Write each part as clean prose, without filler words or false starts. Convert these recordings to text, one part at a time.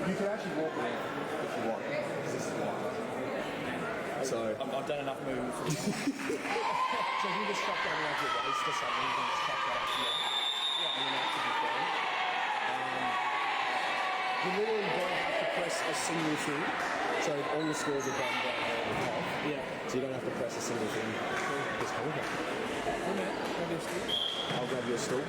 You can actually walk around if you want. This is wild. So I've done enough moves. so if you just strap down around your waist or something, you can just strap that up here. Yeah. And then that should be fine. You literally don't have to press a single thing. So all the scores are done down there at the top. Yeah. So you don't have to press a single thing. Just hold it. Grab your stool. I'll grab your stool.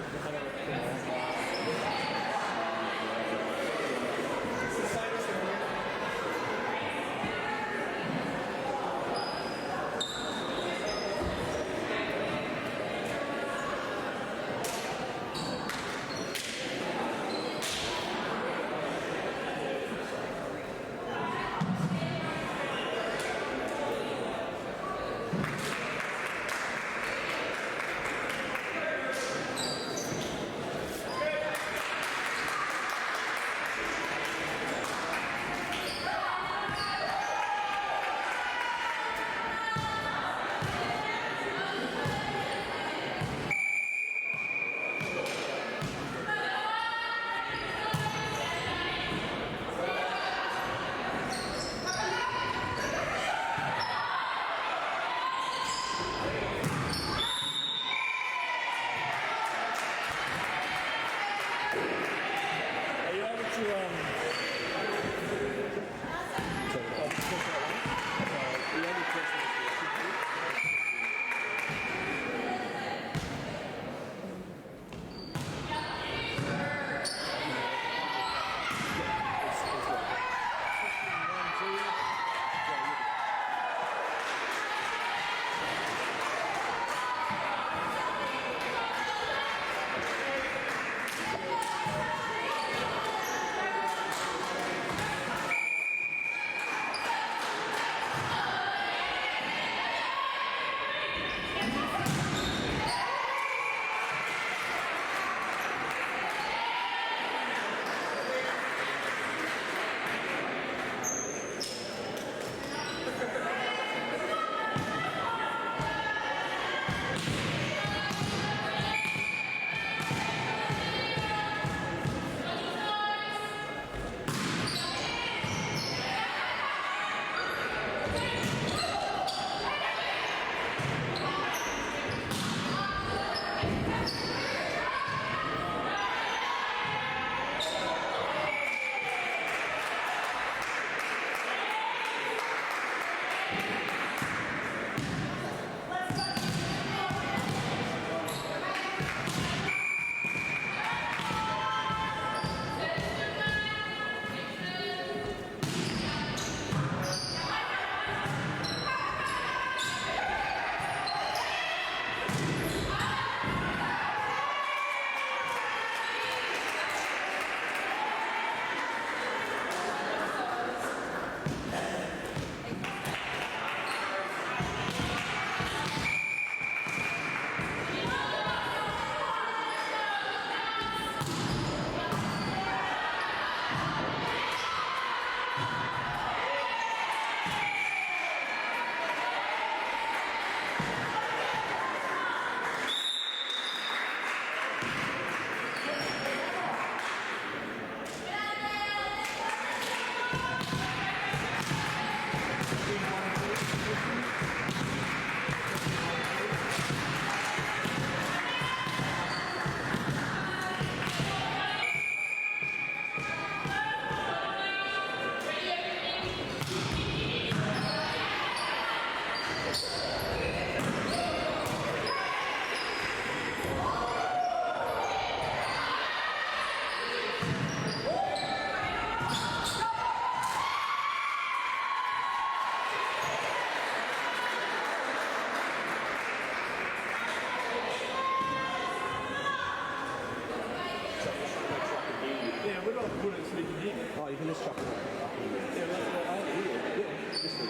You can just chuck it up in there. Yeah, that's what I hear. Yeah, just do it.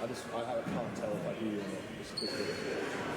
I can't tell if I hear you or not. Just do it.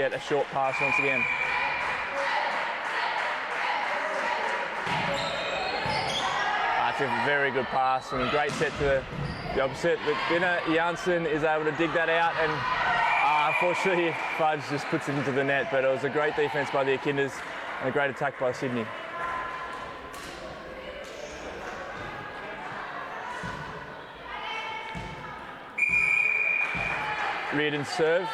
get a short pass once again. That's a very good pass and a great set to the opposite. But Binna Janssen is able to dig that out, and unfortunately Fudge just puts it into the net. But it was a great defence by the Echidnas and a great attack by Sydney. Reardon serve.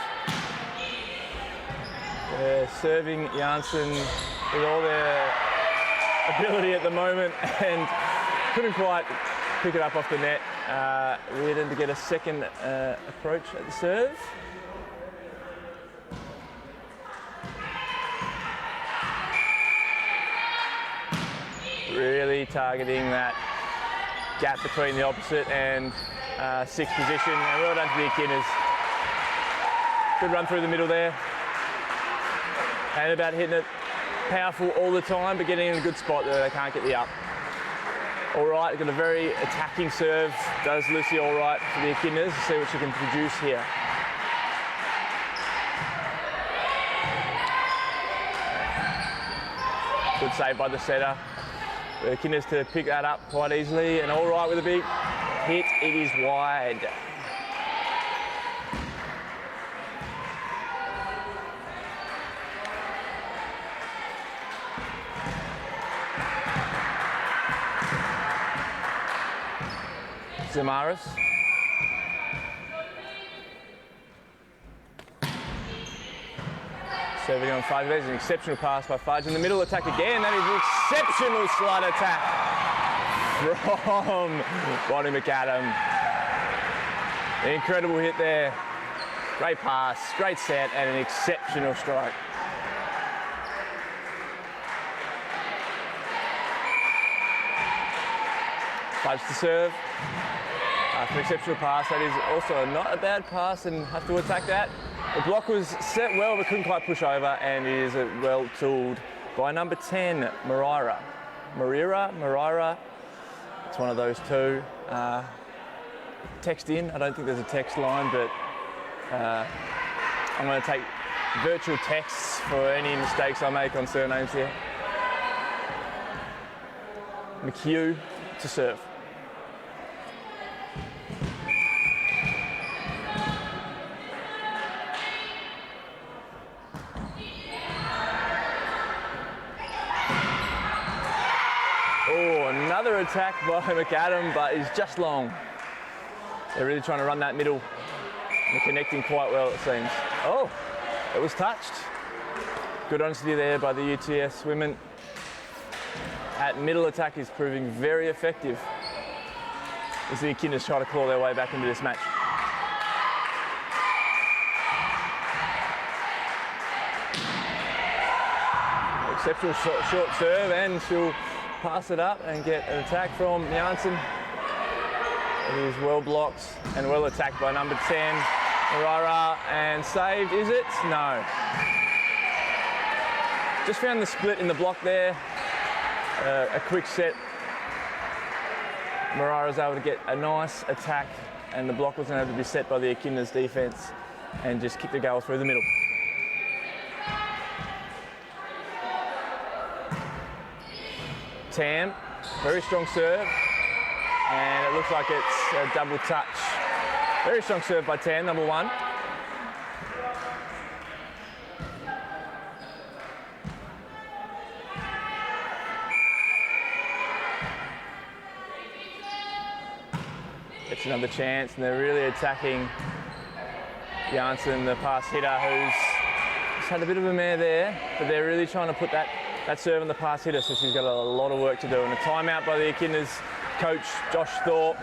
Serving Janssen with all their ability at the moment and couldn't quite pick it up off the net. Reardon to get a second approach at the serve. Really targeting that gap between the opposite and sixth position, and well done to the Echidnas. Good run through the middle there. And about hitting it powerful all the time, but getting in a good spot there, they can't get the up. All right, got a very attacking serve. Does Lucy all right for the Echidnas. See what she can produce here. Good save by the setter. The Echidnas to pick that up quite easily, and all right with a big hit. It is wide. Zamaris. Serving on Fudge. There's an exceptional pass by Fudge. In the middle attack again. That is an exceptional slide attack from Bonnie McAdam. An incredible hit there. Great pass, great set, and an exceptional strike. Fudge to serve. After an exceptional pass, that is also not a bad pass, and have to attack that. The block was set well, but couldn't quite push over, and it is well tooled by number 10, Marira. It's one of those two. Text in. I don't think there's a text line, but I'm going to take virtual texts for any mistakes I make on surnames here. McHugh to serve. Oh, another attack by McAdam, but he's just long. They're really trying to run that middle. They're connecting quite well, it seems. Oh, it was touched. Good honesty there by the UTS women. That middle attack is proving very effective as the Echidnas try to claw their way back into this match. Exceptional short serve, and she'll pass it up and get an attack from Janssen. It is well blocked and well attacked by number 10, Marira, and saved, is it? No. Just found the split in the block there. A quick set. Marira's able to get a nice attack, and the block wasn't able to be set by the Echidnas defence, and just kick the goal through the middle. Tam, very strong serve, and it looks like it's a double touch. Very strong serve by Tam, number 1. It's another chance, and they're really attacking Janssen, the pass hitter, who's had a bit of a mare there, but they're really trying to put that serve on the pass hitter, so she's got a lot of work to do. And a timeout by the Echidnas coach, Josh Thorpe,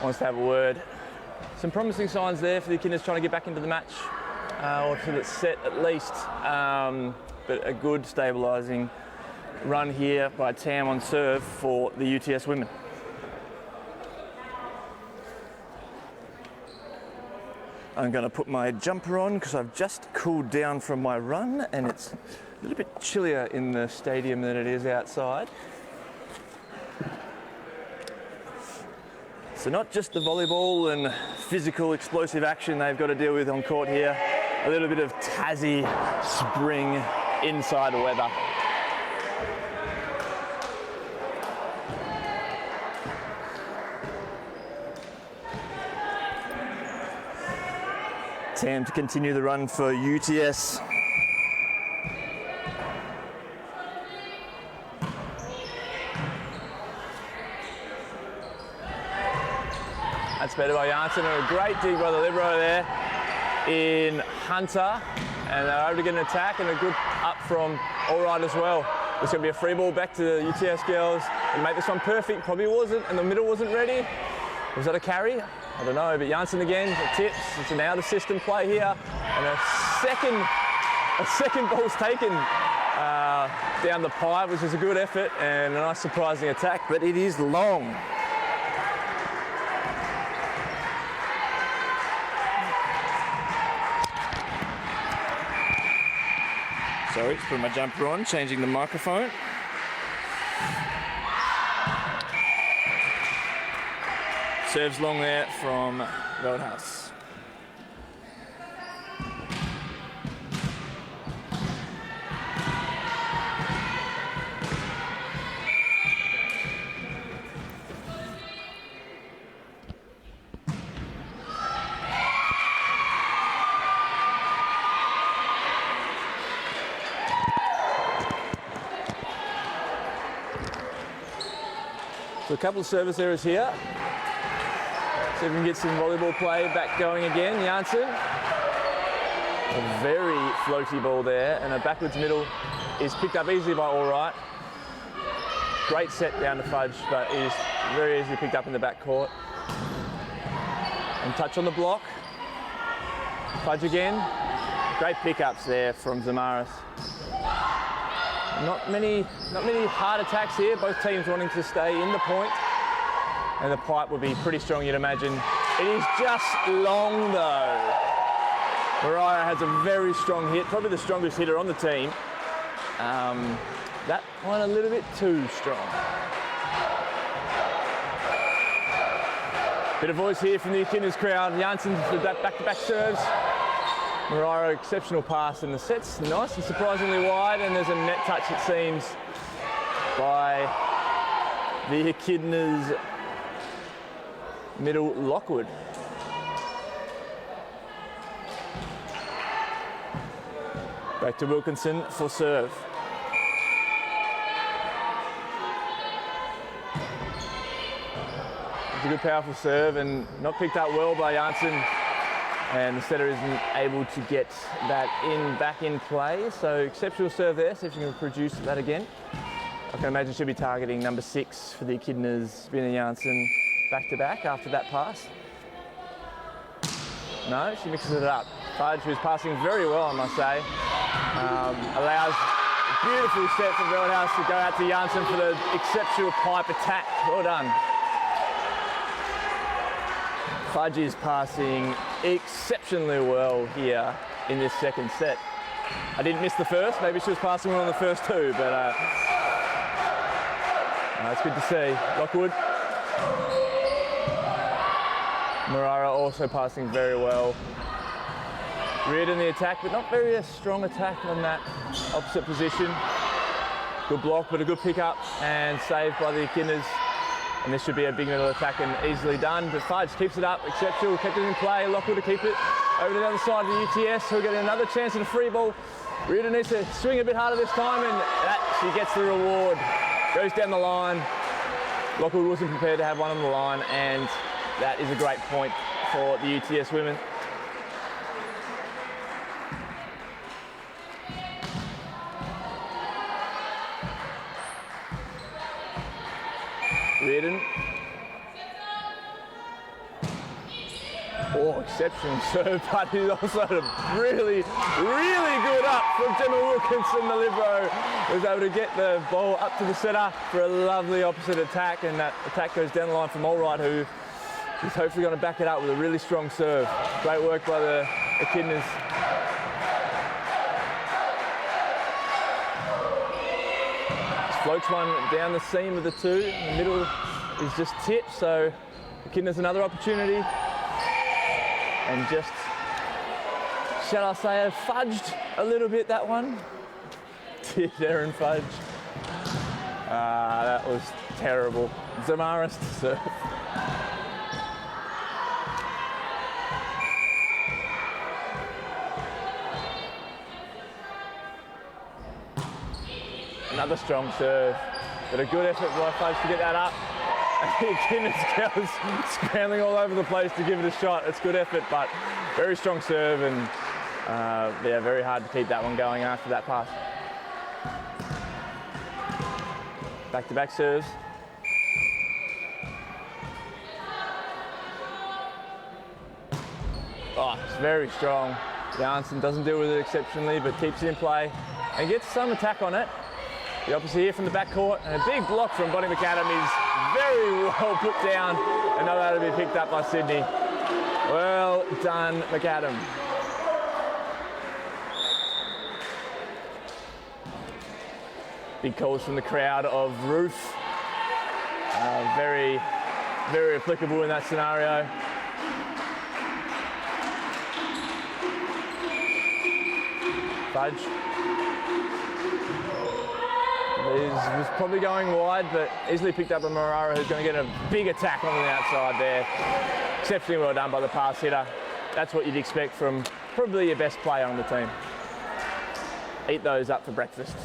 wants to have a word. Some promising signs there for the Echidnas trying to get back into the match, or to the set at least, but a good stabilising run here by Tam on serve for the UTS women. I'm going to put my jumper on because I've just cooled down from my run, and it's a little bit chillier in the stadium than it is outside. So not just the volleyball and physical explosive action they've got to deal with on court here, a little bit of Tassie spring inside weather. Tam to continue the run for UTS. That's better by Janssen, and a great dig by the libero there in Hunter, and they're able to get an attack and a good up from All Right as well. There's going to be a free ball back to the UTS girls and make this one perfect. Probably wasn't, and the middle wasn't ready. Was that a carry? I don't know, but Janssen again, tips. It's an out of system play here, and a second ball's taken down the pipe, which is a good effort and a nice surprising attack, but it is long. Sorry, just putting my jumper on, changing the microphone. Serves long there from Roadhouse. So a couple of service errors here. See if we can get some volleyball play back going again. Janssen, a very floaty ball there, and a backwards middle is picked up easily by All Right. Great set down to Fudge, but is very easily picked up in the back court. And touch on the block. Fudge again. Great pickups there from Zamaris. Not many hard attacks here. Both teams wanting to stay in the point. And the pipe would be pretty strong, you'd imagine. It is just long, though. Mariah has a very strong hit, probably the strongest hitter on the team. That one a little bit too strong. Bit of voice here from the Echidnas crowd. Janssen for that back-to-back serves. Mariah, exceptional pass, and the set's nice and surprisingly wide, and there's a net touch, it seems, by the Echidnas middle Lockwood. Back to Wilkinson for serve. It's a good powerful serve and not picked up well by Janssen, and the setter isn't able to get that back in play. So exceptional serve there, see if you can produce that again. I can imagine she'll be targeting number 6 for the Echidnas, Vinna Janssen, back-to-back after that pass. No, she mixes it up. Fudge, who's passing very well, I must say, allows a beautiful set from Roadhouse to go out to Janssen for the exceptional pipe attack. Well done. Fudge is passing exceptionally well here in this second set. I didn't miss the first, maybe she was passing well on the first two, but it's good to see. Lockwood. Marara also passing very well. Reared in the attack, but not very a strong attack on that opposite position. Good block, but a good pickup and saved by the Echidnas. And this should be a big middle attack and easily done. But Fudge keeps it up, exceptional, kept it in play. Lockwood to keep it over to the other side of the UTS, who'll get another chance at a free ball. Reader needs to swing a bit harder this time, and that she gets the reward. Goes down the line. Lockwood wasn't prepared to have one on the line, and that is a great point for the UTS women. Reardon. Oh, exceptional serve, but he's also really, really good up from Gemma Wilkinson, the libero. Was able to get the ball up to the setter for a lovely opposite attack, and that attack goes down the line from All Right, who is hopefully going to back it up with a really strong serve. Great work by the Echidnas. Floats one down the seam of the two. In the middle is just tipped, so Echidnas another opportunity. And just shall I say, I fudged a little bit that one. Did Aaron fudge? That was terrible. Zamaris to serve. Another strong serve, but a good effort by Fudge to get that up. And Echidnas girls scrambling all over the place to give it a shot. It's good effort, but very strong serve, and yeah, very hard to keep that one going after that pass. Back-to-back serves. Oh, it's very strong. Janssen doesn't deal with it exceptionally, but keeps it in play and gets some attack on it. The opposite here from the backcourt, and a big block from Bonnie McAdam is very well put down, and not allowed to be picked up by Sydney. Well done, McAdam. Big calls from the crowd of Ruth. Very, very applicable in that scenario. Fudge. Was probably going wide, but easily picked up by Morara, who's going to get a big attack on the outside there. Exceptionally well done by the pass hitter. That's what you'd expect from probably your best player on the team. Eat those up for breakfast.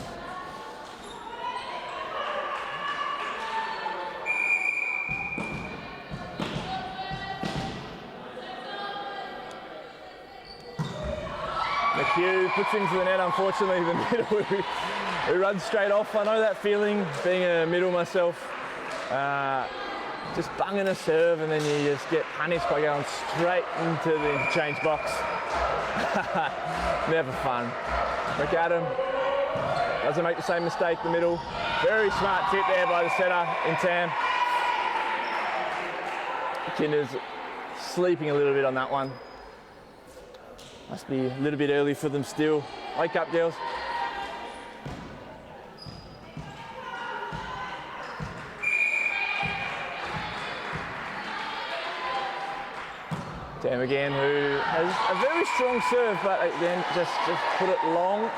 McHugh puts into the net, unfortunately, the middle who runs straight off. I know that feeling, being a middle myself. Just bunging a serve and then you just get punished by going straight into the interchange box. Never fun. McAdam doesn't make the same mistake in the middle. Very smart tip there by the setter in Tam. Echidnas sleeping a little bit on that one. Must be a little bit early for them still. Wake up, girls. Tam again, who has a very strong serve, but then just put it long.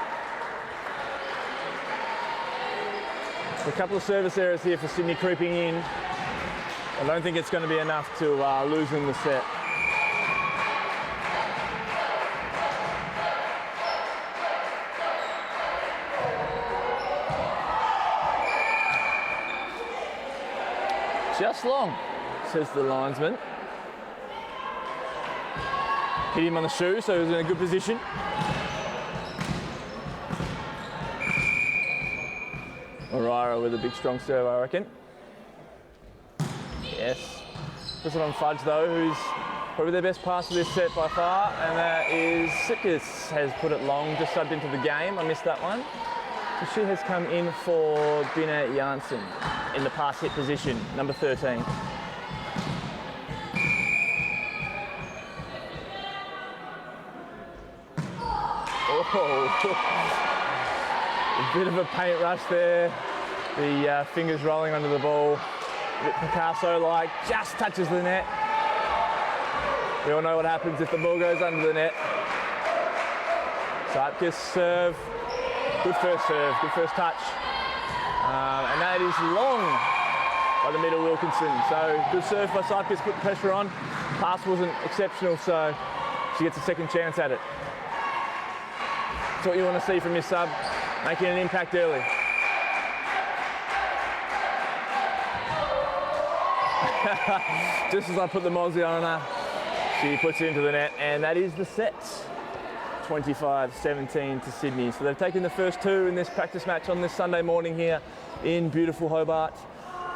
A couple of service errors here for Sydney creeping in. I don't think it's going to be enough to lose in the set. Just long, says the linesman. Hit him on the shoe, so he was in a good position. Morara with a big strong serve, I reckon. Yes. Puts it on Fudge though, who's probably their best pass of this set by far, and that is Sikas has put it long, just subbed into the game. I missed that one. So she has come in for Bina Janssen in the pass hit position, number 13. Oh, a bit of a paint rush there. The fingers rolling under the ball. Picasso-like, just touches the net. We all know what happens if the ball goes under the net. Cypkis serve. Good first serve, good first touch. And that is long by the middle Wilkinson. So good serve by Cypkis, put the pressure on. Pass wasn't exceptional, so she gets a second chance at it. That's what you want to see from your sub, making an impact early. Just as I put the Mozzie on her, she puts it into the net, and that is the set. 25-17 to Sydney. So they've taken the first two in this practice match on this Sunday morning here in beautiful Hobart.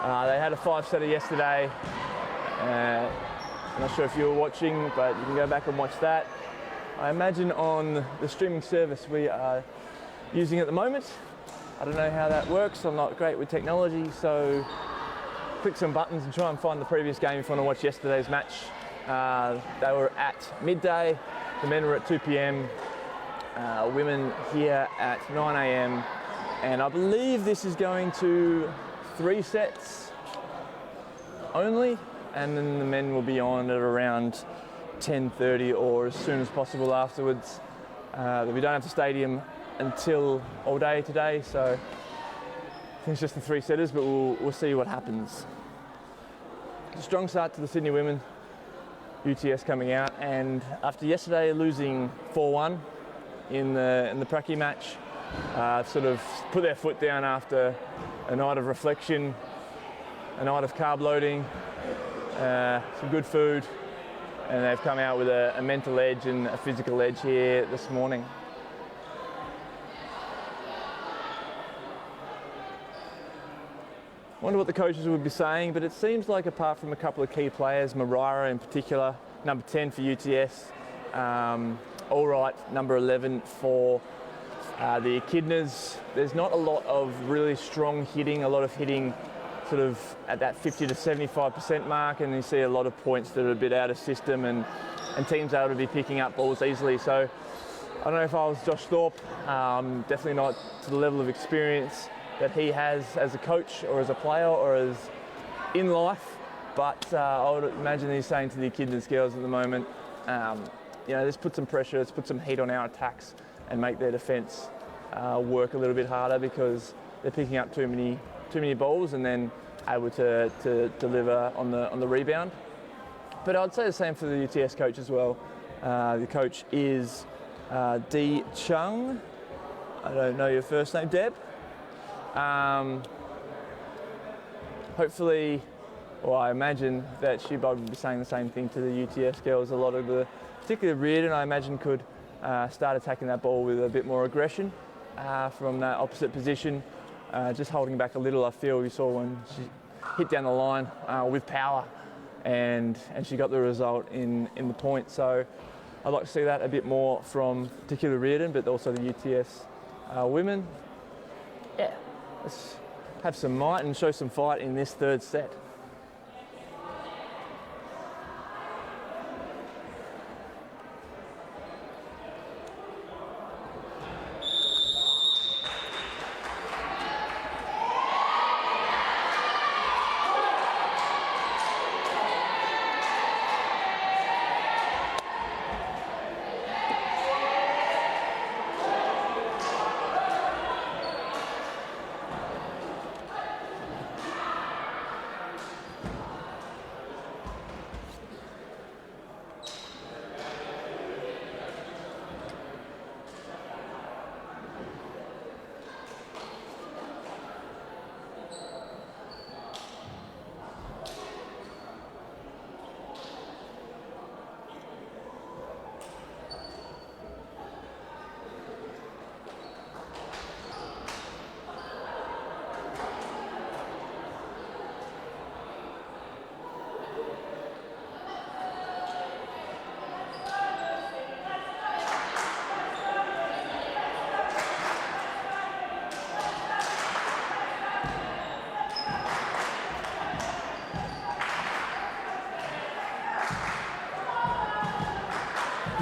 They had a 5-setter yesterday. I'm not sure if you were watching, but you can go back and watch that. I imagine on the streaming service we are using at the moment. I don't know how that works. I'm not great with technology, so click some buttons and try and find the previous game if you want to watch yesterday's match. They were at midday. The men were at 2 p.m, women here at 9 a.m. And I believe this is going to 3 sets only, and then the men will be on at around 10:30 or as soon as possible afterwards. We don't have the stadium until all day today, so I think it's just the 3 setters, but we'll see what happens. A strong start to the Sydney women UTS coming out, and after yesterday losing 4-1 in the Pracky match, sort of put their foot down after a night of reflection, a night of carb loading, some good food, and they've come out with a mental edge and a physical edge here this morning. I wonder what the coaches would be saying, but it seems like apart from a couple of key players, Mariah in particular, number 10 for UTS, all right, number 11 for the Echidnas, there's not a lot of really strong hitting, a lot of hitting sort of at that 50 to 75% mark, and you see a lot of points that are a bit out of system, and teams able to be picking up balls easily. So I don't know if I was Josh Thorpe, definitely not to the level of experience that he has as a coach or as a player or as in life, but I would imagine he's saying to the Echidnas girls at the moment, you know, let's put some pressure, let's put some heat on our attacks and make their defence work a little bit harder, because they're picking up too many balls and then able to deliver on the rebound. But I'd say the same for the UTS coach as well. The coach is Dee Chung. I don't know your first name, Deb. Hopefully, well, I imagine that she would be saying the same thing to the UTS girls. A lot of the, particularly Reardon, I imagine could start attacking that ball with a bit more aggression from that opposite position. Just holding back a little, I feel. You saw when she hit down the line with power, and she got the result in the point. So I'd like to see that a bit more from particularly Reardon, but also the UTS women. Yeah, let's have some might and show some fight in this third set.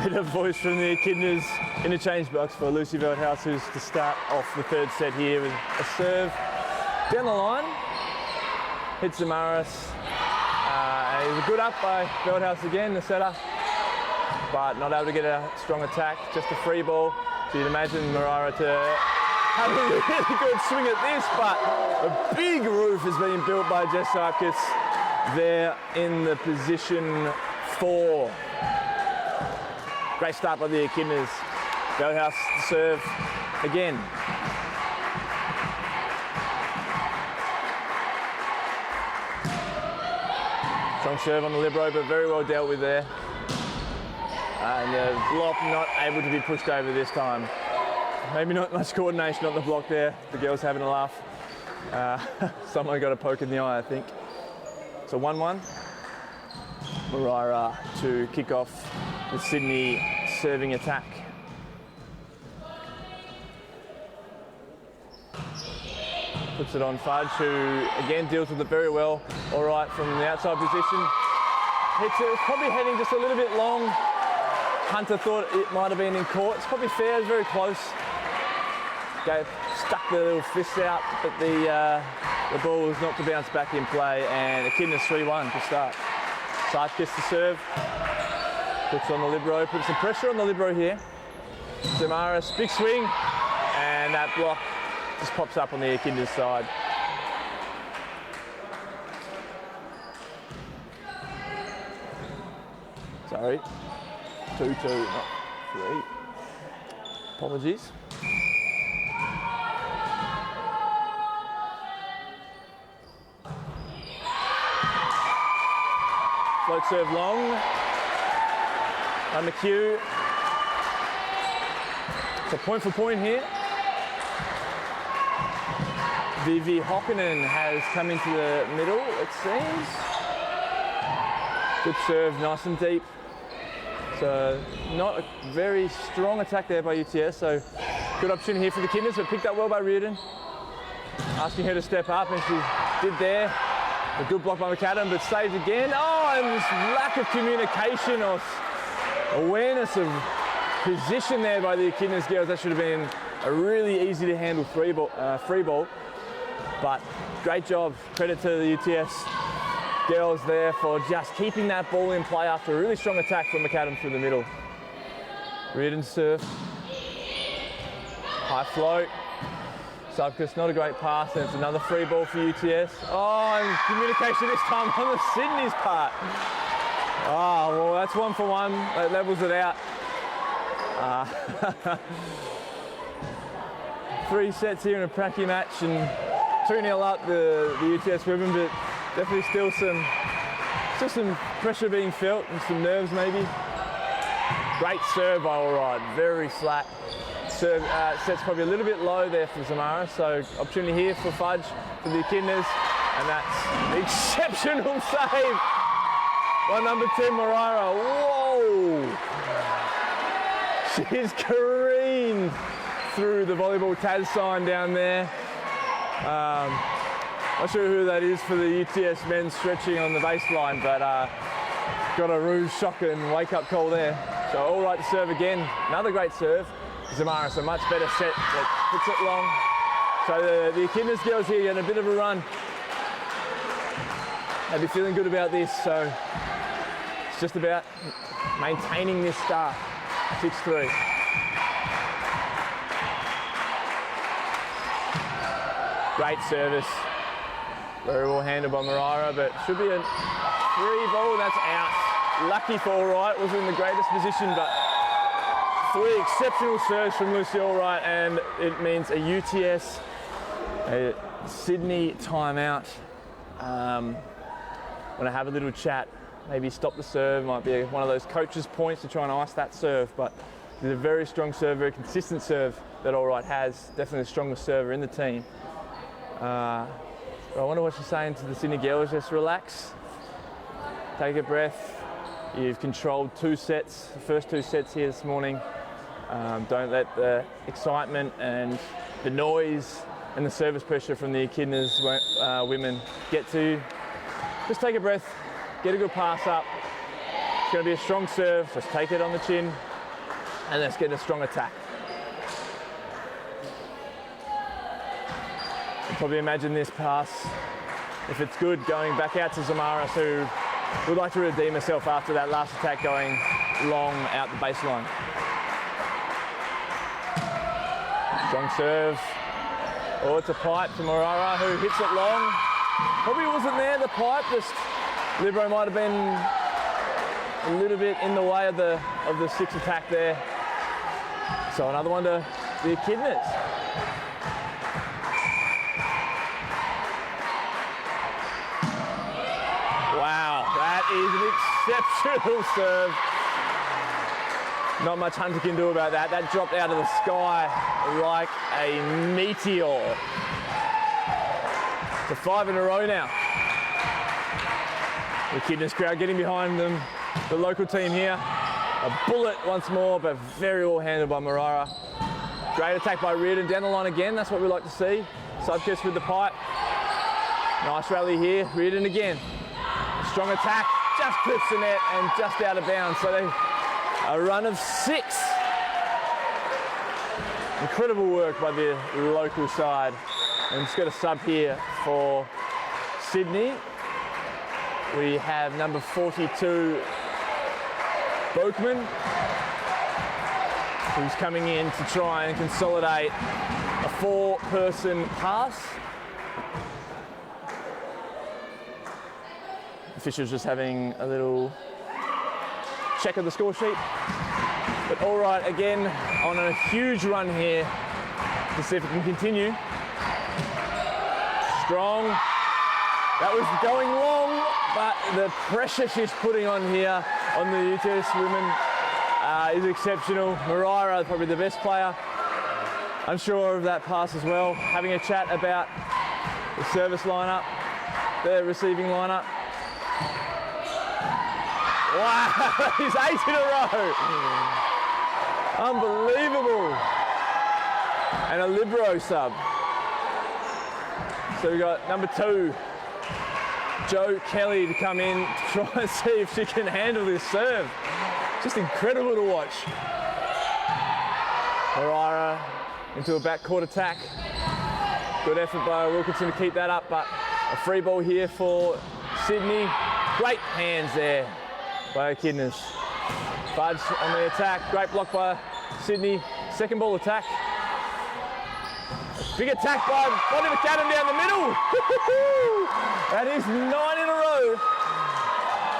Bit of voice from the Echidnas interchange box for Lucy Veldhouse, who's to start off the third set here with a serve down the line. Hits Amaris. It was a good up by Veldhouse again, the setter, but not able to get a strong attack, just a free ball. So you'd imagine Mariah to have a really good swing at this, but a big roof has been built by Jess Sarkis there in the position 4. Great start by the Echidnas. Veldhouse to serve again. Strong serve on the libero, but very well dealt with there. And the block not able to be pushed over this time. Maybe not much coordination on the block there. The girls having a laugh. Someone got a poke in the eye, I think. So 1-1. Mariah to kick off the Sydney serving attack. Puts it on Fudge, who again deals with it very well. All right from the outside position. Hits it. It's probably heading just a little bit long. Hunter thought it might have been in court. It's probably fair. It's very close. Stuck the little fist out, but the ball was not to bounce back in play, and Echidnas 3-1 to start. Sark gets the serve. Puts on the libero, puts some pressure on the libero here. Zamaris, big swing, and that block just pops up on the Echidnas side. Sorry, 2-2, not 3. Apologies. Float serve long. On the cue. It's a point for point here. Vivi Hokkinen has come into the middle, it seems. Good serve, nice and deep. So not a very strong attack there by UTS, so good opportunity here for the Echidnas, but picked up well by Reardon. Asking her to step up, and she did there. A good block by McAdam, but saved again. Oh, and this lack of communication or awareness of position there by the Echidnas girls. That should have been a really easy to handle free ball. But great job. Credit to the UTS girls there for just keeping that ball in play after a really strong attack from McAdam through the middle. Reardon serve. High float. Subcus, not a great pass, and it's another free ball for UTS. Oh, and communication this time on the Sydney's part. Oh, well, that's 1 for 1. That levels it out. 3 sets here in a pracky match, and 2-0 up the UTS women, but definitely still some pressure being felt and some nerves maybe. Great serve by Allride, very flat. Serve, set's probably a little bit low there for Zamara, so opportunity here for Fudge for the Echidnas, and that's an exceptional save by number 10, Morara. Whoa! She's careened through the volleyball TAS sign down there. Not sure who that is for the UTS men stretching on the baseline, but got a Rouge shock and wake-up call there. So all right to serve again. Another great serve. Zamaris, a much better set that puts it long. So the Echidnas girls here getting a bit of a run. They'll be feeling good about this, so it's just about maintaining this start. 6-3. Great service. Very well handled by Morara, but should be a free ball. That's out. Lucky for Allright, wasn't in the greatest position, but 3 exceptional serves from Lucy Allright, and it means a UTS, a Sydney timeout. Want to have a little chat, maybe stop the serve. Might be one of those coaches' points to try and ice that serve, but it's a very strong serve, very consistent serve that Allright has. Definitely the strongest server in the team. But I wonder what she's saying to the Sydney girls. Just relax, take a breath. You've controlled 2 sets, the first 2 sets here this morning. Don't let the excitement and the noise and the service pressure from the Echidnas women get to you. Just take a breath, get a good pass up. It's going to be a strong serve, just take it on the chin, and let's get a strong attack. You can probably imagine this pass, if it's good, going back out to Zamaris, who would like to redeem herself after that last attack going long out the baseline. Strong serve. Oh, it's a pipe to Morara, who hits it long. Probably wasn't there, the pipe, just Libero might have been a little bit in the way of the 6 attack there. So another one to the Echidnas. Wow, that is an exceptional serve. Not much Hunter can do about that. That dropped out of the sky like a meteor. It's a 5 in a row now. The Echidnas crowd getting behind them. The local team here. A bullet once more, but very well handled by Morara. Great attack by Reardon. Down the line again, that's what we like to see. Subcast with the pipe. Nice rally here. Reardon again. Strong attack. Just clips the net and just out of bounds. So a run of 6. Incredible work by the local side. And just got a sub here for Sydney. We have number 42, Boakman, who's coming in to try and consolidate a 4-person pass. Officials just having a little check of the score sheet. But all right, again, on a huge run here to see if it can continue. Strong. That was going long, but the pressure she's putting on here on the UTS women is exceptional. Mariah, probably the best player. Unsure of that pass as well. Having a chat about the service lineup, the receiving lineup. Wow, he's 8 in a row. Unbelievable. And a libero sub. So we got number 2, Jo Kelly, to come in to try and see if she can handle this serve. Just incredible to watch. Mariah into a backcourt attack. Good effort by Wilkinson to keep that up, but a free ball here for Sydney. Great hands there by Echidnas. Fudge on the attack. Great block by Sydney. Second ball attack. Big attack by Bonnie McAdam down the middle. That is 9 in a row.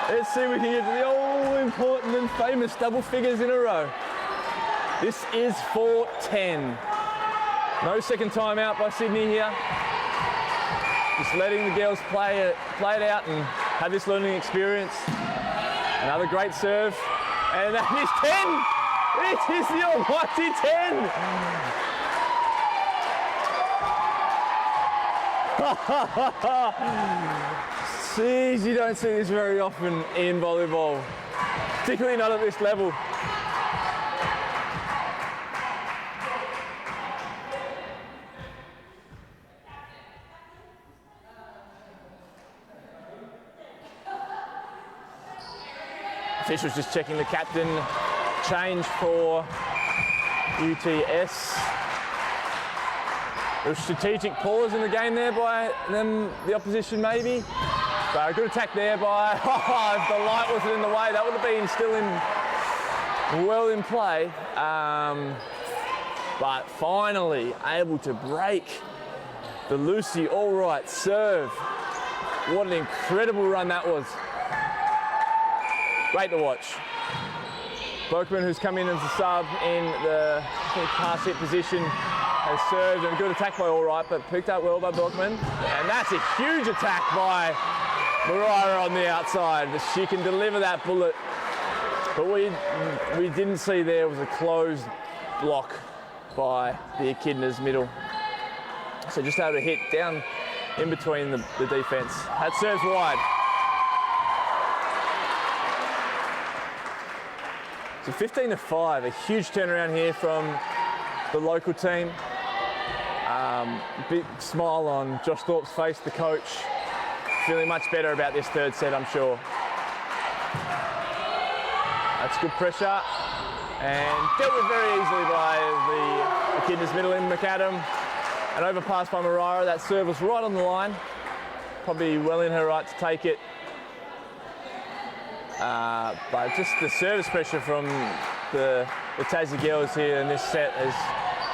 Let's see if we can get to the all-important and famous double figures in a row. This is 4-10. No second timeout by Sydney here. Just letting the girls play it out and have this learning experience. Another great serve. And that is 10. It is the almighty 10. Jeez, you don't see this very often in volleyball, particularly not at this level. Officials just checking the captain change for UTS. There was strategic pause in the game there by them, the opposition maybe. So a good attack there by, if the light wasn't in the way, that would have been still well in play. But finally able to break the Lucy Allright serve. What an incredible run that was. Great to watch. Berkman, who's come in as a sub in the pass hit position, has served, and a good attack by Allright, but picked up well by Berkman. And that's a huge attack by Mariah on the outside. She can deliver that bullet. But we didn't see there was a closed block by the Echidnas middle. So just able to hit down in between the defence. That serves wide. So 15-5, a huge turnaround here from the local team. Big smile on Josh Thorpe's face, the coach. Feeling much better about this third set, I'm sure. That's good pressure. And dealt with very easily by the Echidnas middle in McAdam. An overpass by Mariah. That serve was right on the line. Probably well in her right to take it. But just the service pressure from the Tassie girls here in this set has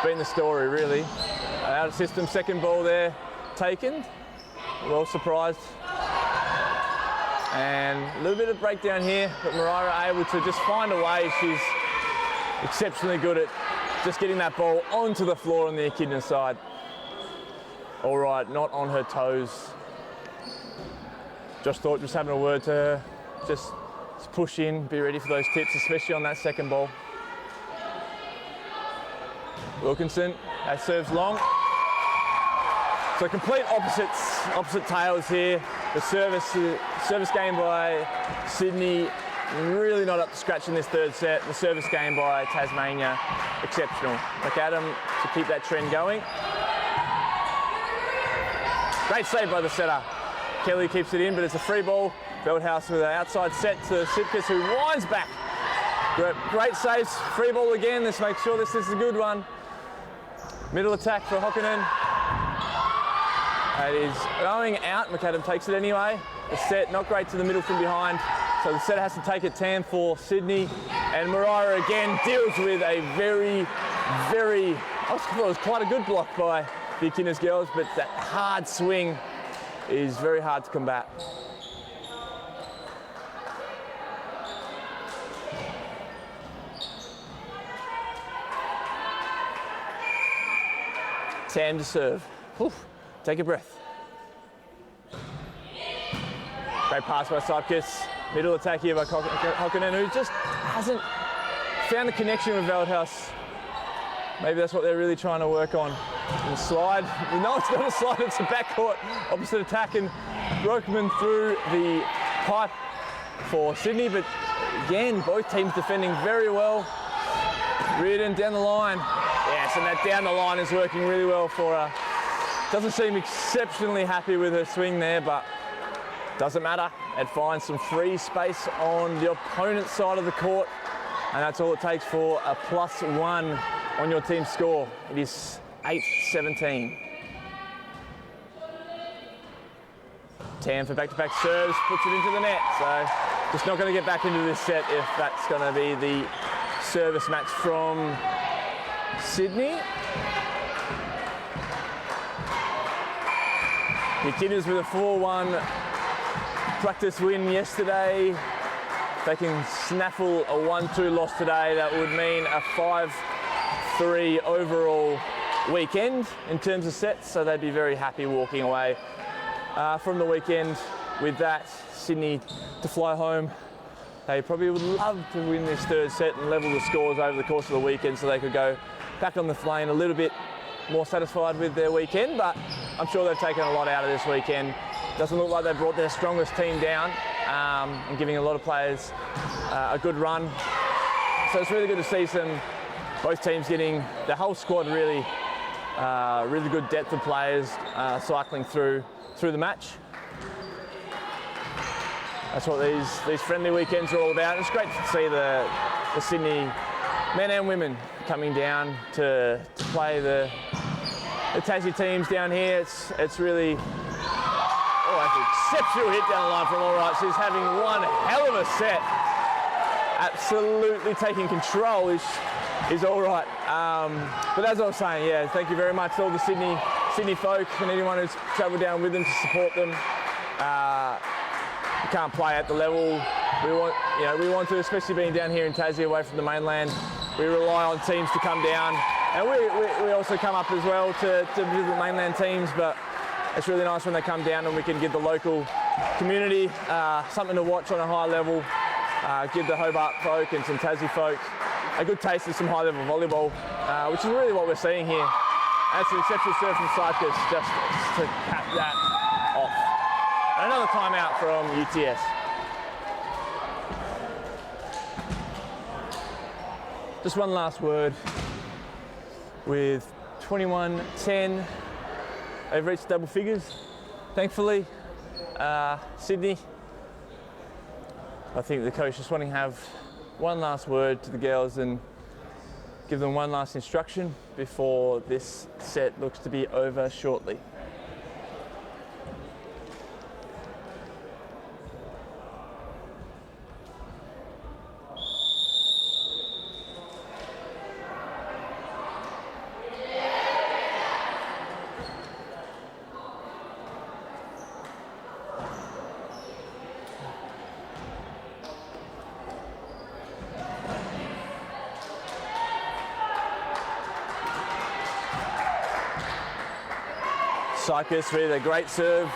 been the story, really. Out of system, second ball there taken. Well surprised. And a little bit of breakdown here, but Mariah able to just find a way. She's exceptionally good at just getting that ball onto the floor on the Echidna side. All right, not on her toes. Josh Thorpe just having a word to her. Just push in, be ready for those tips, especially on that second ball. Wilkinson, that serves long. So complete opposite tails here. The service game by Sydney, really not up to scratch in this third set. The service game by Tasmania, exceptional. McAdam to keep that trend going. Great save by the setter. Kelly keeps it in, but it's a free ball. Veldhouse with an outside set to Sipkas, who winds back. Great saves, free ball again. Let's make sure this is a good one. Middle attack for Hokkinen. It is going out. McAdam takes it anyway. The set not great to the middle from behind. So the setter has to take it 10 for Sydney. And Mariah again deals with a very, I thought it was quite a good block by the Echidnas girls, but that hard swing is very hard to combat. Tam to serve. Oof, take a breath. Great pass by Cyprus. Middle attack here by Hokkinen, who just hasn't found the connection with Veldhuis. Maybe that's what they're really trying to work on. The slide. No, it's not a slide, it's a backcourt opposite attack, and Brokeman through the pipe for Sydney, but again, both teams defending very well. Reardon down the line. Yes, and that down the line is working really well for her. Doesn't seem exceptionally happy with her swing there, but doesn't matter. It finds some free space on the opponent's side of the court, and that's all it takes for a +1 on your team's score. It is 8-17. Tam for back-to-back serves, puts it into the net. So just not going to get back into this set if that's going to be the service match from Sydney. The Echidnas with a 4-1 practice win yesterday. If they can snaffle a 1-2 loss today, that would mean a 5-3 overall weekend in terms of sets, so they'd be very happy walking away from the weekend with that. Sydney to fly home. They probably would love to win this third set and level the scores over the course of the weekend so they could go back on the plane a little bit more satisfied with their weekend, but I'm sure they've taken a lot out of this weekend. Doesn't look like they brought their strongest team down and giving a lot of players a good run. So it's really good to see both teams getting the whole squad really good depth of players cycling through the match. That's what these friendly weekends are all about. It's great to see the Sydney men and women coming down to play the Tassie teams down here. It's really that's an exceptional hit down the line from All Right. She's having one hell of a set. Absolutely taking control is All Right. But as I was saying, yeah, thank you very much to all the Sydney folk and anyone who's travelled down with them to support them. We can't play at the level we want to, especially being down here in Tassie, away from the mainland. We rely on teams to come down, and we also come up as well to visit the mainland teams. But it's really nice when they come down and we can give the local community something to watch on a high level. Give the Hobart folk and some Tassie folk a good taste of some high-level volleyball, which is really what we're seeing here. That's an exceptional serve from Cyprus just to cap that off. And another timeout from UTS. Just one last word. With 21-10, they've reached double figures, thankfully. Sydney, I think the coach just wanting to have one last word to the girls and give them one last instruction before this set looks to be over shortly. Cyprus with a great serve,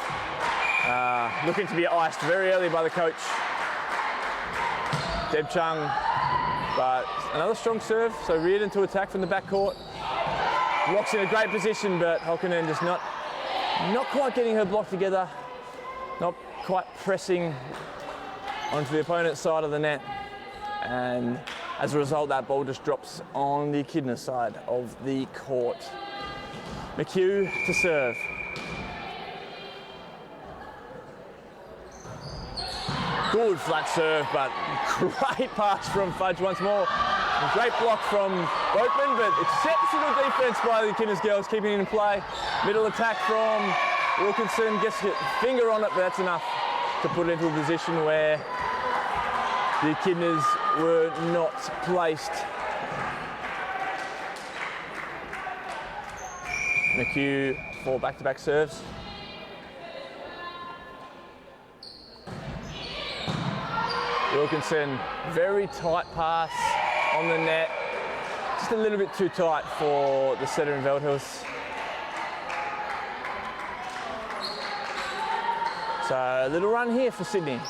looking to be iced very early by the coach, Deb Chung, but another strong serve, so Reardon to attack from the backcourt. Locks in a great position, but Hokkinen just not quite getting her block together, not quite pressing onto the opponent's side of the net, and as a result that ball just drops on the Echidna side of the court. McHugh to serve. Good flat serve, but great pass from Fudge once more. A great block from Boatman, but exceptional defense by the Echidnas girls, keeping it in play. Middle attack from Wilkinson, gets her finger on it, but that's enough to put it into a position where the Echidnas were not placed. McHugh for back-to-back serves. Wilkinson, very tight pass on the net. Just a little bit too tight for the setter in Veldhuis. So a little run here for Sydney.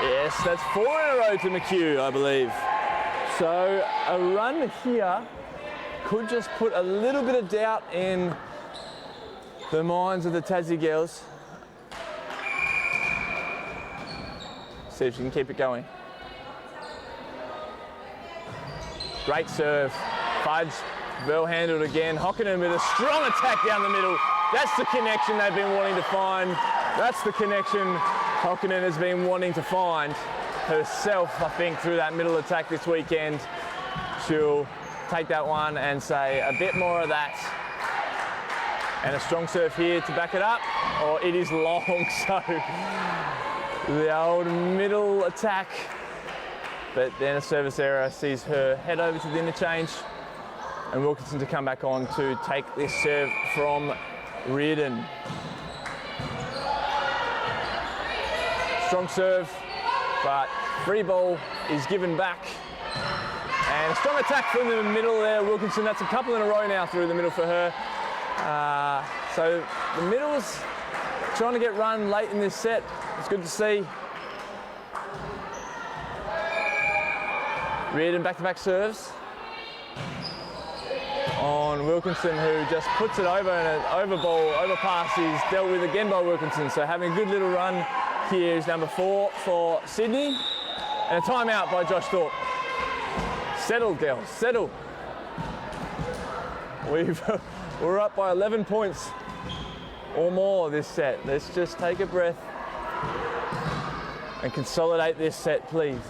Yes, that's 4 in a row to McHugh, I believe. So a run here could just put a little bit of doubt in the minds of the Tassie girls. See if she can keep it going. Great serve. Fudge, well handled again. Hockinen with a strong attack down the middle. That's the connection they've been wanting to find. That's the connection Hockinen has been wanting to find herself, I think, through that middle attack this weekend. She'll take that one and say a bit more of that. And a strong serve here to back it up. Oh, it is long, so the old middle attack. But then a service error sees her head over to the interchange, and Wilkinson to come back on to take this serve from Reardon. Strong serve, but free ball is given back. And a strong attack from the middle there, Wilkinson. That's a couple in a row now through the middle for her. So the middle's trying to get run late in this set. It's good to see. Reardon back-to-back serves on Wilkinson, who just puts it over, and an overpass is dealt with again by Wilkinson. So having a good little run here is number 4 for Sydney. And a timeout by Josh Thorpe. Settle, girls, settle. We're up by 11 points or more this set. Let's just take a breath and consolidate this set, please.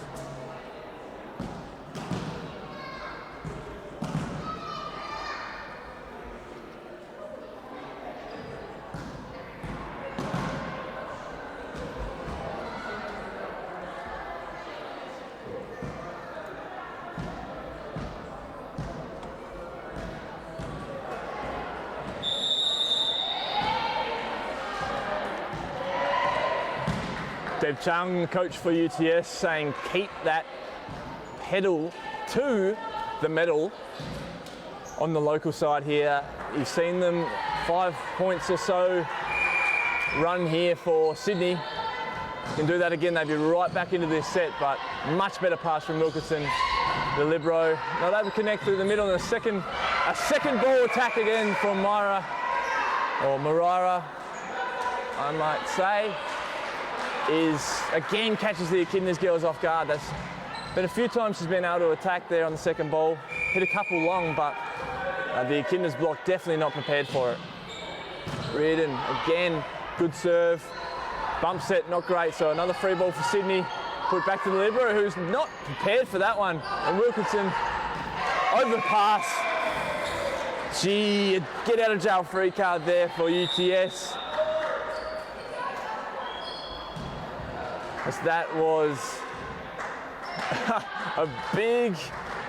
Deb Chung, coach for UTS, saying keep that pedal to the metal on the local side here. You've seen them 5 points or so run here for Sydney. You can do that again, they'd be right back into this set, but much better pass from Wilkinson, the libero. Not able to connect through the middle, and a second ball attack again from Myra, or Marira, I might say. Is again catches the Echidnas girls off guard. That's been a few times she's been able to attack there on the second ball. Hit a couple long, but the Echidnas block definitely not prepared for it. Reardon again, good serve. Bump set, not great. So another free ball for Sydney. Put back to the libero, who's not prepared for that one. And Wilkinson over the pass. Gee, get out of jail free card there for UTS. That was a big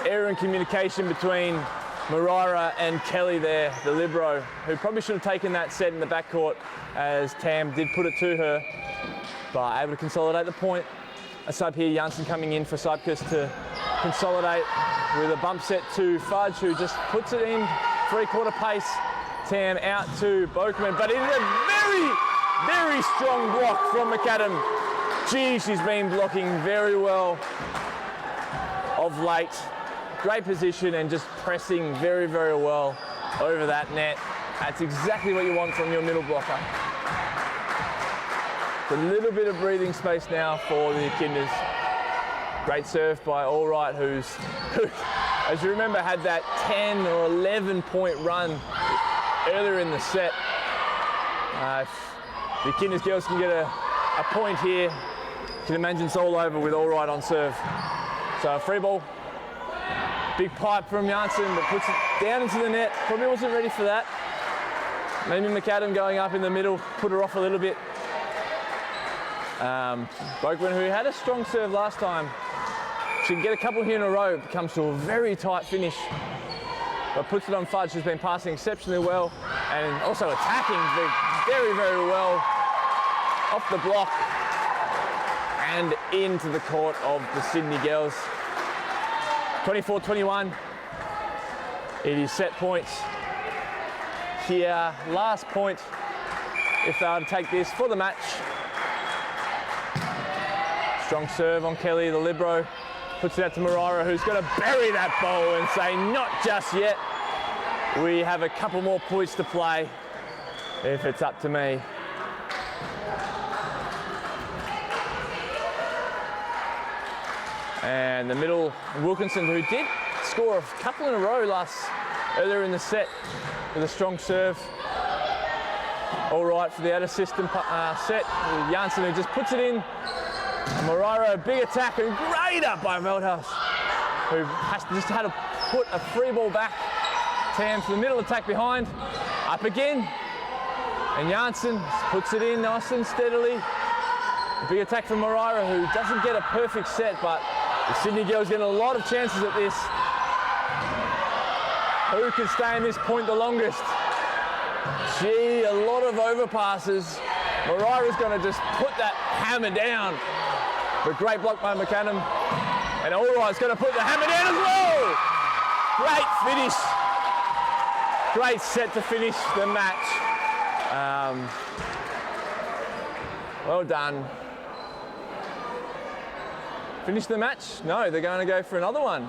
error in communication between Marira and Kelly there, the libero, who probably should have taken that set in the backcourt, as Tam did put it to her, but able to consolidate the point. A sub here, Janssen coming in for Cyprus to consolidate with a bump set to Fudge, who just puts it in three-quarter pace. Tam out to Bokeman, but it is a very, very strong block from McAdam. Gee, she's been blocking very well of late. Great position and just pressing very, very well over that net. That's exactly what you want from your middle blocker. A little bit of breathing space now for the Echidnas. Great serve by Allwright, who, as you remember, had that 10 or 11 point run earlier in the set. If the Echidnas girls can get a point here, you can imagine it's all over with Allwright on serve. So a free ball, big pipe from Janssen, but puts it down into the net. Probably wasn't ready for that. Maybe McAdam going up in the middle, put her off a little bit. Bokeman, who had a strong serve last time, she can get a couple here in a row, it comes to a very tight finish. But puts it on Fudge, who's been passing exceptionally well and also attacking very, very well off the block and into the court of the Sydney girls. 24-21. It is set points here. Last point if they are to take this for the match. Strong serve on Kelly, the libero. Puts it out to Moraira, who's going to bury that ball and say, not just yet. We have a couple more points to play if it's up to me. And the middle, Wilkinson, who did score a couple in a row earlier in the set with a strong serve. All right for the outer system set. Janssen, who just puts it in. And Moraira, a big attack, and great up by Veldhuis, who just had to put a free ball back. Tam for the middle attack behind. Up again. And Janssen puts it in nice and steadily. A big attack from Moraira, who doesn't get a perfect set, but the Sydney girls getting a lot of chances at this. Who can stay in this point the longest? Gee, a lot of overpasses. Moraira's going to just put that hammer down. But great block by McAdam. And Allright's going to put the hammer down as well. Great finish. Great set to finish the match. Well done. Finish the match? No, they're going to go for another one.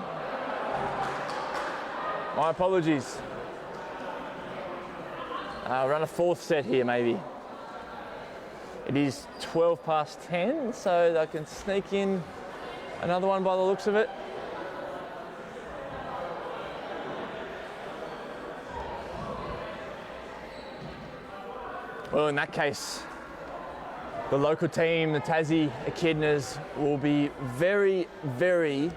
My apologies. Run a fourth set here, maybe. It is 12 past 10, so they can sneak in another one by the looks of it. Well, in that case, the local team, the Tassie Echidnas, will be very, very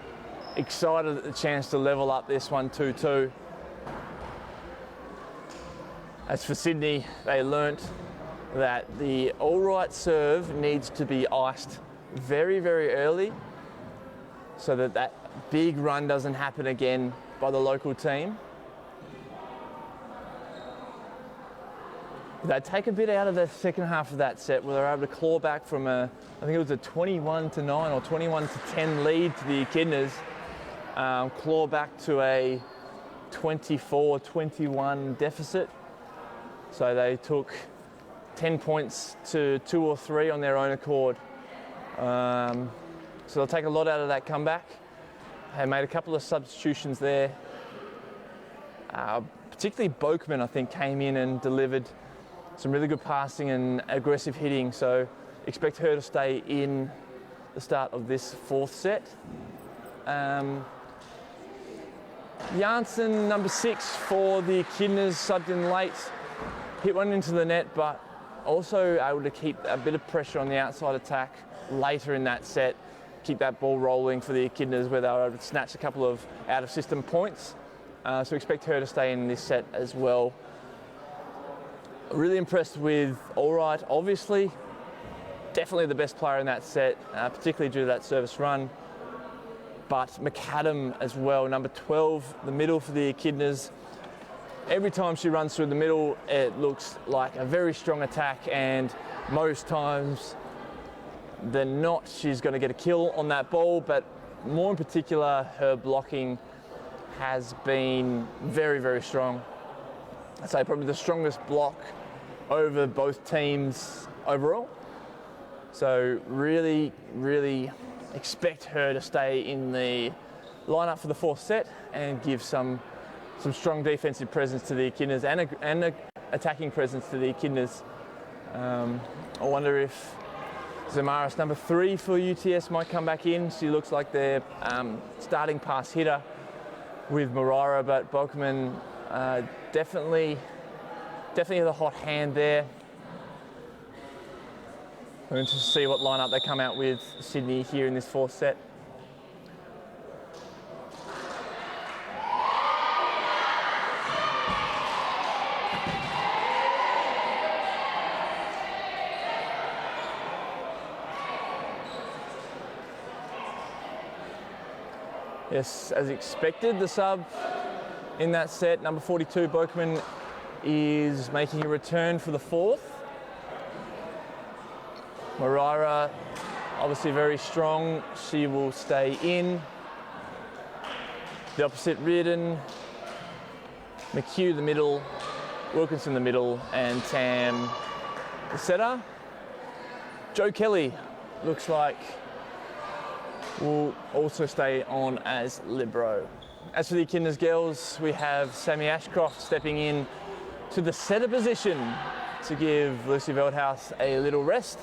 excited at the chance to level up this one 2-2. As for Sydney, they learnt that the Allright serve needs to be iced very, very early so that that big run doesn't happen again by the local team. They take a bit out of the second half of that set where they're able to claw back from I think it was a 21-9 or 21-10 lead to the Echidnas, claw back to a 24-21 deficit. So they took 10 points to 2 or 3 on their own accord. So they'll take a lot out of that comeback. They made a couple of substitutions there. Particularly Bokeman, I think, came in and delivered some really good passing and aggressive hitting. So expect her to stay in the start of this fourth set. Janssen, number 6 for the Echidnas, subbed in late. Hit one into the net, but also able to keep a bit of pressure on the outside attack later in that set. Keep that ball rolling for the Echidnas where they were able to snatch a couple of out-of-system points. So expect her to stay in this set as well. Really impressed with Allright, obviously. Definitely the best player in that set, particularly due to that service run. But McAdam as well, number 12, the middle for the Echidnas. Every time she runs through the middle, it looks like a very strong attack, and most times than not, she's going to get a kill on that ball, but more in particular, her blocking has been very, very strong. I'd say probably the strongest block over both teams overall. So really, really expect her to stay in the lineup for the fourth set and give some strong defensive presence to the Echidnas and a attacking presence to the Echidnas. I wonder if Zamaris, number 3 for UTS, might come back in. She looks like their starting pass hitter with Moraira, but Bokeman definitely the hot hand there. We're going to see what lineup they come out with Sydney here in this fourth set. Yes, as expected, the sub in that set, number 42, Bokeman, is making a return for the fourth. Moraira, obviously very strong. She will stay in. The opposite, Reardon, McHugh the middle, Wilkinson the middle, and Tam the setter. Joe Kelly looks like will also stay on as libero. As for the Echidnas girls, we have Sammy Ashcroft stepping in to the setter position to give Lucy Veldhouse a little rest.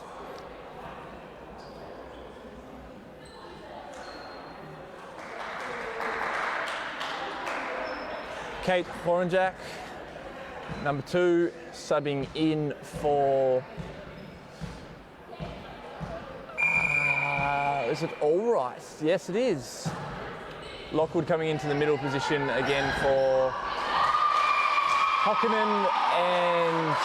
Kate Horanjak, number 2, subbing in for, is it All Right? Yes, it is. Lockwood coming into the middle position again for Hockinen, and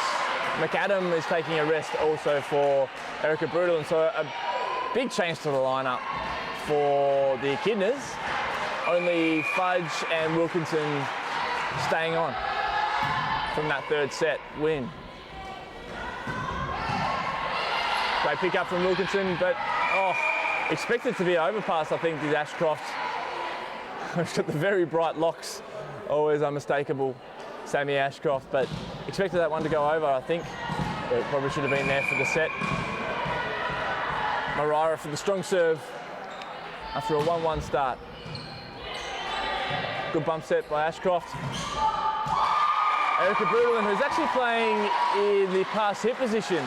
McAdam is taking a rest also for Erica Brudel, and so a big change to the lineup for the Echidnas. Only Fudge and Wilkinson staying on from that third set win. Great pick up from Wilkinson, but expected to be overpass, I think, with Ashcroft. She's got the very bright locks, always unmistakable, Sammy Ashcroft, but expected that one to go over, I think. But probably should have been there for the set. Moraira for the strong serve after a 1-1 start. Good bump set by Ashcroft. Erica Brudel, who's actually playing in the pass hit position,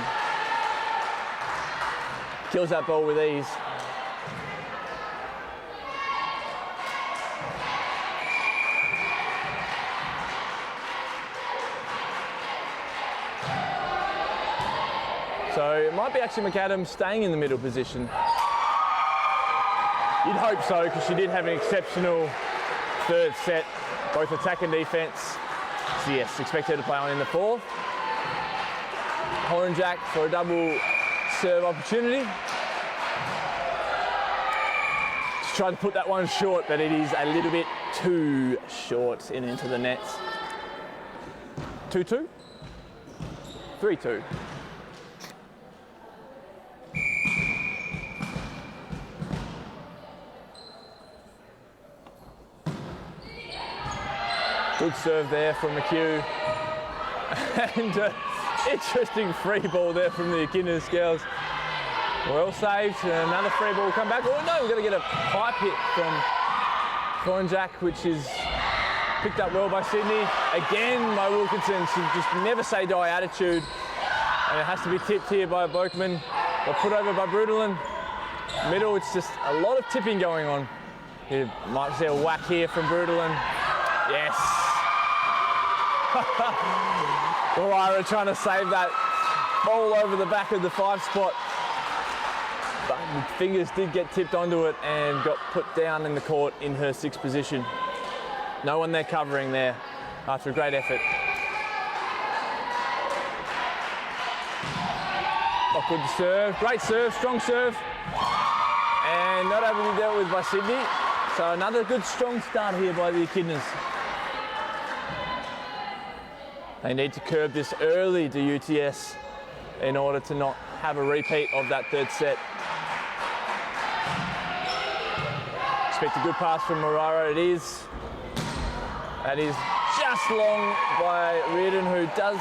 kills that ball with ease. So it might be actually McAdam staying in the middle position. You'd hope so, because she did have an exceptional third set, both attack and defence. So yes, expect her to play on in the fourth. Horanjak for a double serve opportunity. Just tried to put that one short, but it is a little bit too short and into the nets. 2-2? 3-2. Good serve there from McHugh. And interesting free ball there from the Echidnas girls. Well saved. Another free ball will come back. Oh no, we're going to get a pipe hit from Horanjak, which is picked up well by Sydney. Again by Wilkinson. She just never say die attitude. And it has to be tipped here by Bokeman. Or put over by Brudelin. Middle, it's just a lot of tipping going on. You might see a whack here from Brudelin. Yes. Moraira trying to save that ball over the back of the 5 spot. But the fingers did get tipped onto it and got put down in the court in her 6th position. No one there covering there after a great effort. Lockwood serve, great serve, strong serve. And not able to be dealt with by Sydney. So another good strong start here by the Echidnas. They need to curb this early to UTS in order to not have a repeat of that third set. Expect a good pass from Moraira. It is. That is just long by Reardon, who does.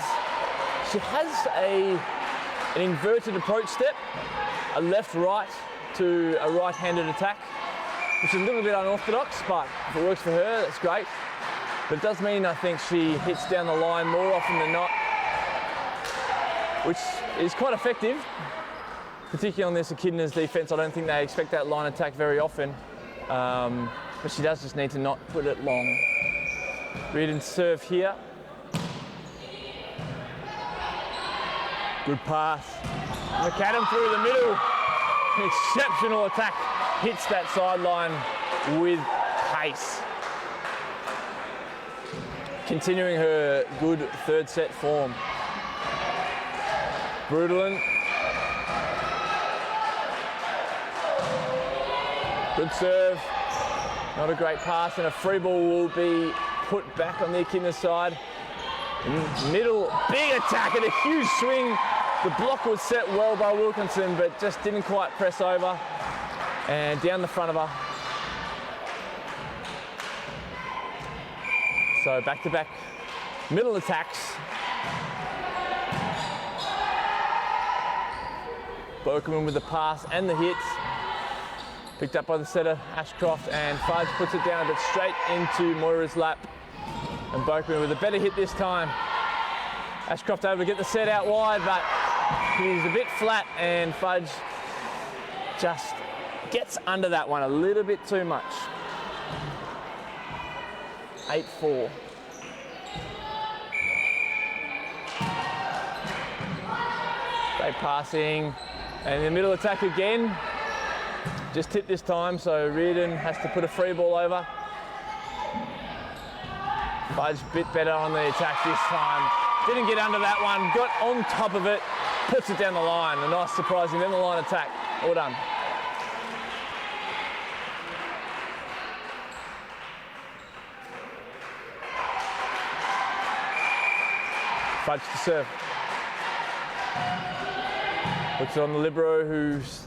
She has an inverted approach step, a left-right to a right-handed attack, which is a little bit unorthodox, but if it works for her, that's great. But it does mean, I think, she hits down the line more often than not, which is quite effective, particularly on this Echidnas defence. I don't think they expect that line attack very often, but she does just need to not put it long. Reardon serve here. Good pass. McAdam through the middle. Exceptional attack. Hits that sideline with pace. Continuing her good third set form. Brudelin. Good serve. Not a great pass, and a free ball will be put back on the Echidnas side. Middle, big attack and a huge swing. The block was set well by Wilkinson, but just didn't quite press over. And down the front of her. So back-to-back middle attacks. Bokerman with the pass and the hit. Picked up by the setter, Ashcroft, and Fudge puts it down a bit straight into Moira's lap. And Bokerman with a better hit this time. Ashcroft able to get the set out wide, but he's a bit flat, and Fudge just gets under that one a little bit too much. 8-4. Great passing, and the middle attack again. Just hit this time, so Reardon has to put a free ball over. Fudge a bit better on the attack this time. Didn't get under that one, got on top of it, puts it down the line. A nice surprising down the line attack. All done. Fudge to serve. Puts it on the libero, who's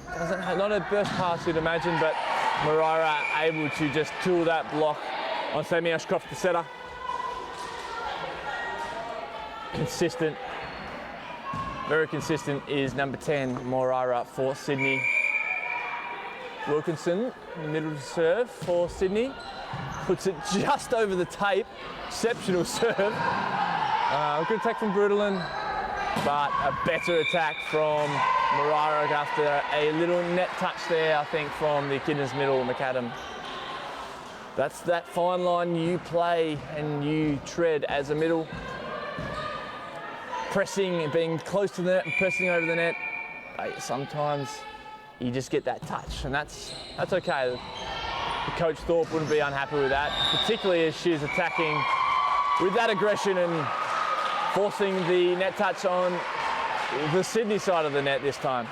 not a burst pass you'd imagine, but Moira able to just tool that block on Sammy Ashcroft, the setter. Consistent, very consistent is number 10, Moira for Sydney. Wilkinson, middle to serve for Sydney. Puts it just over the tape. Exceptional serve. Good attack from Brutalin, but a better attack from Moira after a little net touch there, I think, from the Echidnas middle, McAdam. That's that fine line you play and you tread as a middle. Pressing, being close to the net and pressing over the net. Sometimes you just get that touch, and that's okay. Coach Thorpe wouldn't be unhappy with that, particularly as she's attacking with that aggression and forcing the net touch on the Sydney side of the net this time.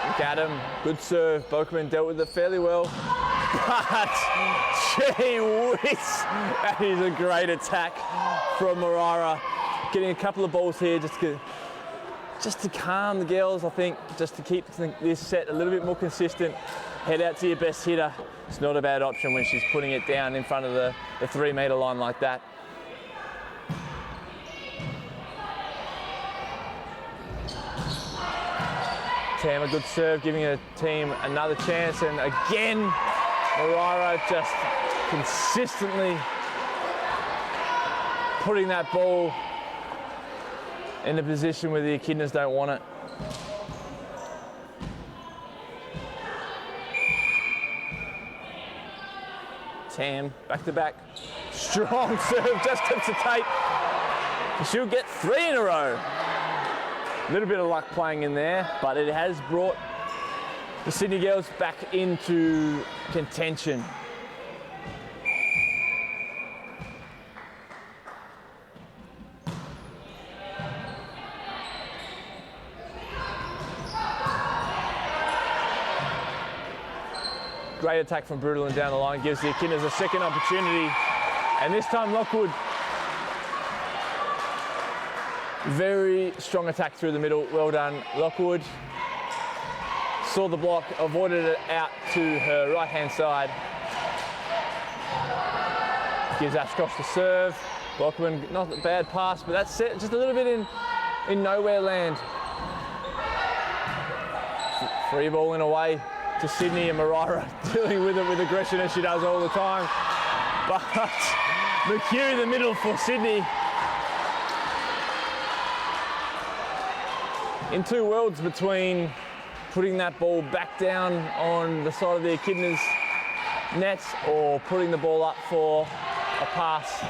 McAdam, good serve. Bokerman dealt with it fairly well. But, gee whiz, that is a great attack from Moira. Getting a couple of balls here just to calm the girls, I think, just to keep this set a little bit more consistent. Head out to your best hitter. It's not a bad option when she's putting it down in front of the 3 metre line like that. Tam, a good serve, giving her team another chance, and again, Moira just consistently putting that ball in a position where the Echidnas don't want it. Tam, back to back. Strong serve, just tips the tape. She'll get 3 in a row. A little bit of luck playing in there, but it has brought the Sydney girls back into contention. Great attack from Brutalin down the line, gives the Echidnas a second opportunity. And this time Lockwood, very strong attack through the middle, well done Lockwood. Saw the block, avoided it out to her right-hand side. Gives Ashcroft the serve. Bokerman, not a bad pass, but that's set just a little bit in nowhere land. Free ball in a way to Sydney, and Moira dealing with it with aggression as she does all the time. But McHugh in the middle for Sydney. In two worlds between putting that ball back down on the side of the Echidnas nets or putting the ball up for a pass.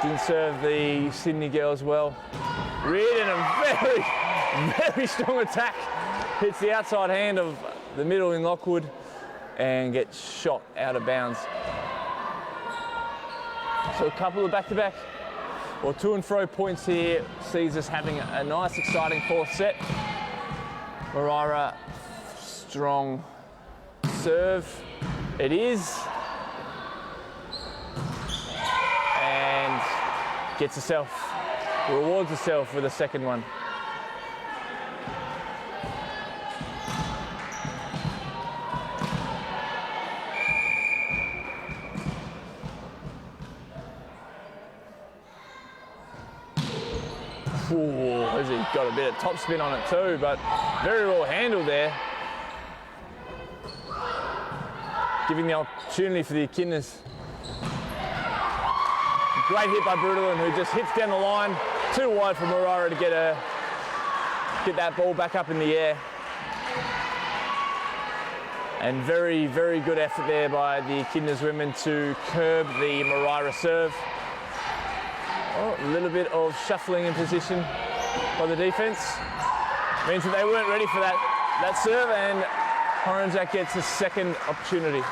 Didn't serve the Sydney girls well. Reardon, a very strong attack. Hits the outside hand of the middle in Lockwood and gets shot out of bounds. So a couple of back-to-back Well, to and fro points here sees us having a nice, exciting fourth set. Moraira, strong serve. It is. And gets herself, rewards herself with a second one. Ooh, has he got a bit of top spin on it too, but very well handled there. Giving the opportunity for the Echidnas. Great hit by Brutalin, who just hits down the line. Too wide for Moraira to get that ball back up in the air. And very, very good effort there by the Echidnas women to curb the Moraira serve. Oh, a little bit of shuffling in position by the defence. Means that they weren't ready for that serve, and Horonjack gets a second opportunity.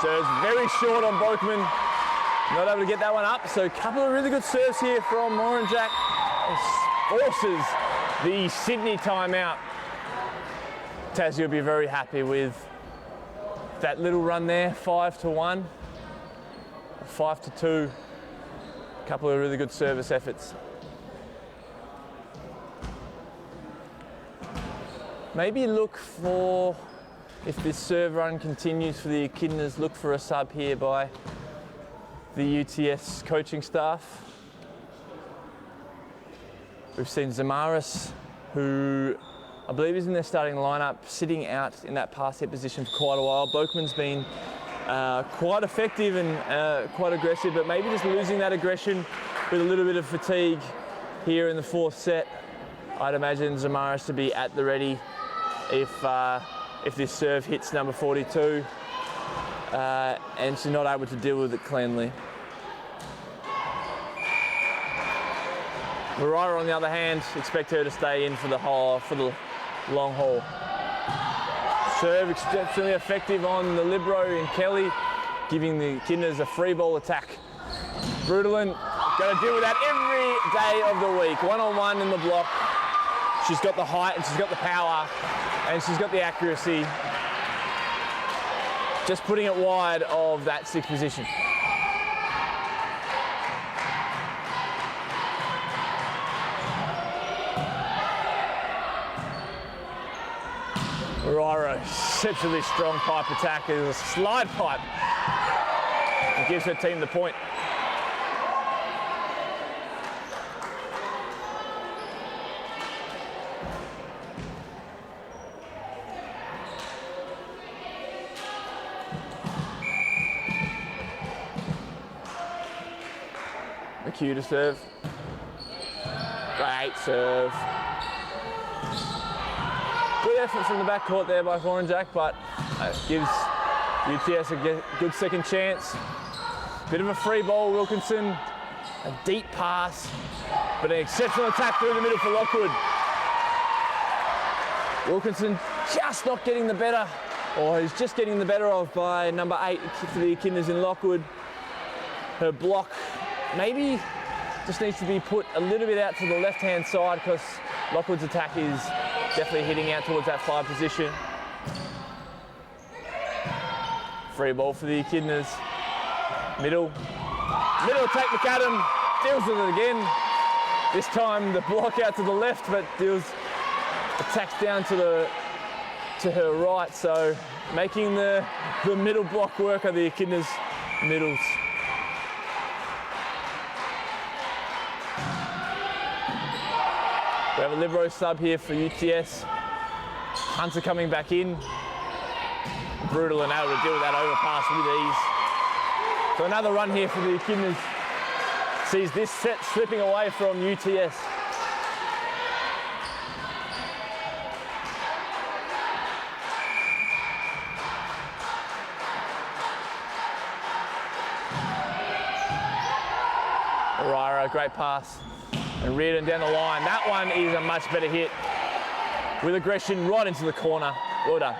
Serves very short on Bokeman. Not able to get that one up, so a couple of really good serves here from Horonjack. Forces the Sydney timeout. Tassie will be very happy with that little run there, 5-1, 5-2. A couple of really good service efforts. Maybe look for, if this serve run continues for the Echidnas, look for a sub here by the UTS coaching staff. We've seen Zamaris, who I believe is in their starting lineup, sitting out in that pass set position for quite a while. Bokeman's been quite effective and quite aggressive, but maybe just losing that aggression with a little bit of fatigue here in the fourth set. I'd imagine Zamaris to be at the ready if this serve hits number 42 and she's not able to deal with it cleanly. Moraira, on the other hand, expect her to stay in for the long haul. Serve exceptionally effective on the libero in Kelly, giving the Echidnas a free ball attack. Brutalin, got to deal with that every day of the week. One-on-one in the block. She's got the height and she's got the power and she's got the accuracy. Just putting it wide of that sixth position. Moraira, exceptionally strong pipe attack. It is a slide pipe. It gives her team the point. McHugh to serve. Great serve. Good effort from the backcourt there by Horonjack, but gives UTS a good second chance. Bit of a free ball, Wilkinson. A deep pass, but an exceptional attack through the middle for Lockwood. Wilkinson just not getting the better, or he's just getting the better of by number 8 for the Echidnas in Lockwood. Her block maybe just needs to be put a little bit out to the left-hand side because Lockwood's attack is definitely hitting out towards that 5 position. Free ball for the Echidnas. Middle attack, McAdam deals with it again. This time the block out to the left, but deals attacks down to her right. So making the middle block work of the Echidnas middles. We have a libero sub here for UTS. Hunter coming back in. Brutal and able to deal with that overpass with ease. So another run here for the Echidnas. Sees this set slipping away from UTS. Moraira, great pass. And Reardon down the line. That one is a much better hit with aggression right into the corner. Well done.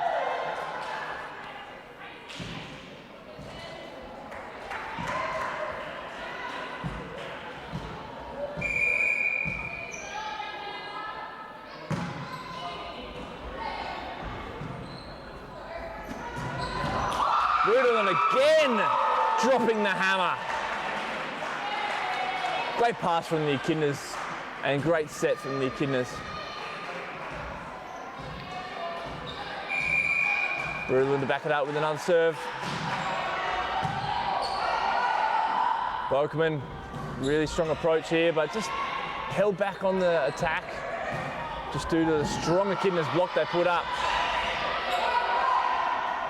Reardon again dropping the hammer. Great pass from the Echidnas and great set from the Echidnas. Reardon to back it up with another serve. Bokeman, really strong approach here, but just held back on the attack just due to the strong Echidnas block they put up.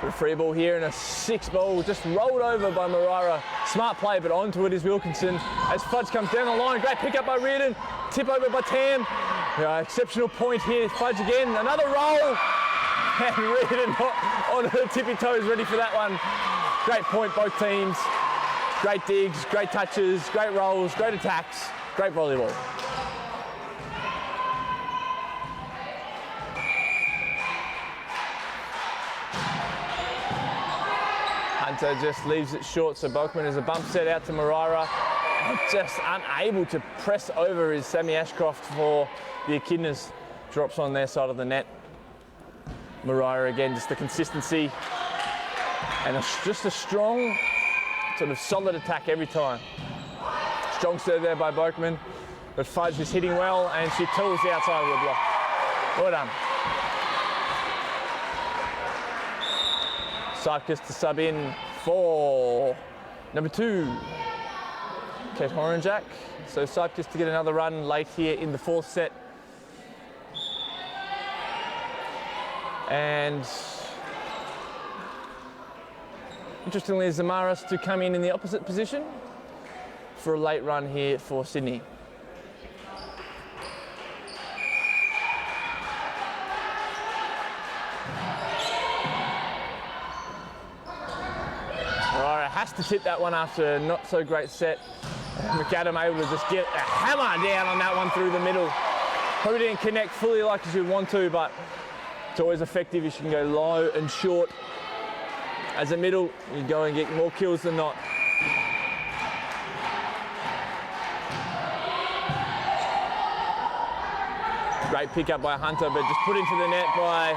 A free ball here and a 6-ball just rolled over by Marira. Smart play, but onto it is Wilkinson as Fudge comes down the line. Great pick up by Reardon. Tip over by Tam. Exceptional point here. Fudge again. Another roll. And Reardon on her tippy toes, ready for that one. Great point, both teams. Great digs, great touches, great rolls, great attacks, great volleyball. Hunter just leaves it short, so Bokeman has a bump set out to Marira. Just unable to press over is Sammy Ashcroft for the Echidnas. Drops on their side of the net. Marira again, just the consistency and just a strong, sort of solid attack every time. Strong serve there by Bokeman, but Fudge is hitting well and she tools the outside of the block. Well done. Sarkis to sub in for number 2, Kate Horanjak. So Sarkis to get another run late here in the 4th set. And interestingly, Zamaris to come in the opposite position for a late run here for Sydney. Has to tip that one after a not so great set. McAdam able to just get a hammer down on that one through the middle. Probably didn't connect fully like as you'd want to, but it's always effective if you can go low and short. As a middle, you go and get more kills than not. Great pickup by Hunter, but just put into the net by,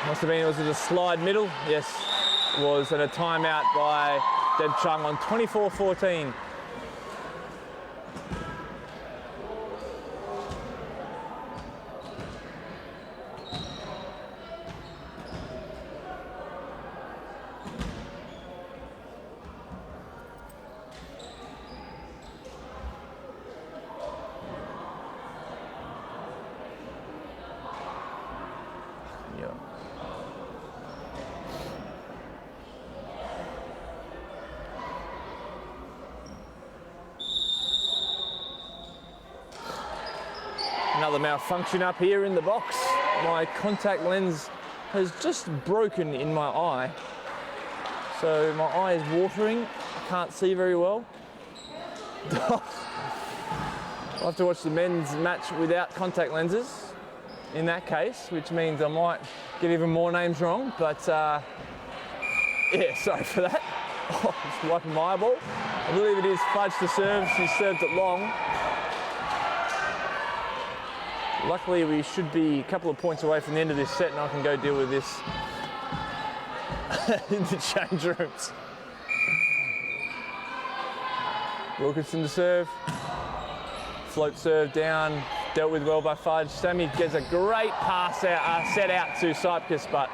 must have been, was it a slide middle? Yes. Was at a timeout by Deb Chung on 24-14. Another malfunction up here in the box. My contact lens has just broken in my eye. So my eye is watering. I can't see very well. I'll have to watch the men's match without contact lenses in that case, which means I might get even more names wrong. But yeah, sorry for that. Oh, just wiping my eyeball. I believe it is Fudge to serve. She served it long. Luckily, we should be a couple of points away from the end of this set and I can go deal with this in the change rooms. Wilkinson to serve. Float serve down, dealt with well by Fudge. Sammy gets a great pass out, set out to Cypkis, but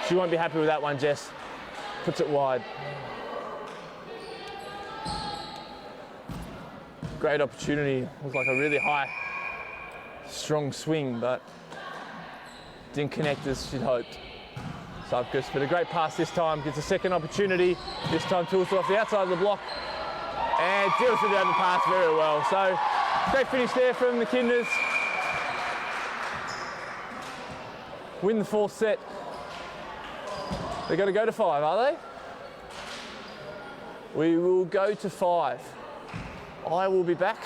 she won't be happy with that one, Jess. Puts it wide. Great opportunity. Looks like a really high, strong swing, but didn't connect as she'd hoped. Cypkis, but a great pass this time. Gets a second opportunity. This time tools it off the outside of the block and deals with the overpass very well. So great finish there from the Echidnas. Win the 4th set. They're going to go to 5, are they? We will go to 5. I will be back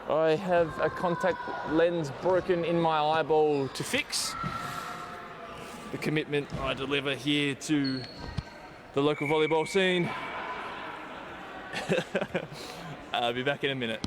I have a contact lens broken in my eyeball to fix. The commitment I deliver here to the local volleyball scene. I'll be back in a minute.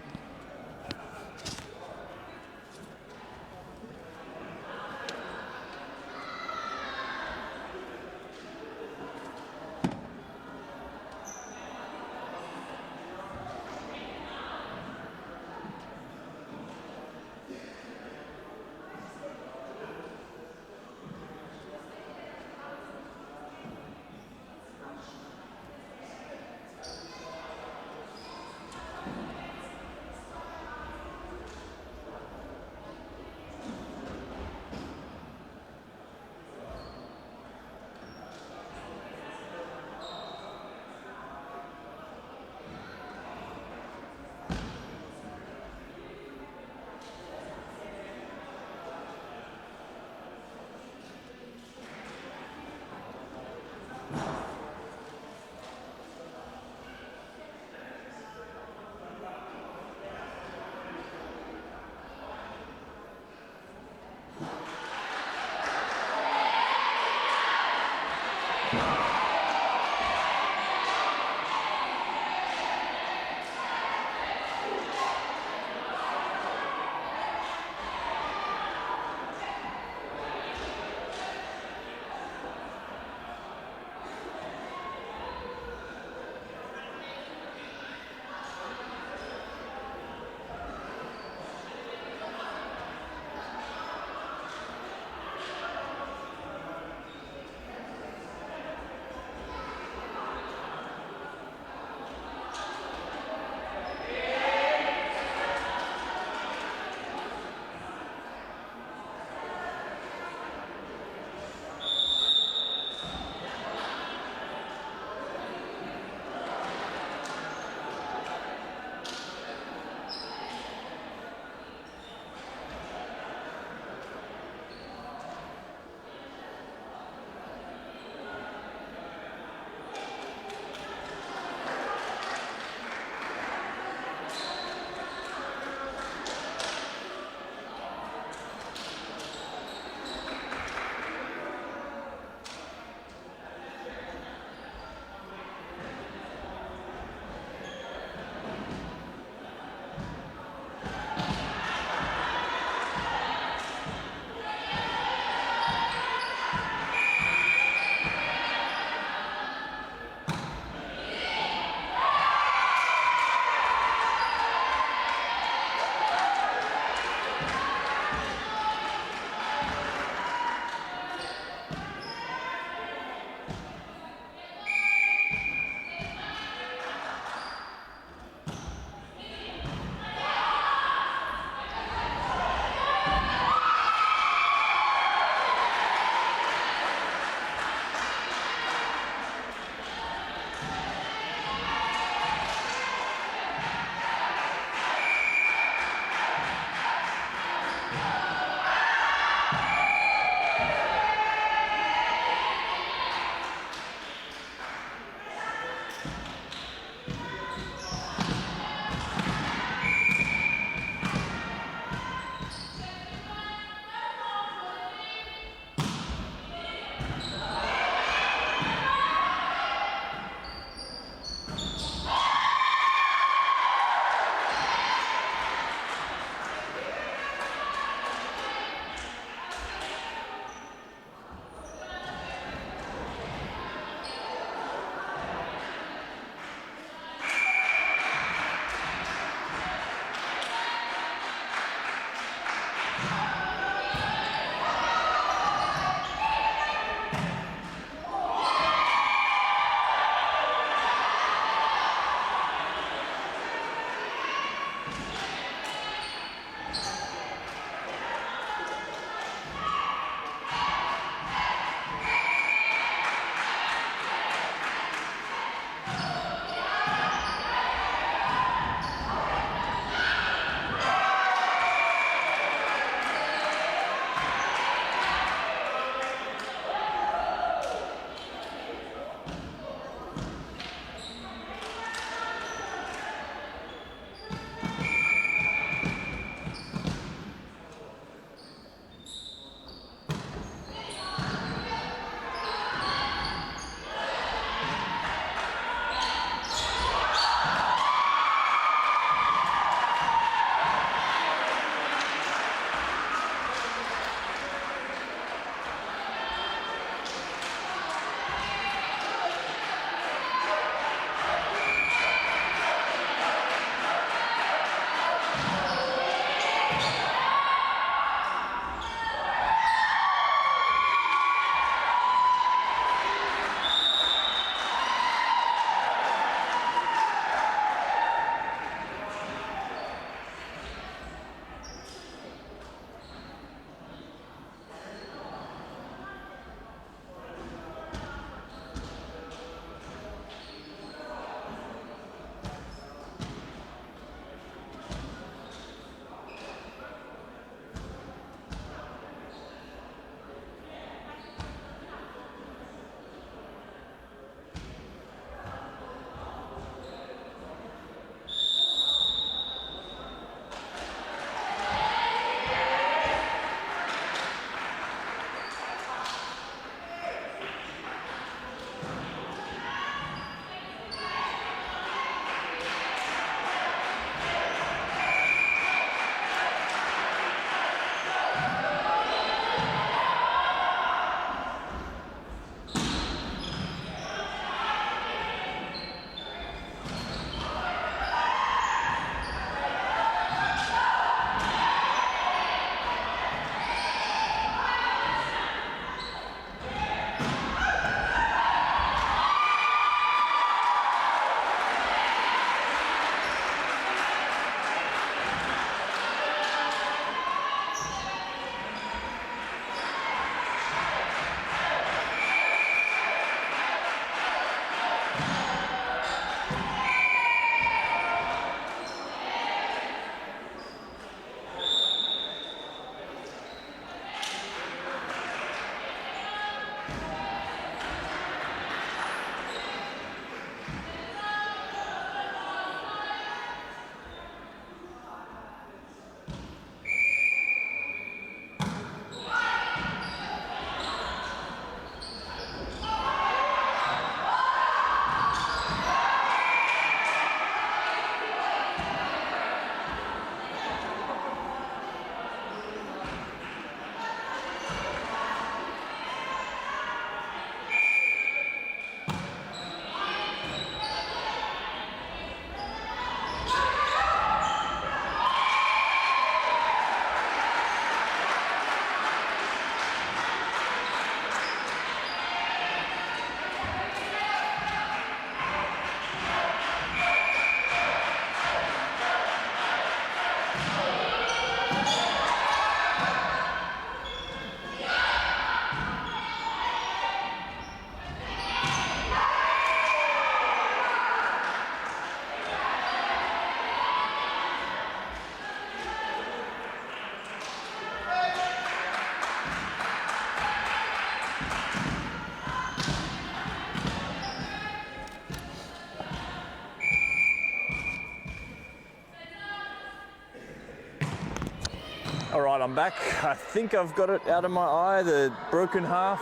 right, I'm back. I think I've got it out of my eye, the broken half.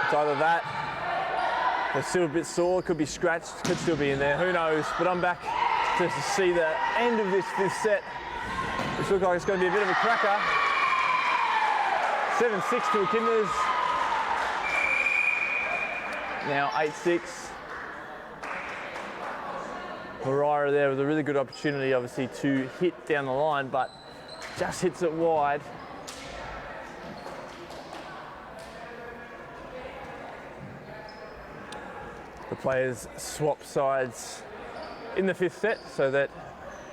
It's either that, it's still a bit sore, could be scratched, could still be in there, who knows. But I'm back to see the end of this fifth set, which looks like it's going to be a bit of a cracker. 7-6 to Echidnas. Now 8-6. Mariah there with a really good opportunity, obviously, to hit down the line, but just hits it wide. The players swap sides in the fifth set so that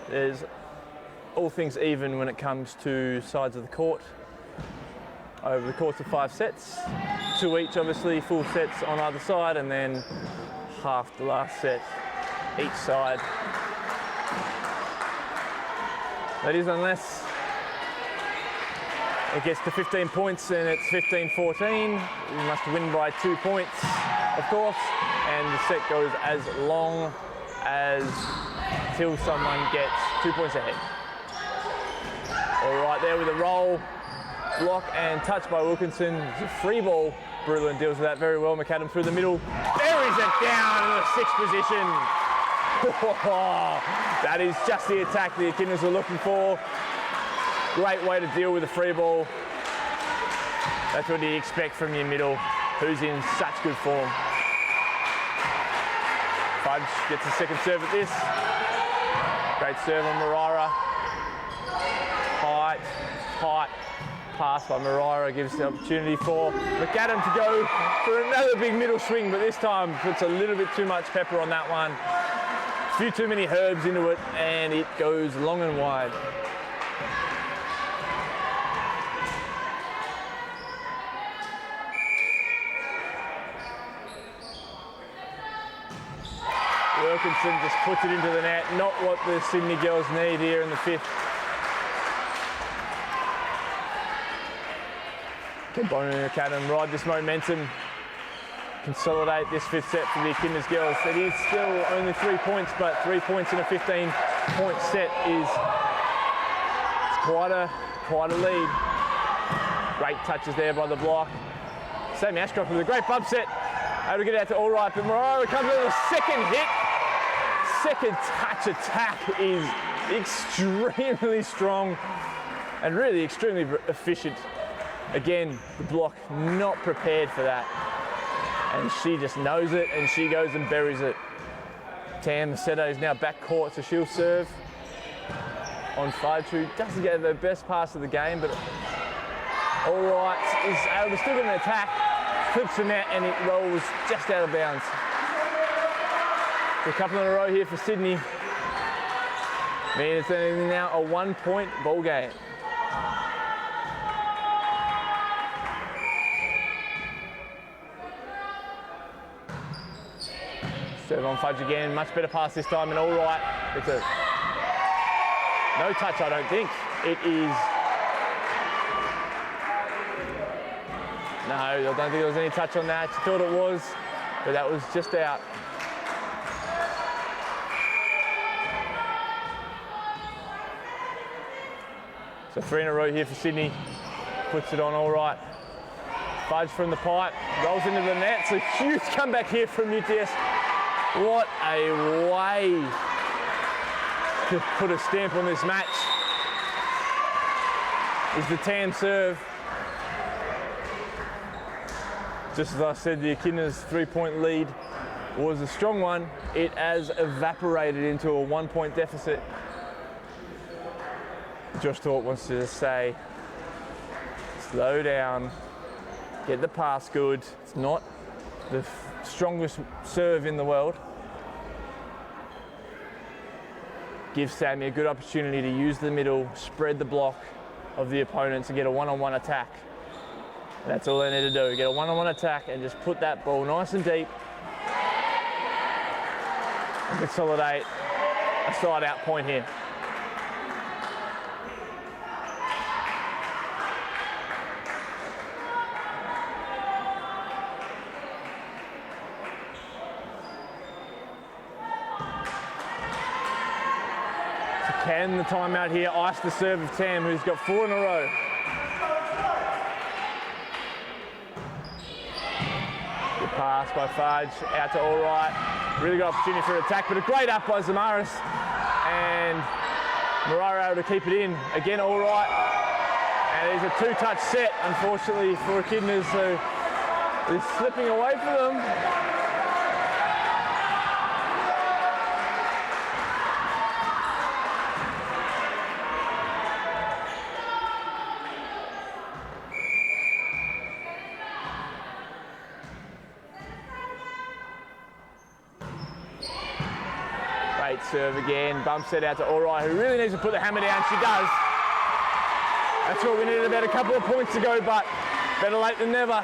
there's all things even when it comes to sides of the court. Over the course of 5 sets, 2 each obviously, full sets on either side, and then half the last set each side. That is, unless it gets to 15 points and it's 15-14, you must win by 2 points, of course, and the set goes as long as till someone gets 2 points ahead. All right, there with a roll, block and touch by Wilkinson. It's a free ball. Brulin deals with that very well. McAdam through the middle, buries it down in the 6th position. That is just the attack the Echidnas are looking for. Great way to deal with a free ball. That's what you expect from your middle, who's in such good form. Fudge gets a second serve at this. Great serve on Mariah. Tight pass by Mariah gives the opportunity for McAdam to go for another big middle swing, but this time puts a little bit too much pepper on that one. A few too many herbs into it, and it goes long and wide. Wilkinson just puts it into the net, not what the Sydney girls need here in the 5th. Bonner and McAdam ride this momentum, consolidate this 5th set for the Echidnas girls. It is still only 3 points, but 3 points in a 15-point set is quite a lead. Great touches there by the block. Sammy Ashcroft with a great bump set. Able to get out to all right, but Mariah comes with a second hit. Second touch attack is extremely strong and really extremely efficient. Again, the block not prepared for that. And she just knows it, and she goes and buries it. Tam Macedo is now back court, so she'll serve on Fudge, who doesn't get the best pass of the game, but all right, is able to still get an attack, clips the net, and it rolls just out of bounds. A couple in a row here for Sydney. Means it's now a 1-point ball game. Serve on Fudge again, much better pass this time, and all right. It's a no touch, I don't think. It is. No, I don't think there was any touch on that. She thought it was, but that was just out. So 3 in a row here for Sydney. Puts it on all right. Fudge from the pipe, rolls into the net. It's a huge comeback here from UTS. What a way to put a stamp on this match. Is the Tam serve. Just as I said, the Echidnas' 3-point lead was a strong one. It has evaporated into a 1-point deficit. Josh Thorpe wants to just say, slow down, get the pass good. It's not the strongest serve in the world. Give Sammy a good opportunity to use the middle, spread the block of the opponents and get a one-on-one attack. That's all they need to do, get a one-on-one attack and just put that ball nice and deep and consolidate a side-out point here. Can the timeout here ice the serve of Tam, who's got 4 in a row? pass by Fudge, out to Allright. Really good opportunity for an attack, but a great up by Zamaris. And Morara able to keep it in. Again, Allright. And it's a two-touch set, unfortunately, for Echidnas, so it's slipping away for them. Great serve again, bumps it out to Allright, who really needs to put the hammer down. She does. That's what we needed about a couple of points ago, but better late than never.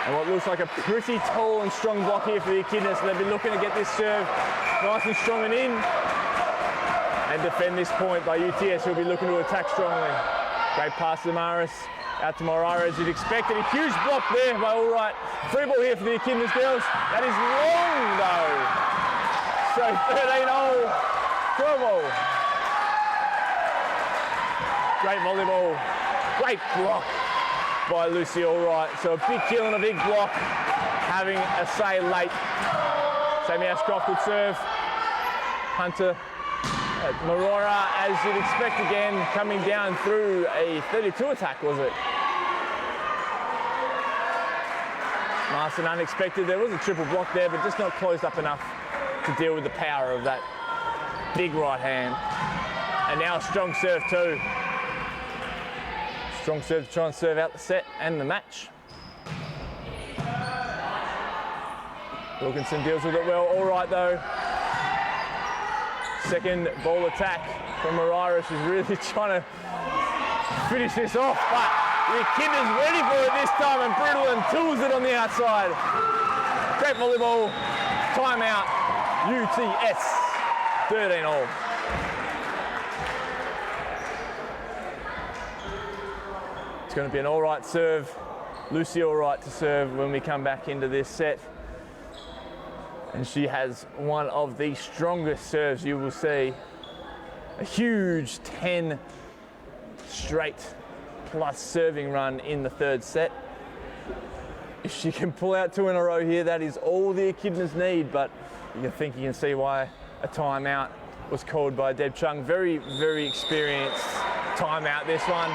And what looks like a pretty tall and strong block here for the Echidnas. They've been looking to get this serve nice and strong and in, and defend this point by UTS, who'll be looking to attack strongly. Great pass to Maris, out to Morara as you'd expected. A huge block there by Allright. Free ball here for the Echidnas girls. That is long though. So 13-0, trouble. Great volleyball, great block by Lucy Allright. So a big kill and a big block, having a say late. Sammy Ashcroft would serve. Hunter at Morara, as you'd expect again, coming down through a 32 attack, was it? Nice and unexpected. There was a triple block there, but just not closed up enough to deal with the power of that big right hand. And now a strong serve too. Strong serve to try and serve out the set and the match. Wilkinson deals with it well. Allright though. Second ball attack from Morara. She's really trying to finish this off, but the Echidnas ready for it this time, and Brutal tools it on the outside. Great volleyball. Timeout. UTS. 13-all. It's going to be an Allright serve. Lucy Allright to serve when we come back into this set. And she has one of the strongest serves you will see. A huge 10 straight plus serving run in the third set. If she can pull out 2 in a row here, that is all the Echidnas need, but you can see why a timeout was called by Deb Chung. Very, very experienced timeout, this one.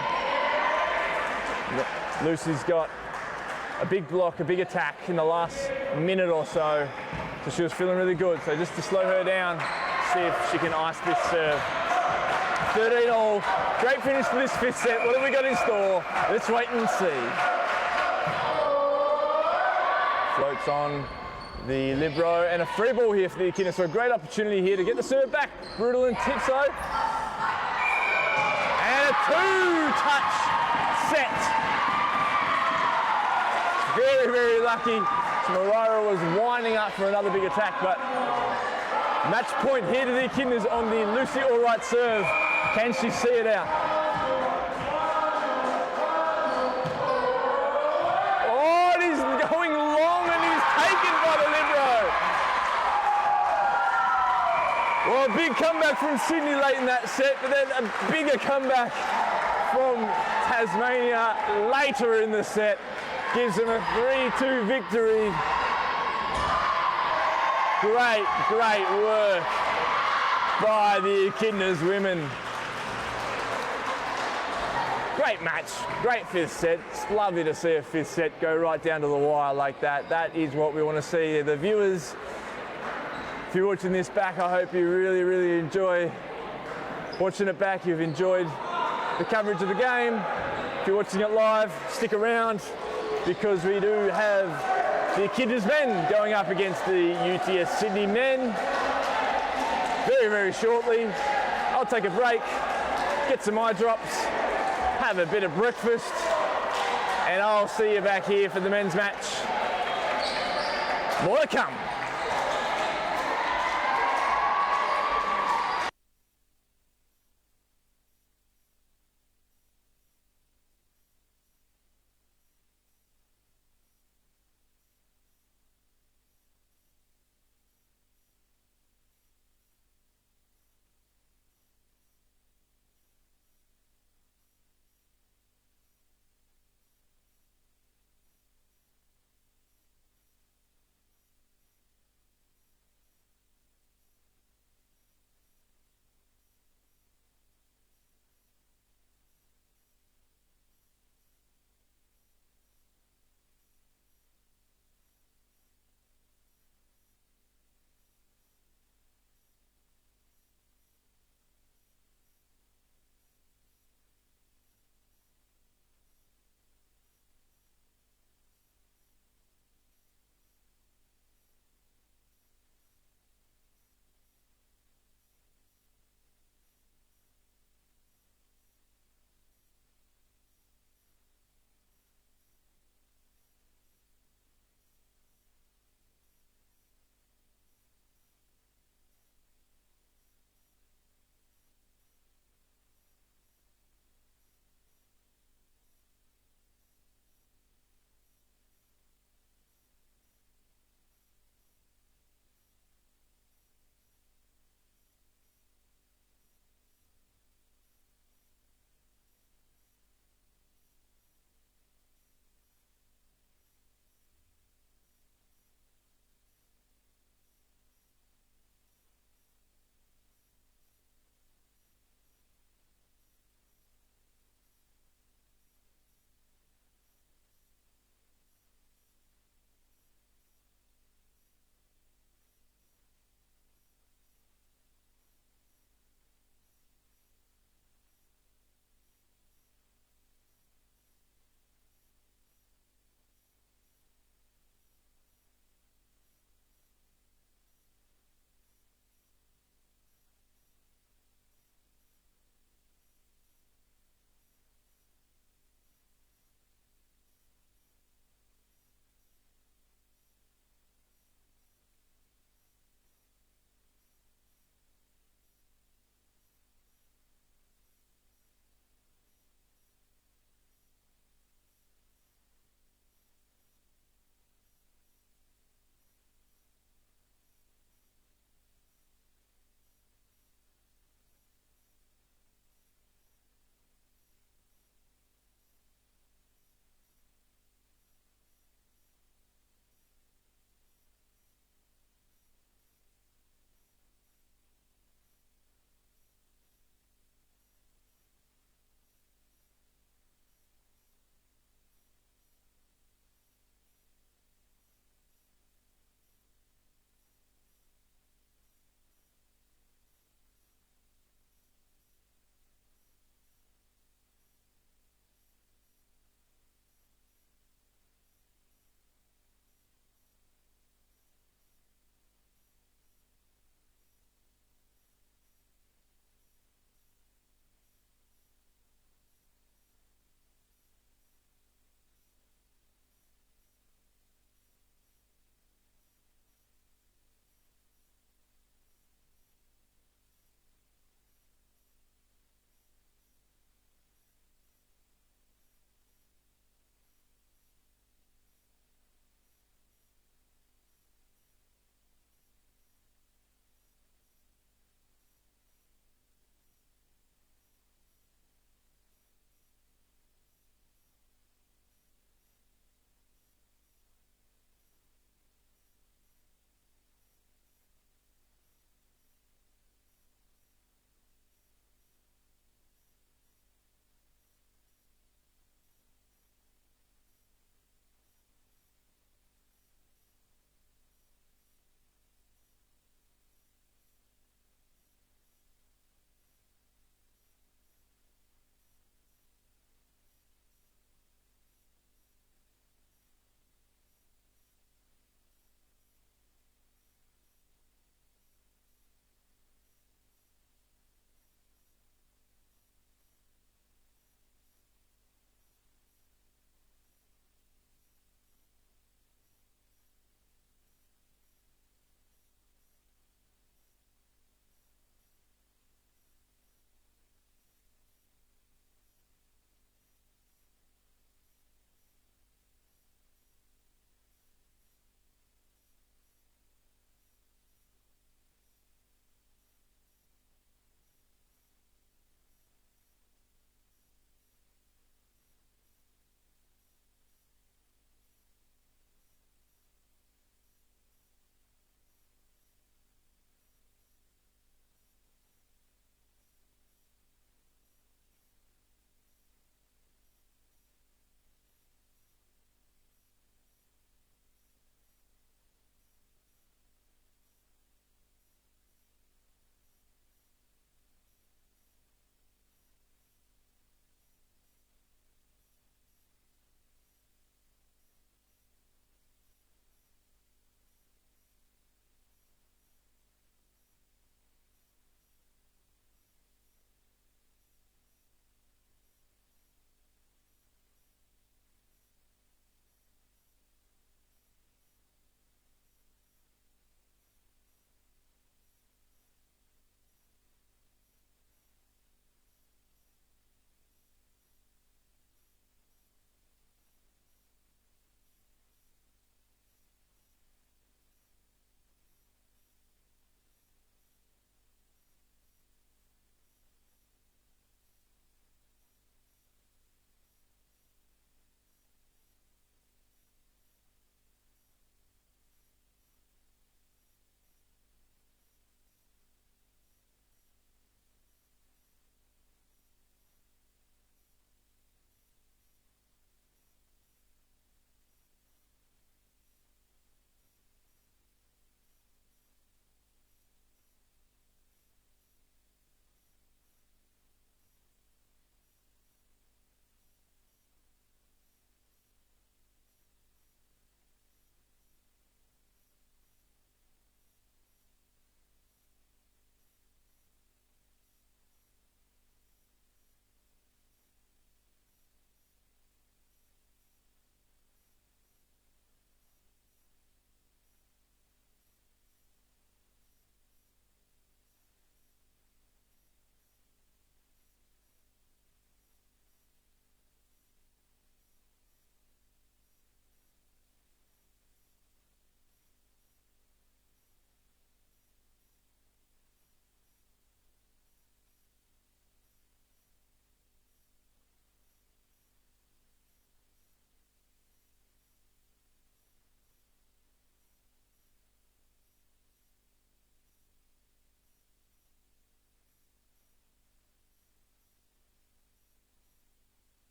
Lucy's got a big block, a big attack in the last minute or so. So she was feeling really good. So just to slow her down, see if she can ice this serve. 13-all. Great finish for this 5th set. What have we got in store? Let's wait and see. Floats on the libero, and a free ball here for the Echidnas. So a great opportunity here to get the serve back. Brutal and Tipso. And a 2-touch set. Very, very lucky. Morara was winding up for another big attack, but match point here to the Echidnas on the Lucy Allright serve. Can she see it out? Oh, it is going long and he's taken by the libero. Well, a big comeback from Sydney late in that set, but then a bigger comeback from Tasmania later in the set. Gives them a 3-2 victory. Great, great work by the Echidnas women. Great match, great 5th set. It's lovely to see a 5th set go right down to the wire like that. That is what we want to see. The viewers, if you're watching this back, I hope you really, really enjoy watching it back. You've enjoyed the coverage of the game. If you're watching it live, stick around, because we do have the Echidnas men going up against the UTS Sydney men very, very shortly. I'll take a break, get some eye drops, have a bit of breakfast, and I'll see you back here for the men's match. More to come.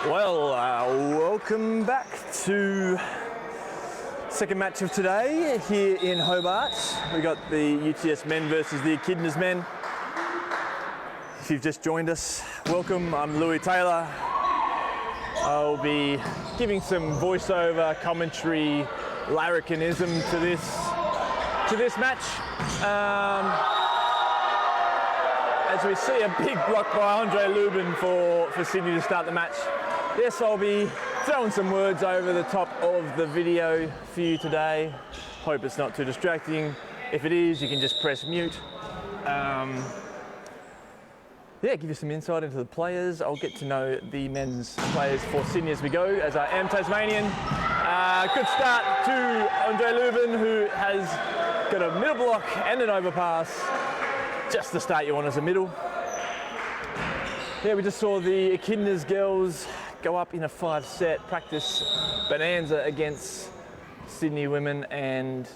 Well, welcome back to second match of today here in Hobart. We got the UTS men versus the Echidnas men. If you've just joined us, welcome. I'm Louis Taylor. I'll be giving some voiceover commentary, larrikinism to this match. As we see a big block by Andre Lubin for Sydney to start the match. Yes, I'll be throwing some words over the top of the video for you today. Hope it's not too distracting. If it is, you can just press mute. Yeah, give you some insight into the players. I'll get to know the men's players for Sydney as we go, as I am Tasmanian. Good start to Andre Lubin, who has got a middle block and an overpass. Just the start you want as a middle. Yeah, we just saw the Echidnas girls go up in a 5-set practice bonanza against Sydney women and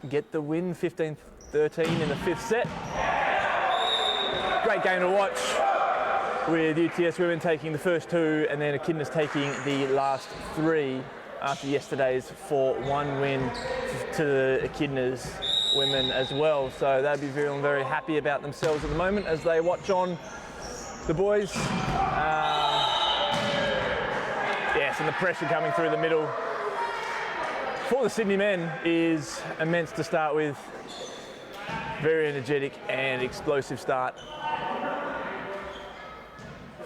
get the win, 15-13 in the 5th set. Great game to watch, with UTS women taking the first 2 and then Echidnas taking the last 3 after yesterday's 4-1 win to the Echidnas women as well. So they'll be feeling very happy about themselves at the moment as they watch on the boys. Yes, and the pressure coming through the middle for the Sydney men is immense to start with. Very energetic and explosive start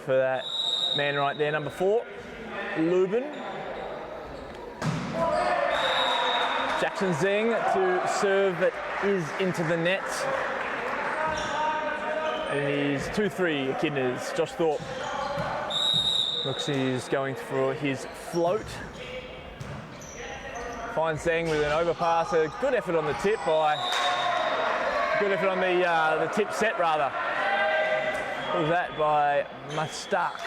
for that man right there, number 4, Lubin. Jackson Zeng to serve that is into the net. And it is 2-3 Echidnas. Josh Thorpe looks he's going for his float. Finds Zeng with an overpass. A good effort on the tip good effort on the tip set rather. What was that by Mustak?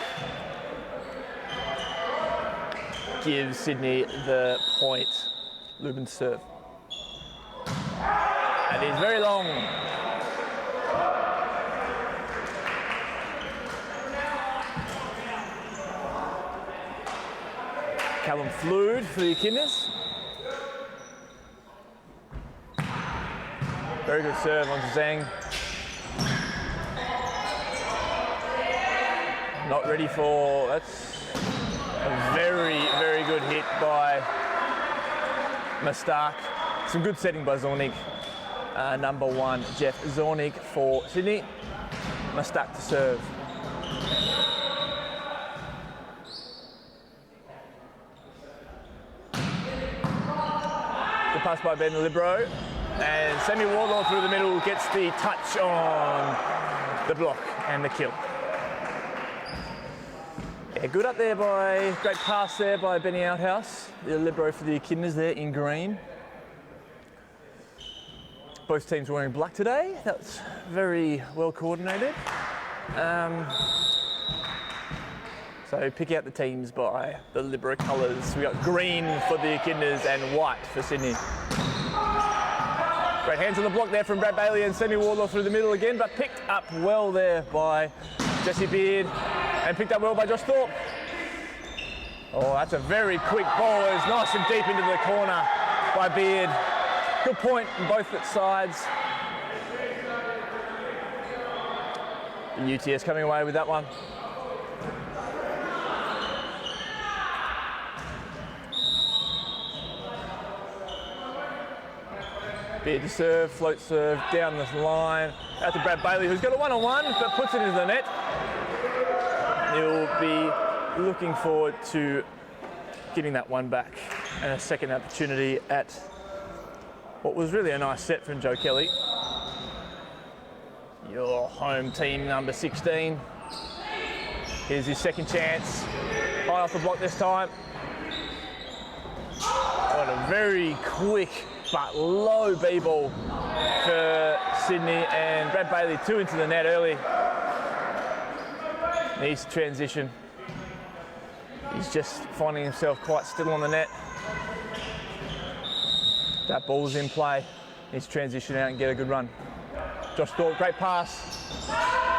Gives Sydney the point. Lubin's serve. And he's very long. Callum Flood for the Echidnas. Very good serve onto Zhang. Not ready for, that's a very, very good hit by Mustak. Some good setting by Zornig. Number 1, Jeff Zornig for Sydney. Mustak to serve. Good pass by Ben Libro. And Sammy Wardlaw through the middle gets the touch on the block and the kill. Yeah, good up there by, great pass there by Benny Outhouse, the libero for the Echidnas there in green. Both teams wearing black today. That's very well coordinated. So pick out the teams by the libero colours. We got green for the Echidnas and white for Sydney. Great hands on the block there from Brad Bailey and Sammy Wardlaw through the middle again, but picked up well there by Jesse Beard and picked up well by Josh Thorpe. Oh, that's a very quick ball. It's nice and deep into the corner by Beard. Good point on both sides. The UTS coming away with that one. Beard to serve, float serve, down the line. Out to Brad Bailey, who's got a one-on-one, but puts it into the net. He'll be looking forward to getting that one back and a second opportunity at what was really a nice set from Joe Kelly. Your home team, number 16. Here's his second chance. High off the block this time. What a very quick but low B-ball for Sydney, and Brad Bailey 2 into the net early. Needs to transition. He's just finding himself quite still on the net. That ball's in play. Needs to transition out and get a good run. Josh Thorpe, great pass.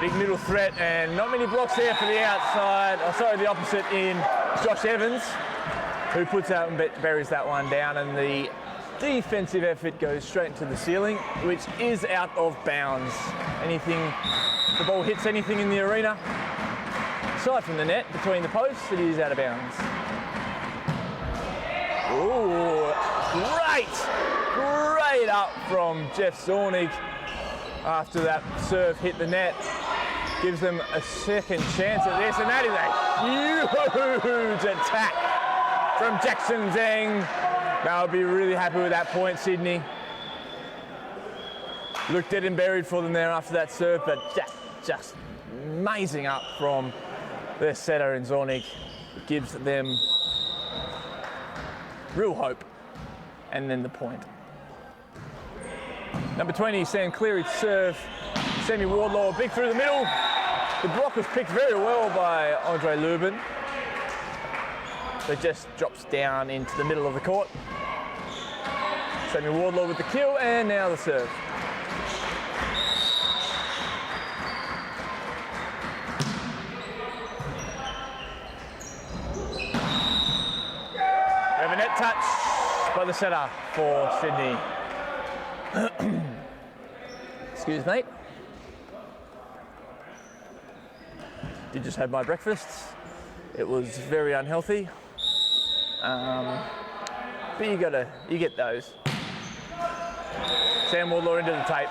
Big middle threat, and not many blocks there for the outside. Oh, sorry, the opposite in Josh Evans, who puts out and buries that one down, and the defensive effort goes straight into the ceiling, which is out of bounds. The ball hits anything in the arena, aside from the net, between the posts, it is out of bounds. Ooh, great up from Jeff Zornig after that serve hit the net. Gives them a second chance at this, and that is a huge attack from Jackson Zhang. They'll be really happy with that point, Sydney. Looked dead and buried for them there after that serve, but just amazing up from their setter in Zornig. Gives them real hope, and then the point. Number 20, Sam Cleary's serve. Sammy Wardlaw, big through the middle. The block was picked very well by Andre Lubin. It just drops down into the middle of the court. Sammy Wardlaw with the kill, and now the serve. Have a net touch by the setter for Sydney. Excuse me. Did just have my breakfast. It was very unhealthy. But you get those. Sam Wardlaw into the tape.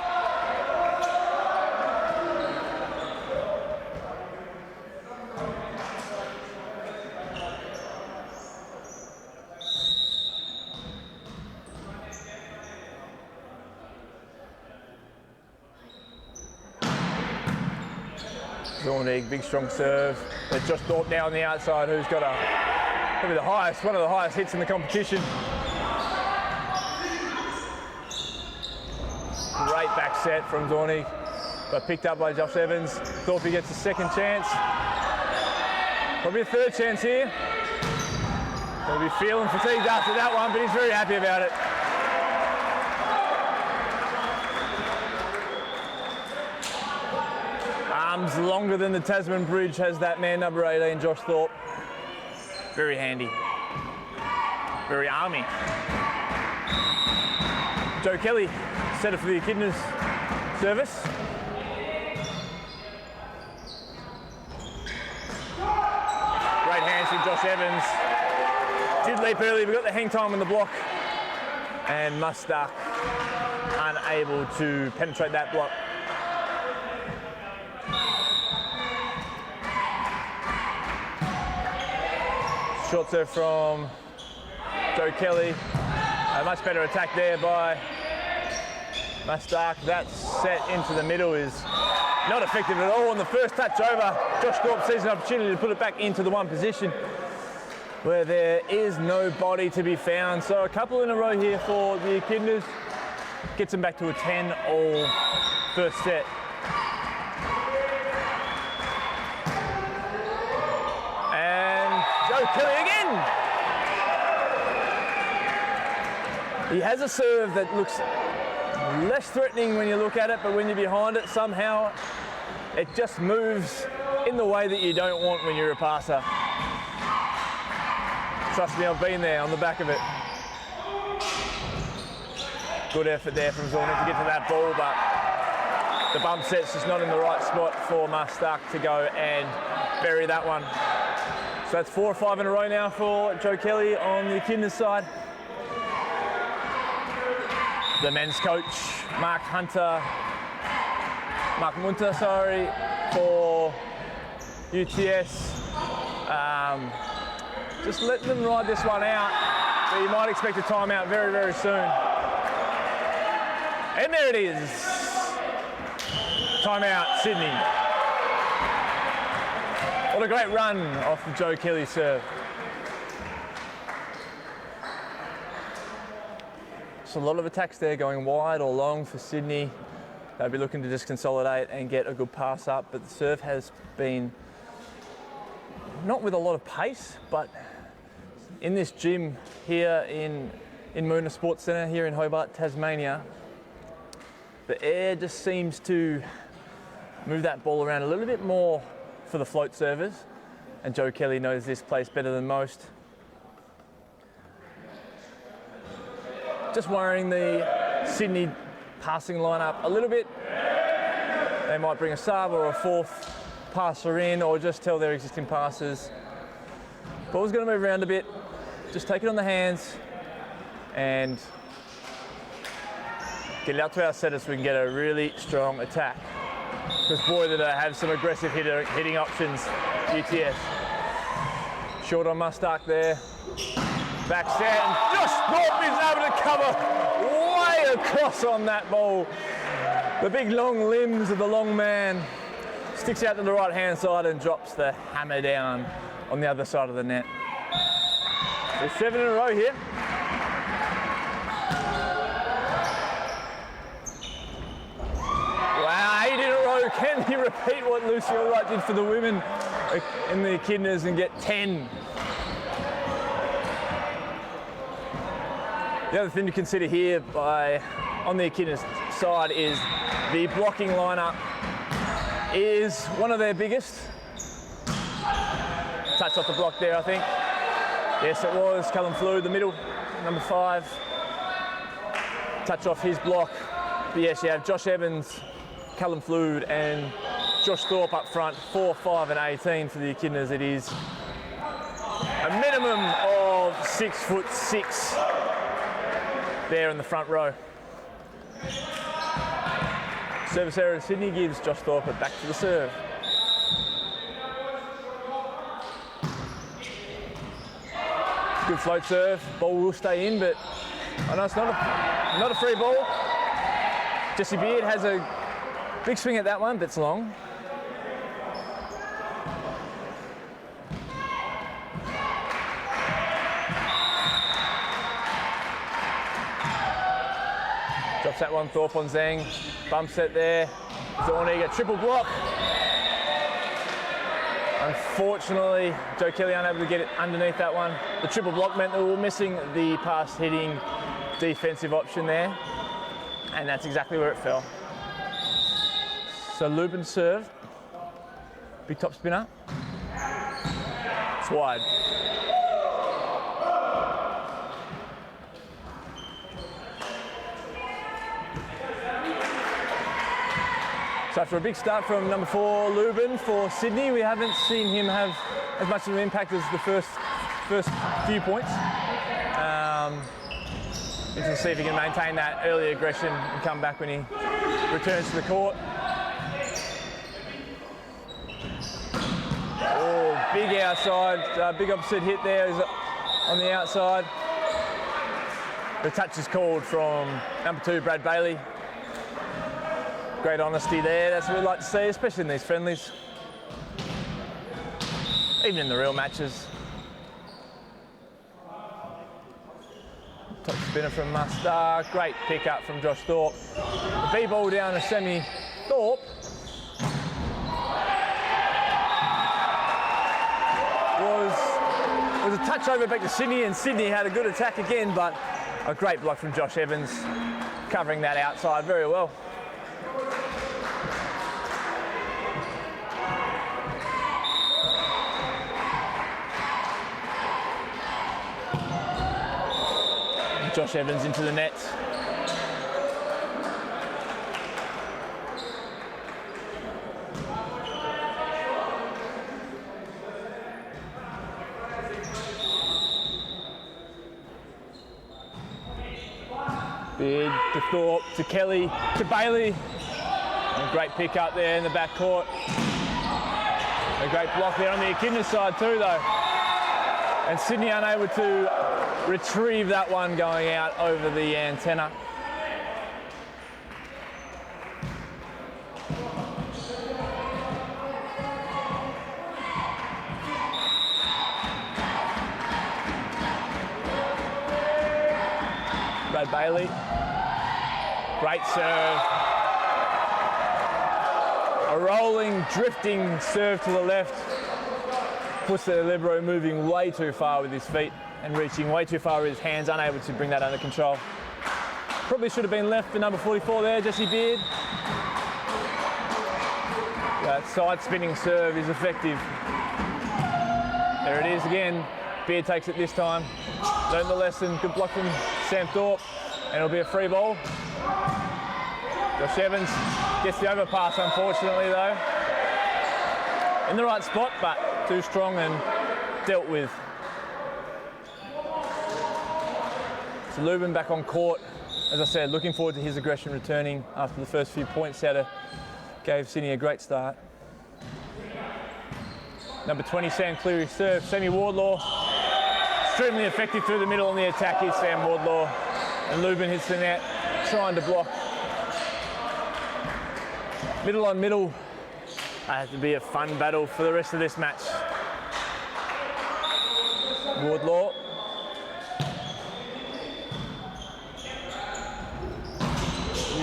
Zornig, big strong serve. There's Josh Thorpe now on the outside, who's got probably one of the highest hits in the competition. Great back set from Zornig, but picked up by Josh Evans. Thorpe gets a second chance. Probably a third chance here. He'll be feeling fatigued after that one, but he's very happy about it. Arms longer than the Tasman Bridge has that man, number 18, Josh Thorpe. Very handy. Very army. Joe Kelly, setter for the Echidnas service. Great hands from Josh Evans. Did leap early, but got the hang time on the block. And Mustak unable to penetrate that block. Short serve from Joe Kelly. A much better attack there by Mustak. That set into the middle is not effective at all. On the first touch over, Josh Thorpe sees an opportunity to put it back into the one position where there is no body to be found. So a couple in a row here for the Echidnas. Gets them back to a 10-all first set. Joe Kelly again. He has a serve that looks less threatening when you look at it, but when you're behind it, somehow it just moves in the way that you don't want when you're a passer. Trust me, I've been there on the back of it. Good effort there from Zornig to get to that ball, but the bump set's just not in the right spot for Mustak to go and bury that one. So that's 4 or 5 in a row now for Joe Kelly on the Echidnas side. The men's coach, Mark Munter, for UTS. Just let them ride this one out, but you might expect a timeout very, very soon. And there it is. Timeout, Sydney. What a great run off the Joe Kelly serve. So a lot of attacks there going wide or long for Sydney. They'll be looking to just consolidate and get a good pass up, but the serve has been not with a lot of pace, but in this gym here in Moona Sports Centre here in Hobart, Tasmania, the air just seems to move that ball around a little bit more for the float servers, and Joe Kelly knows this place better than most. Just worrying the Sydney passing lineup a little bit. They might bring a sub or a fourth passer in, or just tell their existing passers. Ball's going to move around a bit. Just take it on the hands and get it out to our setter so we can get a really strong attack. Because boy, did I have some aggressive hitting options, UTS. Short on Mustak there. Back set, and just Thorpe is able to cover way across on that ball. The big long limbs of the long man. Sticks out to the right hand side and drops the hammer down on the other side of the net. There's 7 in a row here. Wow, 8 in a row. Can he repeat what Lucille Wright did for the women in the Echidnas and get 10? The other thing to consider here on the Echidnas side is the blocking lineup is one of their biggest. Touch off the block there, I think. Yes, it was. Callum Flew, the middle, number 5. Touch off his block. But yes, you have Josh Evans, Callum Flew, and Josh Thorpe up front, 4, 5, and 18 for the Echidnas. It is a minimum of 6'6" there in the front row. Service error to Sydney gives Josh Thorpe it back to the serve. Good float serve. Ball will stay in, but I know it's not a free ball. Jesse Beard has a big swing at that one, but it's long. Drops that one, Thorpe on Zhang. Bumps it there. Zorniga, triple block. Unfortunately, Joe Kelly unable to get it underneath that one. The triple block meant that we were missing the pass hitting defensive option there. And that's exactly where it fell. So Lubin serve. Big top spinner. It's wide. So after a big start from number 4, Lubin, for Sydney, we haven't seen him have as much of an impact as the first few points. You can see if he can maintain that early aggression and come back when he returns to the court. Oh, big outside, big opposite hit there is on the outside. The touch is called from number 2, Brad Bailey. Great honesty there, that's what we like to see, especially in these friendlies. Even in the real matches. Top spinner from Mustar, great pick up from Josh Thorpe. The B-ball down to Semi Thorpe. Was a touch over back to Sydney, and Sydney had a good attack again, but a great block from Josh Evans, covering that outside very well. Josh Evans into the net. Big to Thorpe, to Kelly, to Bailey. And a great pick up there in the back court. A great block there on the Echidnas side too though. And Sydney unable to retrieve that one going out over the antenna. Brad Bailey, great serve. A rolling, drifting serve to the left. Puts the libero moving way too far with his feet and reaching way too far with his hands, unable to bring that under control. Probably should have been left for number 44 there, Jesse Beard. That side spinning serve is effective. There it is again. Beard takes it this time. Learned the lesson. Good block from Sam Thorpe. And it'll be a free ball. Josh Evans gets the overpass, unfortunately, though. In the right spot, but too strong and dealt with. So Lubin back on court. As I said, looking forward to his aggression returning after the first few points out of gave Sydney a great start. Number 20, Sam Cleary serve. Sammy Wardlaw, extremely effective through the middle on the attack is Sam Wardlaw. And Lubin hits the net, trying to block. Middle on middle. Has to be a fun battle for the rest of this match. Wardlaw.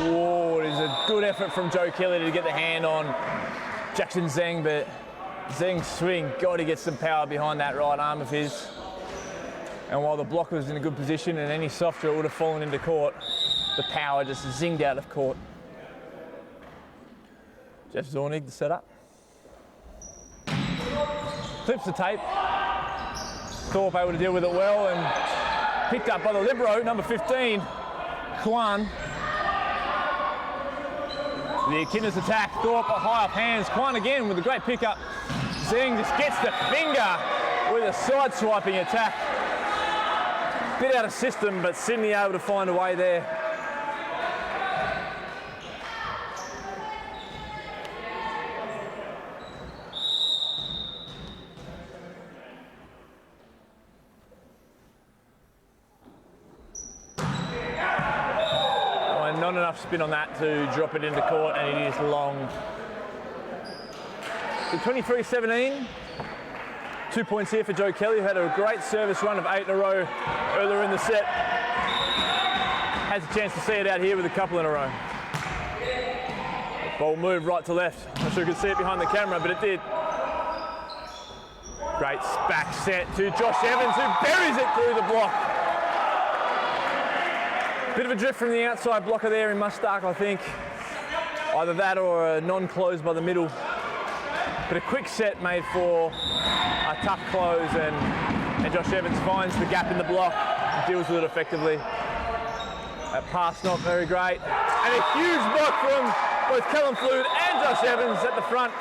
Whoa, it is a good effort from Joe Kelly to get the hand on Jackson Zeng, but Zeng's swing, God, he gets some power behind that right arm of his. And while the block was in a good position and any softer it would have fallen into court, the power just zinged out of court. Jeff Zornig, the setup. Clips the tape. Thorpe able to deal with it well and picked up by the libero, number 15, Kwan. The Echidnas attack, Thorpe high up hands, Kwan again with a great pickup. Zeng just gets the finger with a side swiping attack. Bit out of system, but Sydney able to find a way there. Not enough spin on that to drop it into court, and it is long. So 23-17. 2 points here for Joe Kelly, who had a great service run of 8 in a row earlier in the set. Has a chance to see it out here with a couple in a row. Ball moved right to left. Not sure you could see it behind the camera, but it did. Great back set to Josh Evans, who buries it through the block. Bit of a drift from the outside blocker there in Mustark, I think. Either that or a non-close by the middle. But a quick set made for a tough close, and Josh Evans finds the gap in the block and deals with it effectively. That pass not very great. And a huge block from both Callum Flood and Josh Evans at the front.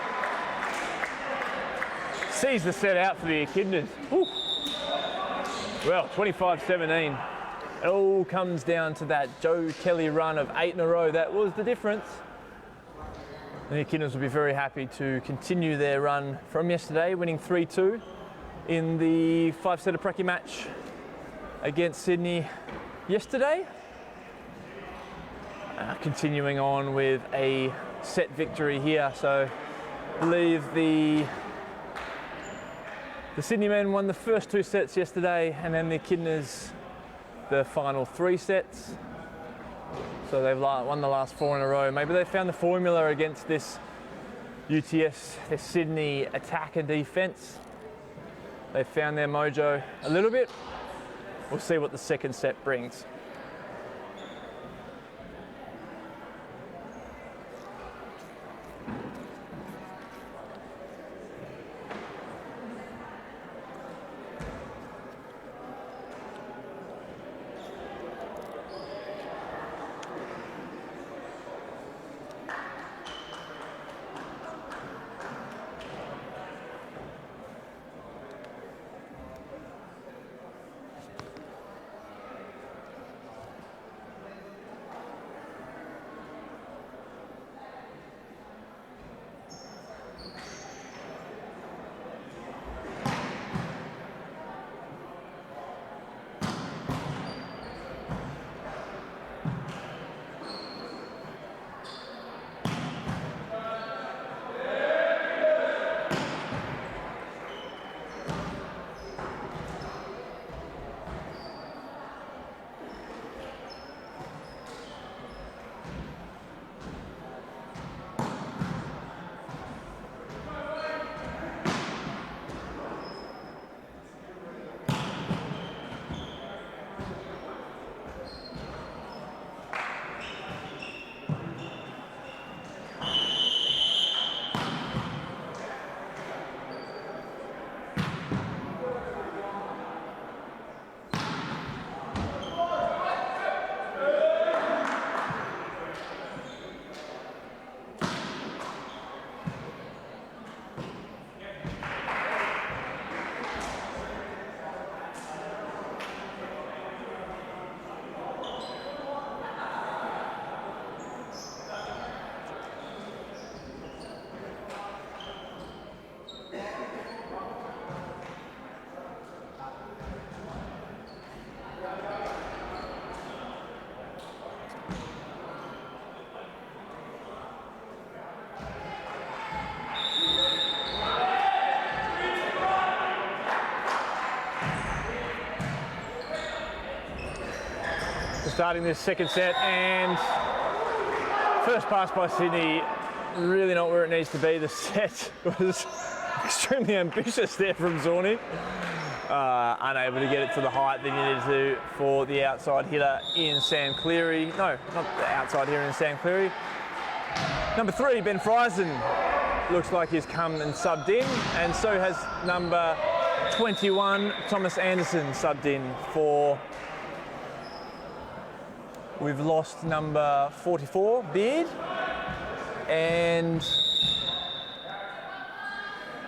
Sees the set out for the Echidnas. Whew. Well, 25-17. It all comes down to that Joe Kelly run of 8 in a row. That was the difference. And the Echidnas will be very happy to continue their run from yesterday, winning 3-2 in the 5-setter pracky match against Sydney yesterday. Continuing on with a set victory here. So I believe the Sydney men won the first 2 sets yesterday, and then the Echidnas the final 3 sets. So they've won the last 4 in a row. Maybe they found the formula against this UTS, this Sydney attack and defense. They found their mojo a little bit. We'll see what the second set brings. starting this second set, and first pass by Sydney, really not where it needs to be. The set was extremely ambitious there from Zorni. Unable to get it to the height that you needed to for the outside hitter in Sam Cleary. No, not the outside hitter in Sam Cleary. Number 3, Ben Friesen, looks like he's come and subbed in, and so has number 21, Thomas Anderson, subbed in for... We've lost number 44, Beard, and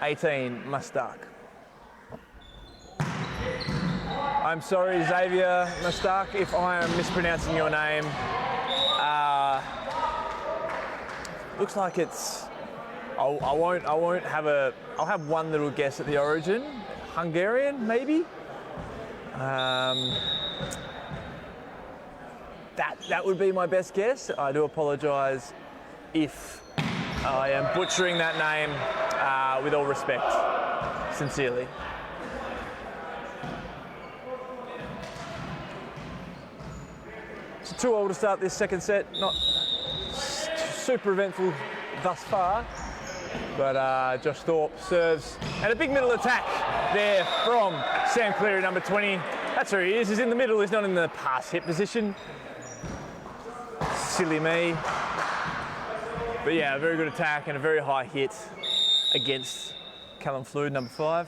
18, Mustak. I'm sorry, Xavier Mustak, if I am mispronouncing your name. Looks like it's... I won't have a... I'll have one little guess at the origin. Hungarian, maybe? That would be my best guess. I do apologise if I am butchering that name, with all respect, sincerely. It's 2-all to start this second set. Not super eventful thus far, but Josh Thorpe serves, and a big middle attack there from Sam Cleary, number 20. That's where he is. He's in the middle. He's not in the pass hit position. Silly me. But yeah, a very good attack and a very high hit against Callum Flood, number 5.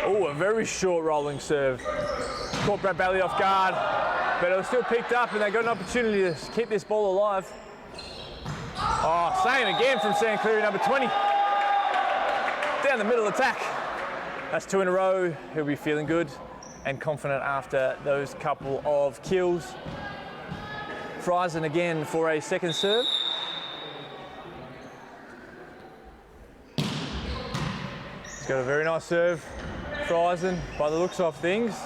Oh, a very short rolling serve. Caught Brad Bailey off guard, but it was still picked up and they got an opportunity to keep this ball alive. Oh, same again from Sam Cleary, number 20. Down the middle attack. That's 2 in a row. He'll be feeling good and confident after those couple of kills. Friesen again for a second serve. He's got a very nice serve, Friesen, by the looks of things.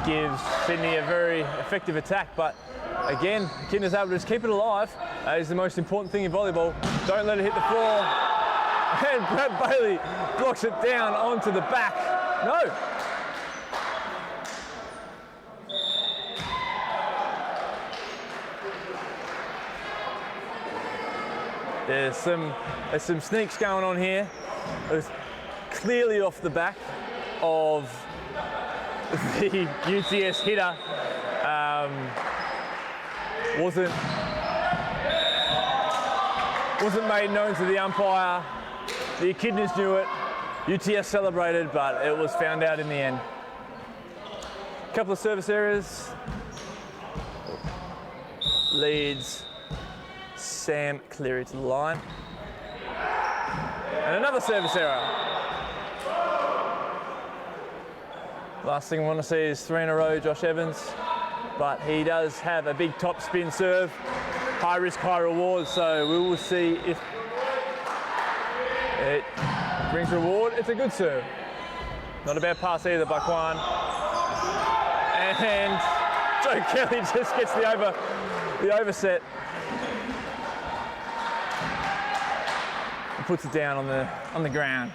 Gives Sydney a very effective attack, but again, Echidnas able to just keep it alive. That is the most important thing in volleyball. Don't let it hit the floor. And Brad Bailey blocks it down onto the back. No. There's some sneaks going on here. It was clearly off the back of the UTS hitter. Wasn't made known to the umpire. The Echidnas knew it. UTS celebrated, but it was found out in the end. A couple of service errors. Leads Sam Cleary to the line. And another service error. Last thing I want to see is 3 in a row, Josh Evans. But he does have a big top spin serve. High risk, high reward, so we will see if it brings reward. It's a good serve. Not a bad pass either by Kwan. And Joe Kelly just gets the overset. And puts it down on the ground.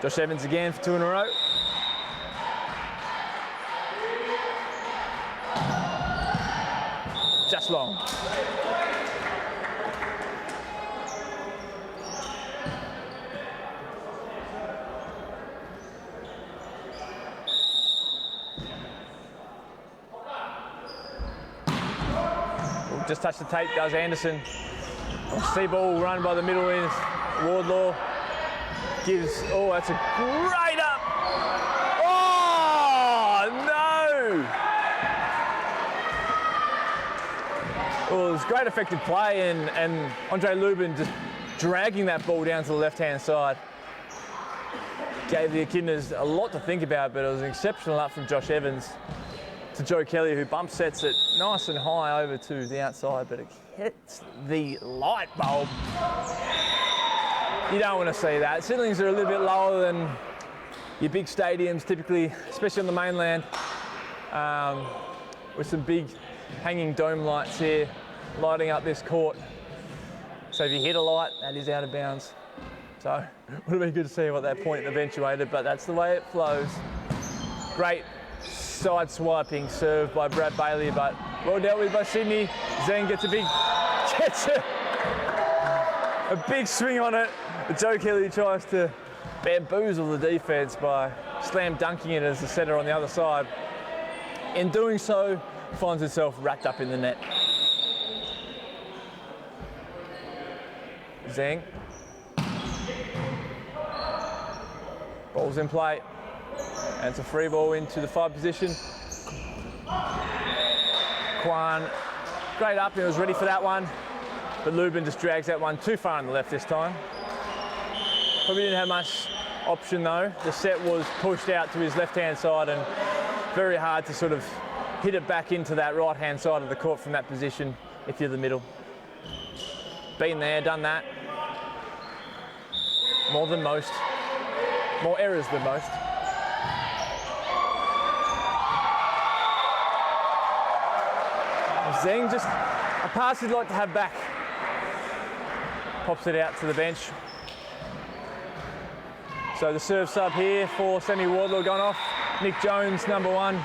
Josh Evans again for 2 in a row. Just long. Just touch the tape, does Anderson. See ball run by the middle in Wardlaw. Gives, oh, that's a great up. Oh, no! Well, it was great effective play and Andre Lubin just dragging that ball down to the left-hand side. Gave the Echidnas a lot to think about, but it was an exceptional up from Josh Evans to Joe Kelly, who bump sets it nice and high over to the outside, but it hits the light bulb. You don't want to see that. Ceilings are a little bit lower than your big stadiums typically, especially on the mainland, with some big hanging dome lights here lighting up this court. So if you hit a light, that is out of bounds. So it would have been good to see what that point eventuated, but that's the way it flows. Great side-swiping serve by Brad Bailey, but well dealt with by Sydney. Zeng gets a big swing on it. But Joe Kelly tries to bamboozle the defence by slam dunking it as the setter on the other side. In doing so, finds himself wrapped up in the net. Zeng. Ball's in play. And it's a free ball into the 5 position. Kwan, great up, he was ready for that one. But Lubin just drags that one too far on the left this time. Probably didn't have much option though. The set was pushed out to his left-hand side and very hard to sort of hit it back into that right-hand side of the court from that position if you're the middle. Been there, done that. More than most. More errors than most. Zeng just a pass he'd like to have back. Pops it out to the bench. So the serve sub here for Sammy Wardlaw gone off. Nick Jones, number 1.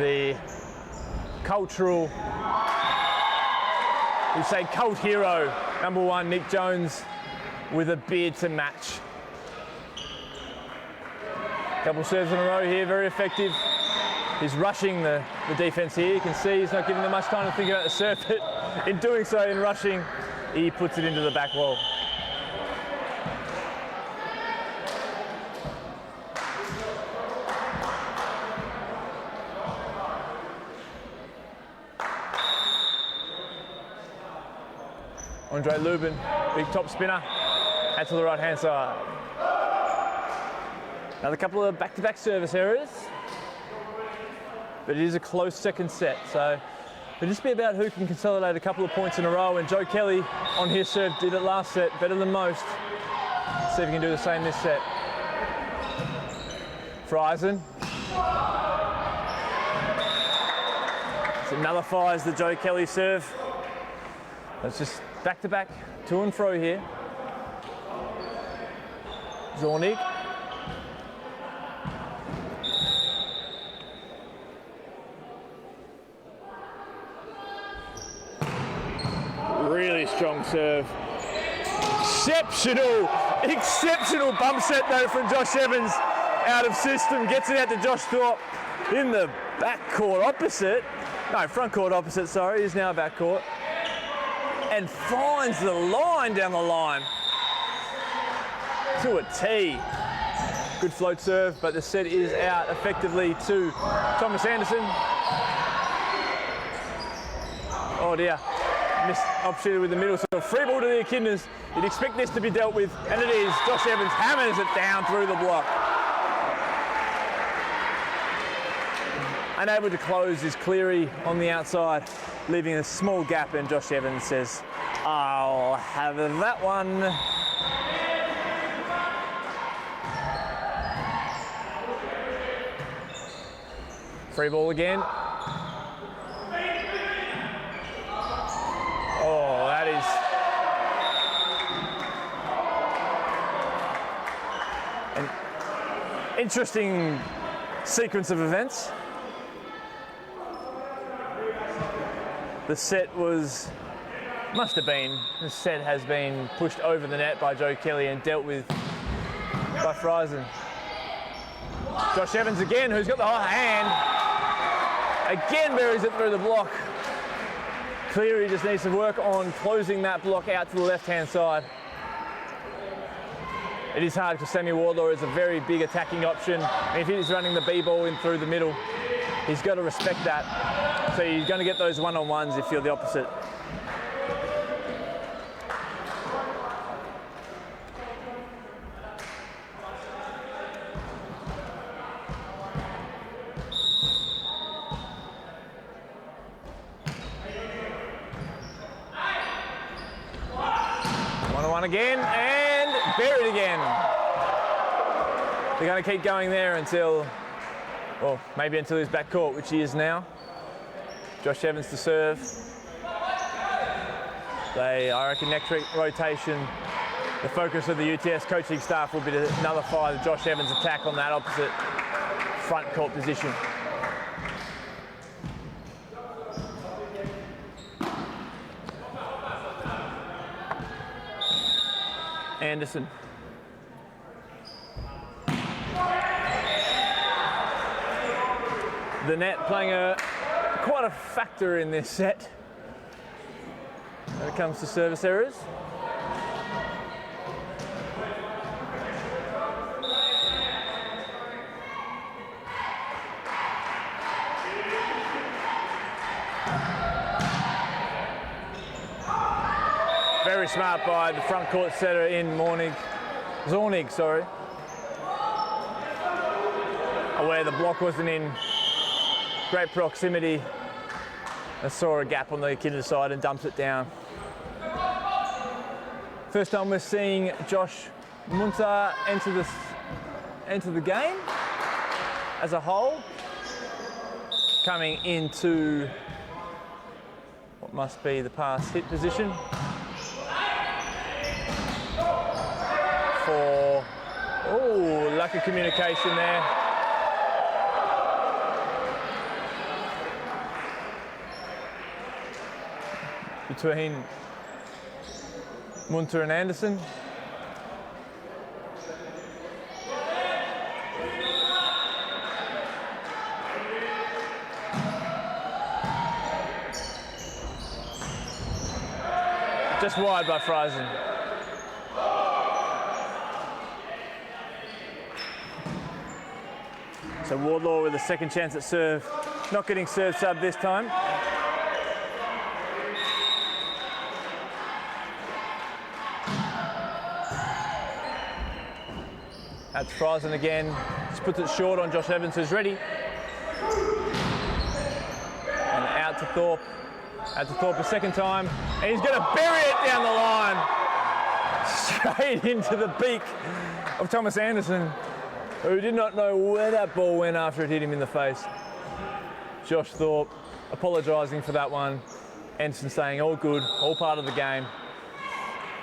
The cultural, we say cult hero, number 1, Nick Jones, with a beard to match. Couple serves in a row here, very effective. He's rushing the defence here. You can see he's not giving them much time to think about the serve, but in doing so, in rushing, he puts it into the back wall. Andre Lubin, big top spinner, out to the right-hand side. Another couple of back-to-back service errors, but it is a close second set, so it'll just be about who can consolidate a couple of points in a row, and Joe Kelly on his serve did it last set, better than most. Let's see if he can do the same this set. Friesen. So nullifies the Joe Kelly serve. It's just back-to-back, to and fro here. Zornig. Really strong serve. Exceptional bump set though from Josh Evans out of system. Gets it out to Josh Thorpe in the back court opposite. No, front court opposite, sorry. He's now back court. And finds the line down the line. To a T. Good float serve, but the set is out effectively to Thomas Anderson. Oh dear. Missed opportunity with the middle, so a free ball to the Echidnas. You'd expect this to be dealt with, and it is. Josh Evans hammers it down through the block. Unable to close is Cleary on the outside, leaving a small gap, and Josh Evans says, I'll have that one. Free ball again. Oh, that is an interesting sequence of events. The set the set has been pushed over the net by Joe Kelly and dealt with by Friesen. Josh Evans again, who's got the hot hand, again buries it through the block. Cleary just needs to work on closing that block out to the left-hand side. It is hard because Sammy Wardlaw is a very big attacking option. And if he's running the B-ball in through the middle, he's got to respect that. So you're going to get those one-on-ones if you're the opposite. One-on-one again, and buried again. They're going to keep going there until, well, maybe until he's back court, which he is now. Josh Evans to serve. I reckon next rotation, the focus of the UTS coaching staff will be to nullify the Josh Evans attack on that opposite front court position. Anderson. The net playing quite a factor in this set when it comes to service errors. Very smart by the front court setter in Zornig, sorry. Where the block wasn't in great proximity. I saw a gap on the Echidnas side and dumps it down. First time we're seeing Josh Munter enter the game as a whole. Coming into what must be the pass hit position. Lack of communication there. Between Munter and Anderson. Just wide by Friesen. So Wardlaw with a second chance at serve. Not getting serve sub this time. That's Friesen again. Just puts it short on Josh Evans, who's ready. And out to Thorpe. Out to Thorpe a second time. And he's going to bury it down the line. Straight into the beak of Thomas Anderson, who did not know where that ball went after it hit him in the face. Josh Thorpe apologising for that one. Anderson saying all good, all part of the game.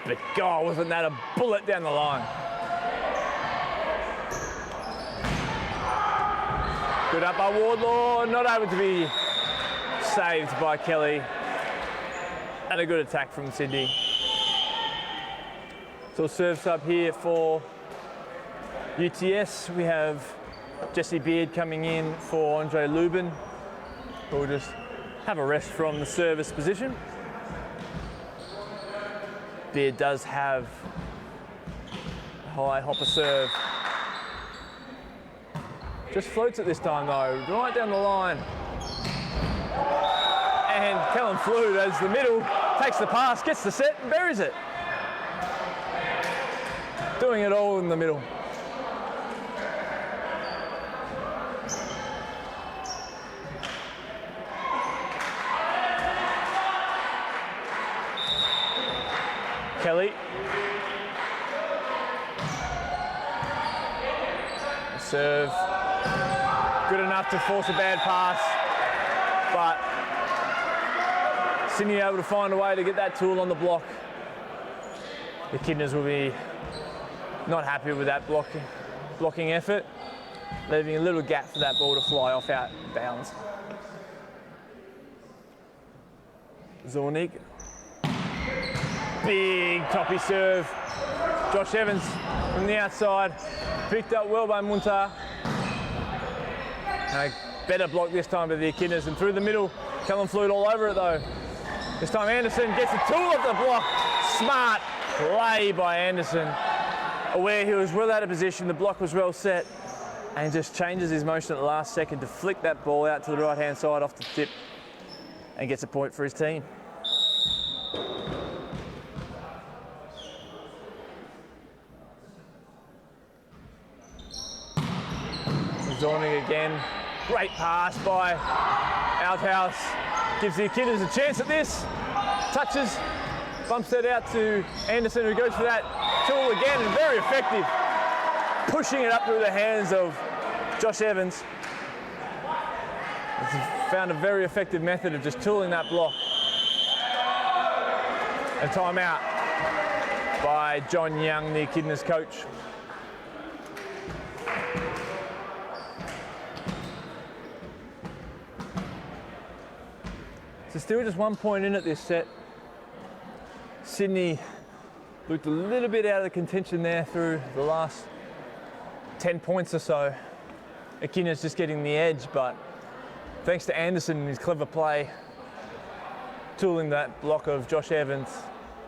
But God, wasn't that a bullet down the line. Good up by Wardlaw, not able to be saved by Kelly. And a good attack from Sydney. So serves up here for UTS. We have Jesse Beard coming in for Andre Lubin, who will just have a rest from the service position. Beard does have a high hopper serve. Just floats it this time though, right down the line. And Callum Flood as the middle, takes the pass, gets the set and buries it. Doing it all in the middle. Kelly. Serve. Good enough to force a bad pass, but Sydney able to find a way to get that tool on the block. The Echidnas will be not happy with that blocking effort, leaving a little gap for that ball to fly off out bounds. Zornig. Big toppy serve. Josh Evans from the outside. Picked up well by Munter. A better block this time by the Echidnas and through the middle. Callum Flood all over it though. This time Anderson gets the tool off the block. Smart play by Anderson. Aware he was well out of position, the block was well set, and he just changes his motion at the last second to flick that ball out to the right hand side off the tip and gets a point for his team. Zornig again. Great pass by Outhouse. Gives the Echidnas a chance at this. Touches. Bumps that out to Anderson, who goes for that tool again, and very effective. Pushing it up through the hands of Josh Evans. He's found a very effective method of just tooling that block. A timeout by John Young, the Echidnas coach. So still just 1 point in at this set. Sydney looked a little bit out of the contention there through the last 10 points or so. Echidnas just getting the edge, but thanks to Anderson and his clever play, tooling that block of Josh Evans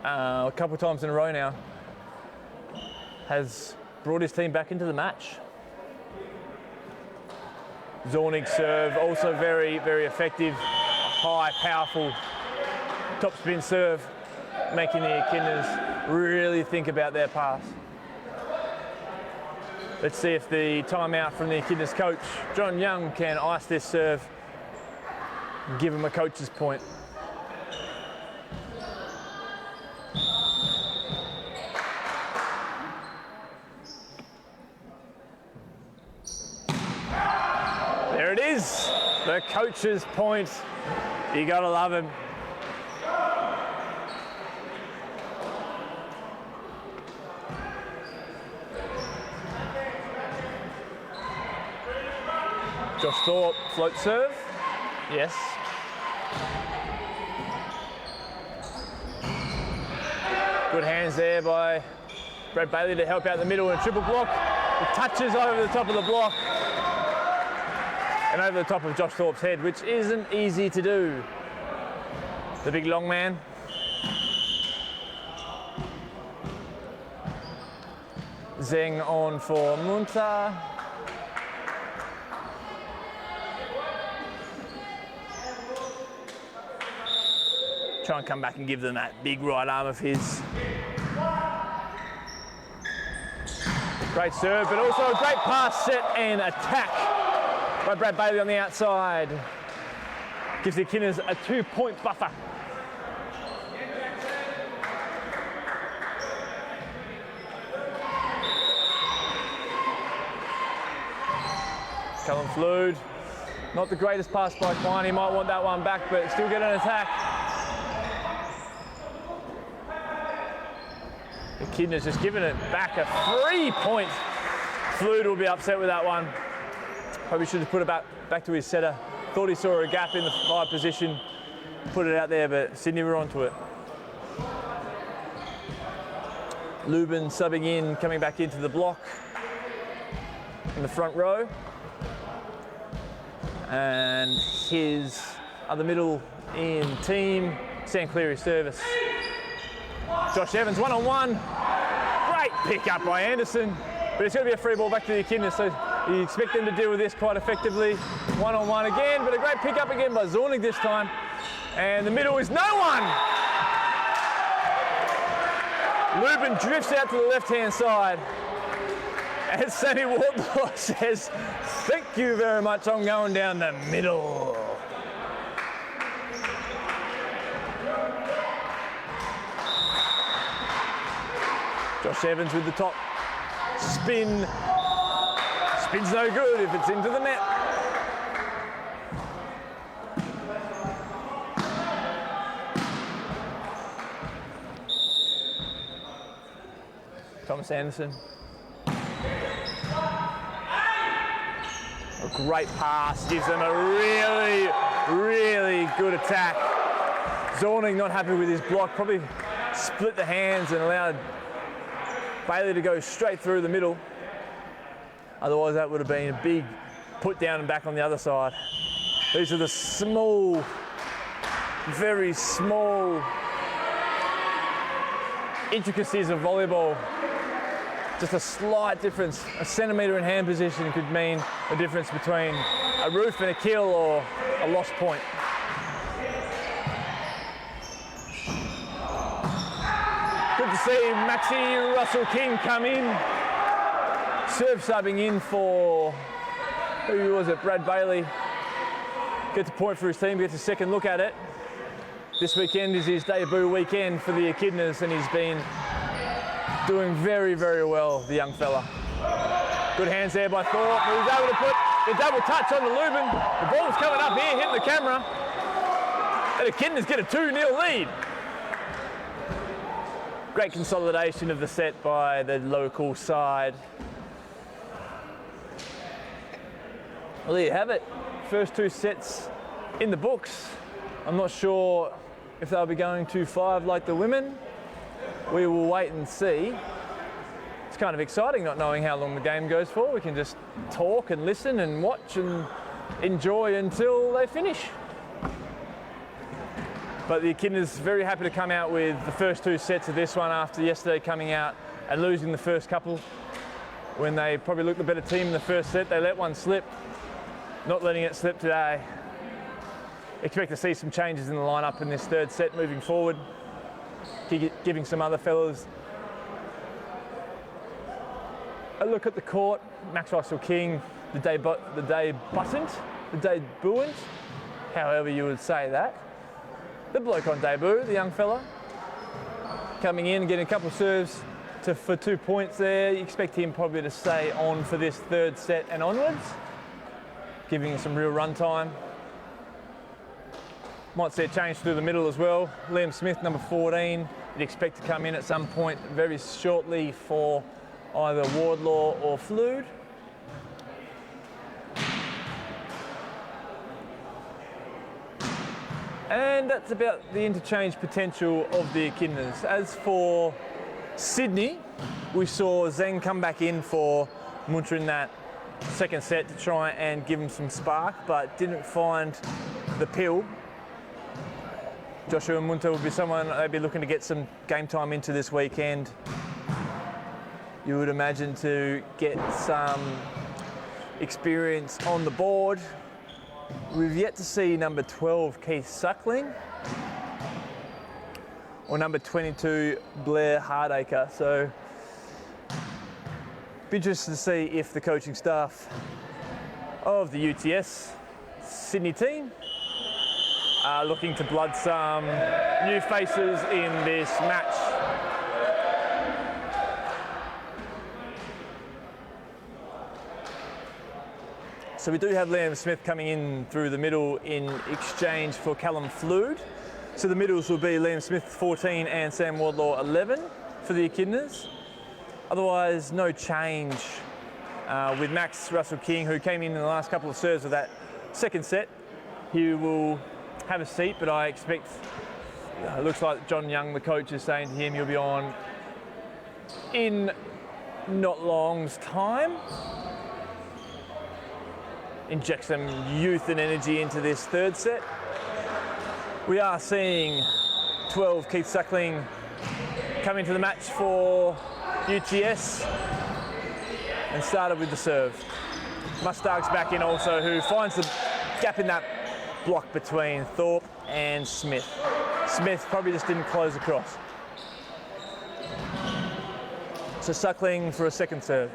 a couple of times in a row now, has brought his team back into the match. Zornig's serve, also very, very effective. High, powerful top spin serve, making the Echidnas really think about their pass. Let's see if the timeout from the Echidnas coach, John Young, can ice this serve, give him a coach's point. There it is, the coach's point. You gotta love him. Josh Thorpe, float serve. Yes. Good hands there by Brad Bailey to help out the middle in a triple block. It touches over the top of the block and over the top of Josh Thorpe's head, which isn't easy to do. The big long man. Zeng on for Munta. Try and come back and give them that big right arm of his. Great serve, but also a great pass, set and attack by Brad Bailey on the outside. Gives the Echidnas a 2-point buffer. Callum Flood, not the greatest pass by Quine. He might want that one back, but still get an attack. Echidnas just giving it back a 3-point. Flood will be upset with that one. Probably should have put it back to his setter. Thought he saw a gap in the 5 position, put it out there, but Sydney were onto it. Lubin subbing in, coming back into the block in the front row. And his other middle in team, Sam Cleary's service. Josh Evans, one-on-one. Great pick up by Anderson, but it's going to be a free ball back to the Echidnas, so you expect them to deal with this quite effectively. One-on-one again, but a great pick up again by Zornig this time. And the middle is no one. Lubin drifts out to the left-hand side. And Sammy Wardlaw says, thank you very much, I'm going down the middle. Josh Evans with the top spin. Spin's no good if it's into the net. Thomas Anderson. A great pass, gives them a really, really good attack. Zornig not happy with his block, probably split the hands and allowed Bailey to go straight through the middle. Otherwise that would have been a big put down and back on the other side. These are the small, very small intricacies of volleyball. Just a slight difference, a centimetre in hand position could mean the difference between a roof and a kill or a lost point. Good to see Maxi Russell King come in. Serve subbing in for, who was it, Brad Bailey. Gets a point for his team, gets a second look at it. This weekend is his debut weekend for the Echidnas and he's been doing very, very well, the young fella. Good hands there by Thorpe, who was able to put the double touch on the Lubin. The ball's coming up here, hitting the camera. And the Echidnas get a 2-0 lead. Great consolidation of the set by the local side. Well, there you have it. First 2 sets in the books. I'm not sure if they'll be going 2-5 like the women. We will wait and see. It's kind of exciting not knowing how long the game goes for. We can just talk and listen and watch and enjoy until they finish. But the Echidnas very happy to come out with the first 2 sets of this one after yesterday coming out and losing the first couple. When they probably looked the better team in the first set, they let one slip. Not letting it slip today. Expect to see some changes in the lineup in this 3rd set moving forward. Giving some other fellas a look at the court. Max Russell King, the debutant, however you would say that. The bloke on debut, the young fella, coming in, getting a couple of serves for 2 points there. You expect him probably to stay on for this 3rd set and onwards, giving him some real run time. Might see a change through the middle as well. Liam Smith, number 14, you'd expect to come in at some point very shortly for either Wardlaw or Flood. And that's about the interchange potential of the Echidnas. As for Sydney, we saw Zeng come back in for Munter in that 2nd set to try and give him some spark, but didn't find the pill. Joshua Munter would be someone they'd be looking to get some game time into this weekend. You would imagine to get some experience on the board. We've yet to see number 12, Keith Suckling, or number 22, Blair Hardacre. So, be interested to see if the coaching staff of the UTS Sydney team are looking to blood some new faces in this match. So we do have Liam Smith coming in through the middle in exchange for Callum Flood. So the middles will be Liam Smith 14 and Sam Wardlaw 11 for the Echidnas. Otherwise, no change with Max Russell King, who came in the last couple of serves of that 2nd set. He will have a seat, but I expect, it looks like John Young, the coach, is saying to him he'll be on in not long's time. Inject some youth and energy into this 3rd set. We are seeing 12, Keith Suckling, come into the match for UTS and started with the serve. Mustard's back in also, who finds the gap in that block between Thorpe and Smith. Smith probably just didn't close across. So Suckling for a 2nd serve.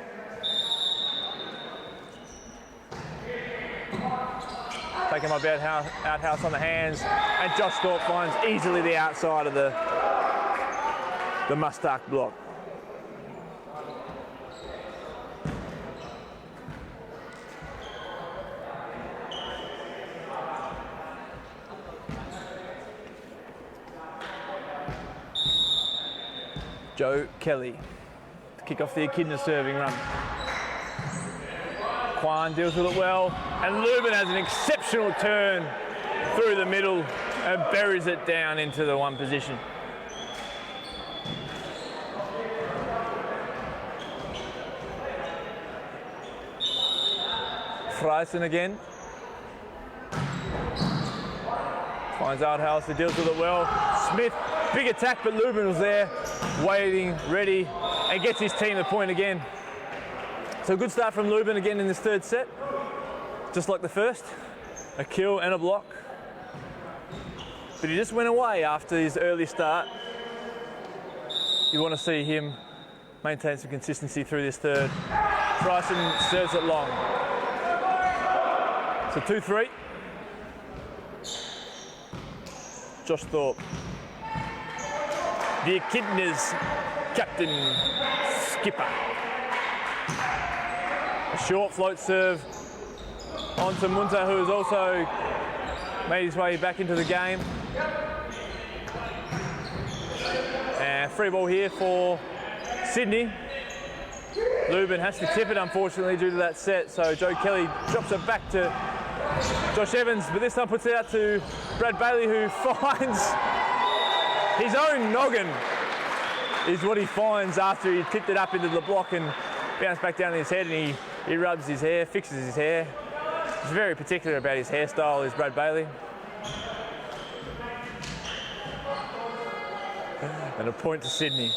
Taking my outhouse on the hands, and Josh Thorpe finds easily the outside of the Mustark block. Joe Kelly to kick off the Echidna serving run. Kwan deals with it well, and Lubin has an exceptional turn through the middle and buries it down into the 1 position. Freisen again. Finds Outhouse, he deals with it well. Smith, big attack, but Lubin was there, waiting, ready, and gets his team the point again. So a good start from Lubin again in this 3rd set. Just like the first, a kill and a block. But he just went away after his early start. You want to see him maintain some consistency through this 3rd. Bryson serves it long. So 2-3. Josh Thorpe. The Echidnas captain, skipper. A short float serve onto Munter, who has also made his way back into the game. And free ball here for Sydney. Lubin has to tip it, unfortunately, due to that set. So Joe Kelly drops it back to Josh Evans, but this time puts it out to Brad Bailey, who finds his own noggin is what he finds after he tipped it up into the block and bounced back down to his head, and he rubs his hair, fixes his hair. He's very particular about his hairstyle, is Brad Bailey. And a point to Sydney.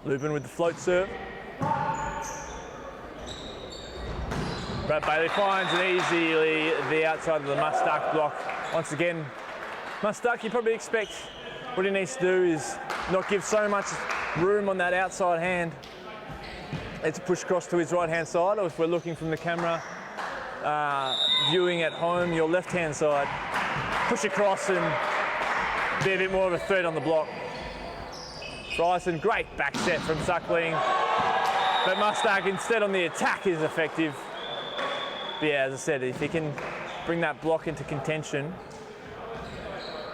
Lupin with the float serve. Brad Bailey finds it easily the outside of the Mustak block. Once again, Mustak, you probably expect what he needs to do is not give so much room on that outside hand. It's a push across to his right hand side, or if we're looking from the camera, viewing at home, your left hand side. Push across and be a bit more of a threat on the block. Bryson, great back set from Suckling. But Mustak instead on the attack is effective. But yeah, as I said, if he can bring that block into contention,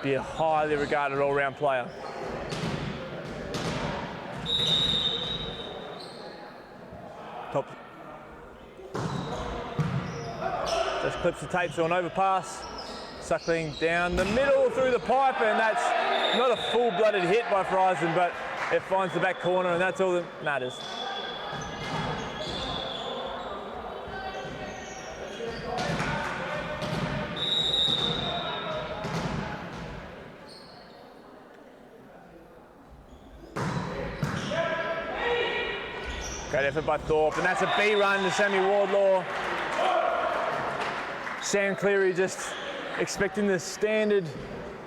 be a highly regarded all-round player. Top. Just clips the tape to an overpass. Suckling down the middle through the pipe, and that's not a full-blooded hit by Friesen, but it finds the back corner, and that's all that matters. Great effort by Thorpe, and that's a B run to Sammy Wardlaw. Sam Cleary just expecting the standard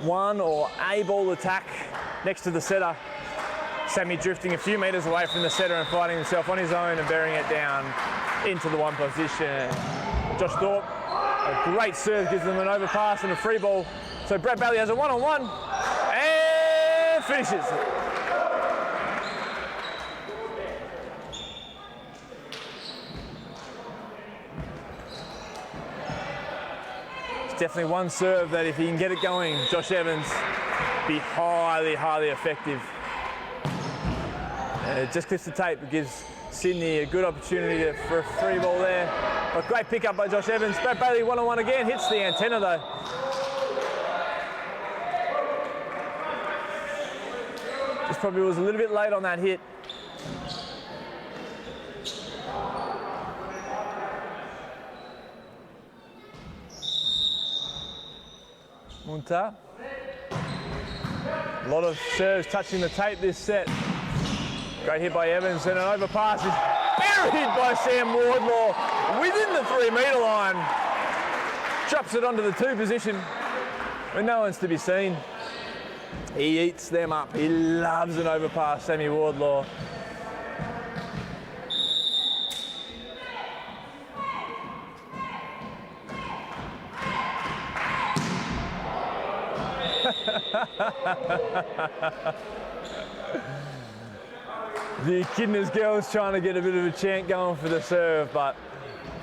one or A ball attack next to the setter. Sammy drifting a few metres away from the setter and finding himself on his own and burying it down into the one position. Josh Thorpe, a great serve, gives them an overpass and a free ball. So Brad Bailey has a one-on-one and finishes. Definitely one serve that if he can get it going, Josh Evans, be highly, highly effective. And it just clips the tape. It gives Sydney a good opportunity for a free ball there. But great pick up by Josh Evans. Brad Bailey one-on-one again, hits the antenna though. Just probably was a little bit late on that hit. Munta. A lot of serves touching the tape this set. Great hit by Evans, and an overpass is buried by Sam Wardlaw within the 3 metre line. Chops it onto the 2 position when no one's to be seen. He eats them up. He loves an overpass, Sammy Wardlaw. The Echidnas girls trying to get a bit of a chant going for the serve, but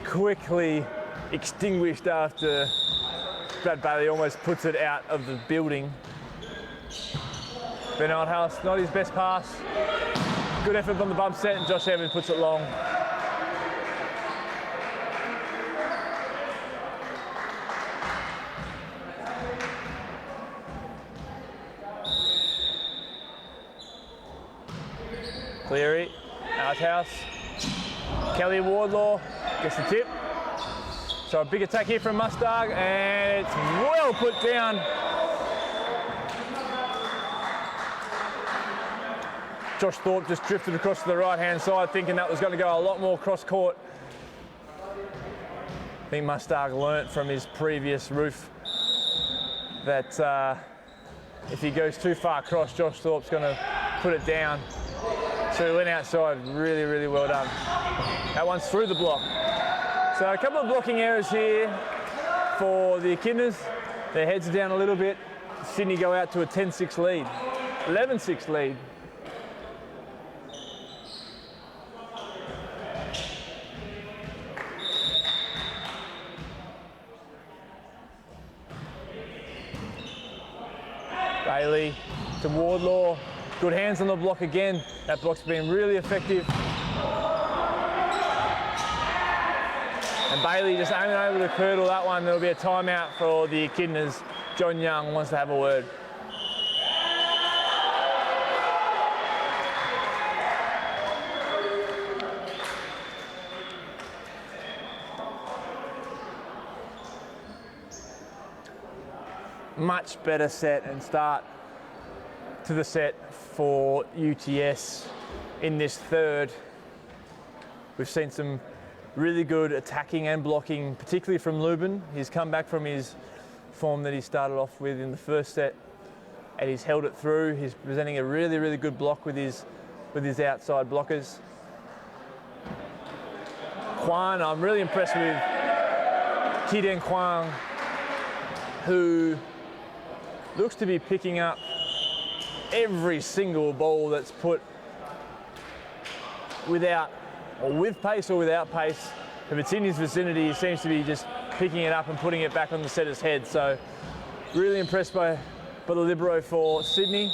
quickly extinguished after Brad Bailey almost puts it out of the building. Ben Althouse, not his best pass. Good effort on the bump set, and Josh Evans puts it long. Cleary, Althouse, Kelly Wardlaw gets the tip. So a big attack here from Mustang, and it's well put down. Josh Thorpe just drifted across to the right-hand side, thinking that was going to go a lot more cross-court. I think Mustang learnt from his previous roof that if he goes too far across, Josh Thorpe's going to put it down. So he went outside, really, really well done. That one's through the block. So a couple of blocking errors here for the Echidnas. Their heads are down a little bit. Sydney go out to a 10-6 lead, 11-6 lead. Bailey to Wardlaw. Good hands on the block again. That block's been really effective. And Bailey just aiming over the curdle that one. There'll be a timeout for the Echidnas. John Young wants to have a word. Much better set and start to the set for UTS in this third. We've seen some really good attacking and blocking, particularly from Lubin. He's come back from his form that he started off with in the first set, and he's held it through. He's presenting a really, really good block with his outside blockers. Kwan, I'm really impressed with Kiden Kwan, who looks to be picking up every single ball that's put without, or with pace or without pace. If it's in his vicinity, he seems to be just picking it up and putting it back on the setter's head. So really impressed by the libero for Sydney.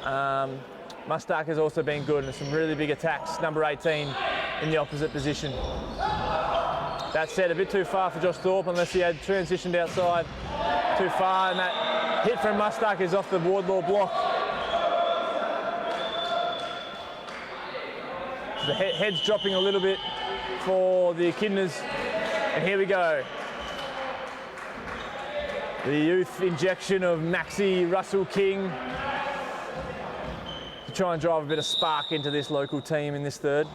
Mustak has also been good, and some really big attacks. Number 18 in the opposite position. That said, a bit too far for Josh Thorpe, unless he had transitioned outside too far, and that hit from Mustak is off the Wardlaw block. The head's dropping a little bit for the Echidnas, and here we go. The youth injection of Maxi Russell King to try and drive a bit of spark into this local team in this third.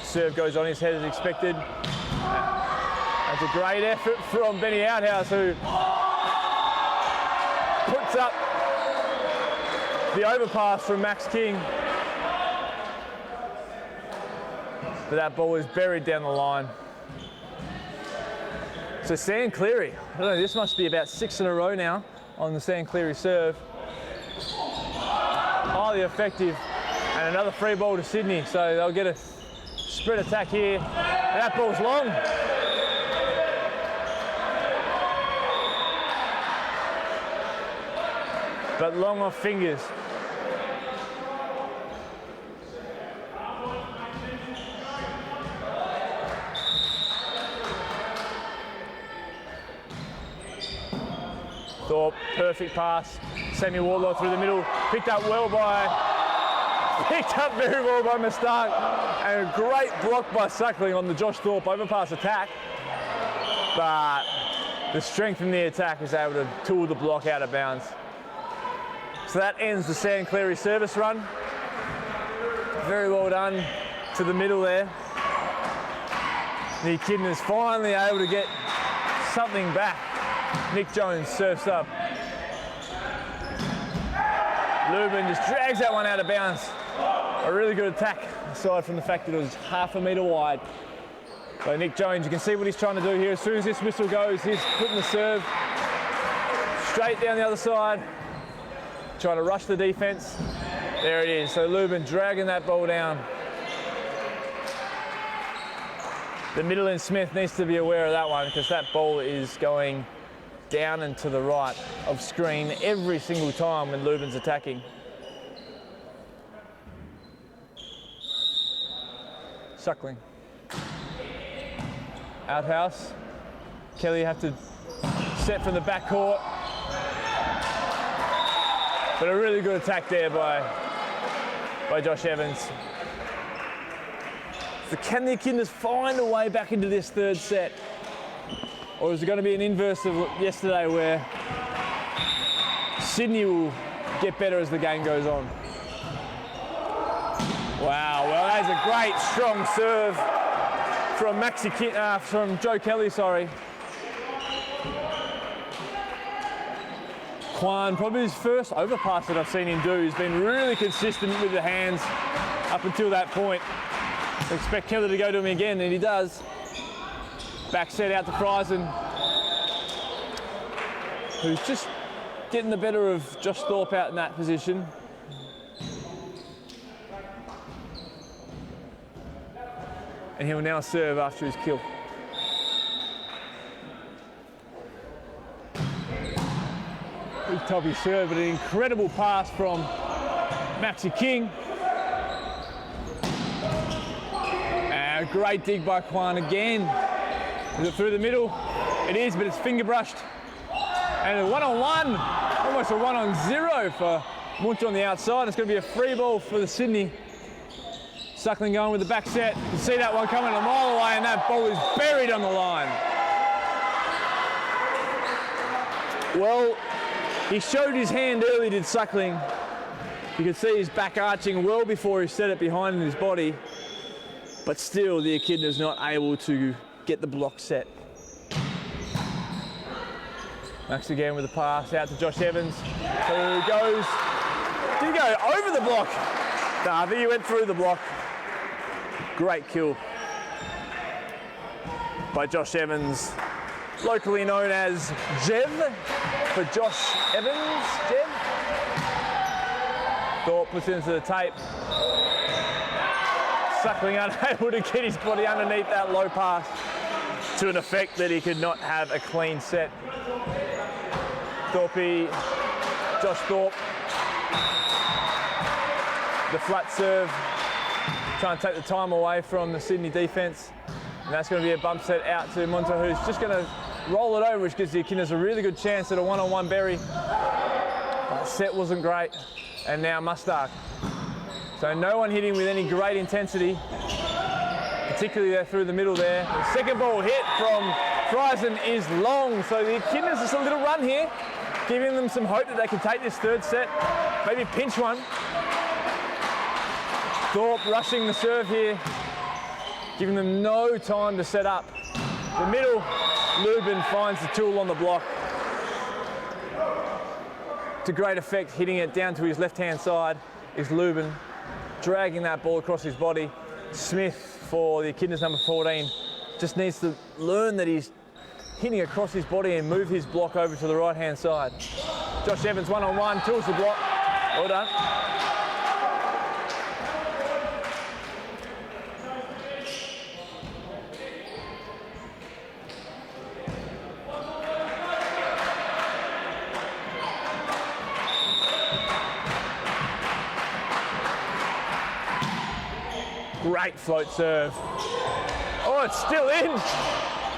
Serve goes on his head as expected. That's a great effort from Benny Outhouse, who puts up the overpass from Max King. But that ball is buried down the line. So Sam Cleary, I don't know, this must be about 6 in a row now on the Sam Cleary serve. Highly effective, and another free ball to Sydney, so they'll get a spread attack here. And that ball's long. But long off fingers. Thorpe, perfect pass. Sammy Wardlaw through the middle. Picked up very well by Mustak. And a great block by Suckling on the Josh Thorpe overpass attack. But the strength in the attack is able to tool the block out of bounds. So that ends the Sam Cleary service run. Very well done to the middle there. The Echidnas finally able to get something back. Nick Jones surfs up. Lubin just drags that one out of bounds. A really good attack, aside from the fact that it was half a metre wide. So Nick Jones, you can see what he's trying to do here. As soon as this whistle goes, he's putting the serve straight down the other side, trying to rush the defence. There it is. So Lubin dragging that ball down. The middle and Smith needs to be aware of that one, because that ball is going down and to the right of screen every single time when Lubin's attacking. Suckling. Outhouse. Kelly have to set from the back court. But a really good attack there by Josh Evans. So can the Echidnas find a way back into this third set? Or is it going to be an inverse of yesterday, where Sydney will get better as the game goes on? Wow, well, that is a great strong serve from Joe Kelly, sorry. Kwan, probably his first overpass that I've seen him do. He's been really consistent with the hands up until that point. I expect Kelly to go to him again, and he does. Back set out to Friesen, who's just getting the better of Josh Thorpe out in that position. And he'll now serve after his kill. Big toppy serve, but an incredible pass from Maxi King. a great dig by Kwan again. Is it through the middle? It is, but it's finger brushed. And a 1-on-1, almost a 1-on-0 for Munch on the outside. It's going to be a free ball for the Sydney. Suckling going with the back set. You can see that one coming a mile away, and that ball is buried on the line. Well, he showed his hand early, did Suckling. You can see his back arching well before he set it behind his body. But still, the Echidnas not able to get the block set. Max again with the pass out to Josh Evans, who goes, did he go over the block? Nah, I think he went through the block. Great kill by Josh Evans, locally known as Jev, for Josh Evans, Jev. Thorpe puts into the tape. Suckling unable to get his body underneath that low pass to an effect that he could not have a clean set. Thorpe, Josh Thorpe, the flat serve, trying to take the time away from the Sydney defence. And that's going to be a bump set out to Munter, who's just going to roll it over, which gives the Echidnas a really good chance at a 1-on-1 bury. That set wasn't great. And now Mustark. So no one hitting with any great intensity, particularly there through the middle there. The second ball hit from Friesen is long, so the Echidnas just a little run here, giving them some hope that they can take this third set, maybe pinch one. Thorpe rushing the serve here, giving them no time to set up. The middle, Lubin finds the tool on the block. To great effect, hitting it down to his left-hand side is Lubin, dragging that ball across his body. Smith for the Echidnas number 14 just needs to learn that he's hitting across his body and move his block over to the right-hand side. Josh Evans 1-on-1, tools the block. Well done. Great float serve. Oh, it's still in.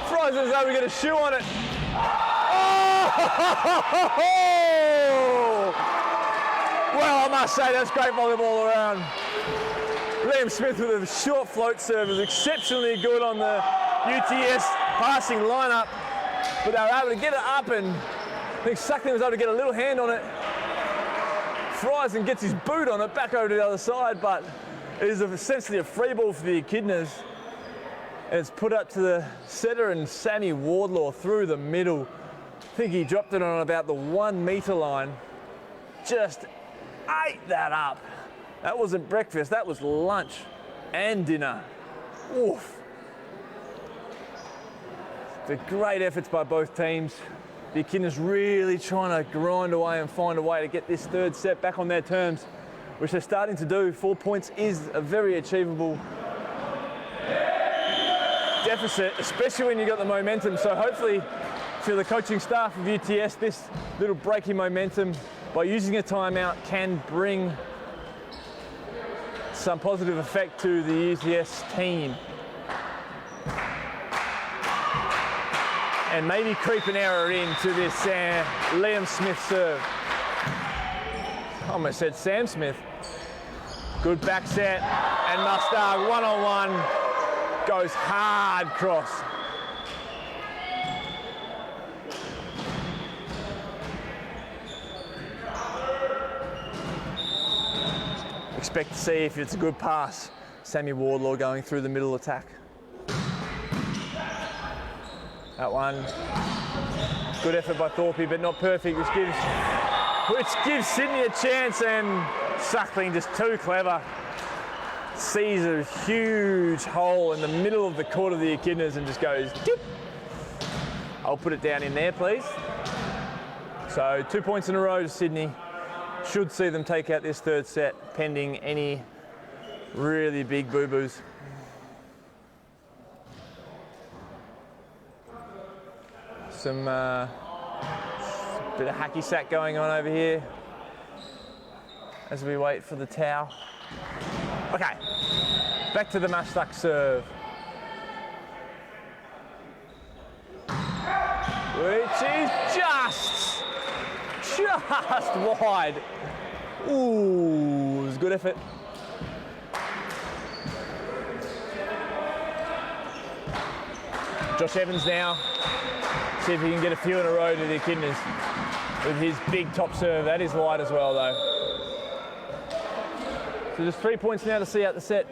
Friesen's able to get a shoe on it. Oh! Well, I must say that's great volleyball all around. Liam Smith with a short float serve is exceptionally good on the UTS passing lineup, but they were able to get it up, and I think Suckling was able to get a little hand on it. Friesen gets his boot on it back over to the other side, but it is essentially a free ball for the Echidnas. And it's put up to the setter, and Sammy Wardlaw through the middle. I think he dropped it on about the 1 metre line. Just ate that up. That wasn't breakfast, that was lunch and dinner. Oof. The great efforts by both teams. The Echidnas really trying to grind away and find a way to get this third set back on their terms, which they're starting to do. 4 points is a very achievable deficit, especially when you've got the momentum. So hopefully to the coaching staff of UTS, this little break in momentum by using a timeout can bring some positive effect to the UTS team. And maybe creep an error into this Liam Smith serve. I almost said Sam Smith. Good back set, and Mustard 1-on-1 goes hard cross. Expect to see if it's a good pass. Sammy Wardlaw going through the middle attack. That one, good effort by Thorpe, but not perfect, which gives Sydney a chance, and Suckling just too clever. Sees a huge hole in the middle of the court of the Echidnas and just goes, dip. I'll put it down in there, please. So 2 points in a row to Sydney. Should see them take out this third set, pending any really big boo-boos. Some bit of hacky sack going on over here as we wait for the towel. Okay, back to the Mustark serve. which is just wide. Ooh, it was a good effort. Josh Evans now. See if he can get a few in a row to the Echidnas with his big top serve. That is wide as well, though. So just 3 points now to see out the set.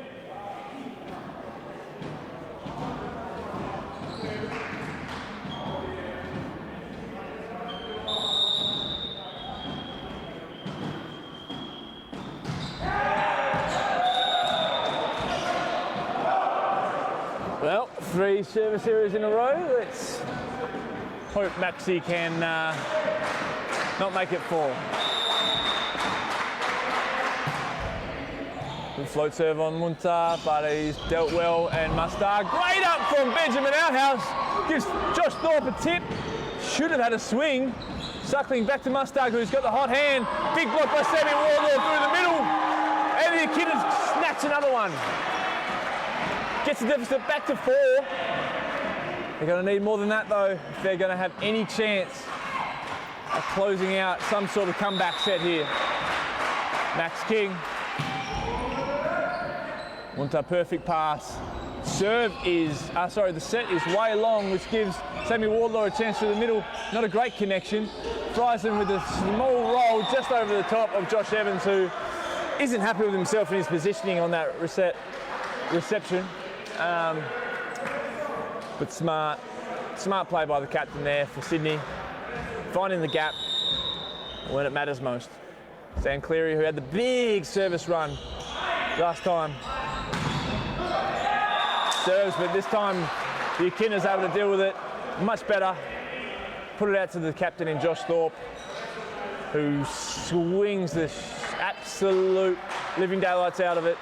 Well, 3 service errors in a row. Let's hope Maxi can not make it 4. Good float serve on Munta, but he's dealt well, and Mustard. Great up from Benjamin Outhouse. Gives Josh Thorpe a tip. Should have had a swing. Suckling back to Mustard, who's got the hot hand. Big block by Sammy Wardlaw through the middle. And the Echidnas snatch another one. Gets the deficit back to 4. They're going to need more than that, though, if they're going to have any chance of closing out some sort of comeback set here. Max King. Munta, perfect pass. Serve is, the set is way long, which gives Sammy Wardlaw a chance through the middle. Not a great connection. Fries him with a small roll just over the top of Josh Evans, who isn't happy with himself in his positioning on that reception. But smart play by the captain there for Sydney, finding the gap when it matters most. Sam Cleary, who had the big service run last time, serves, but this time the Echidnas able to deal with it much better. Put it out to the captain in Josh Thorpe, who swings the absolute living daylights out of it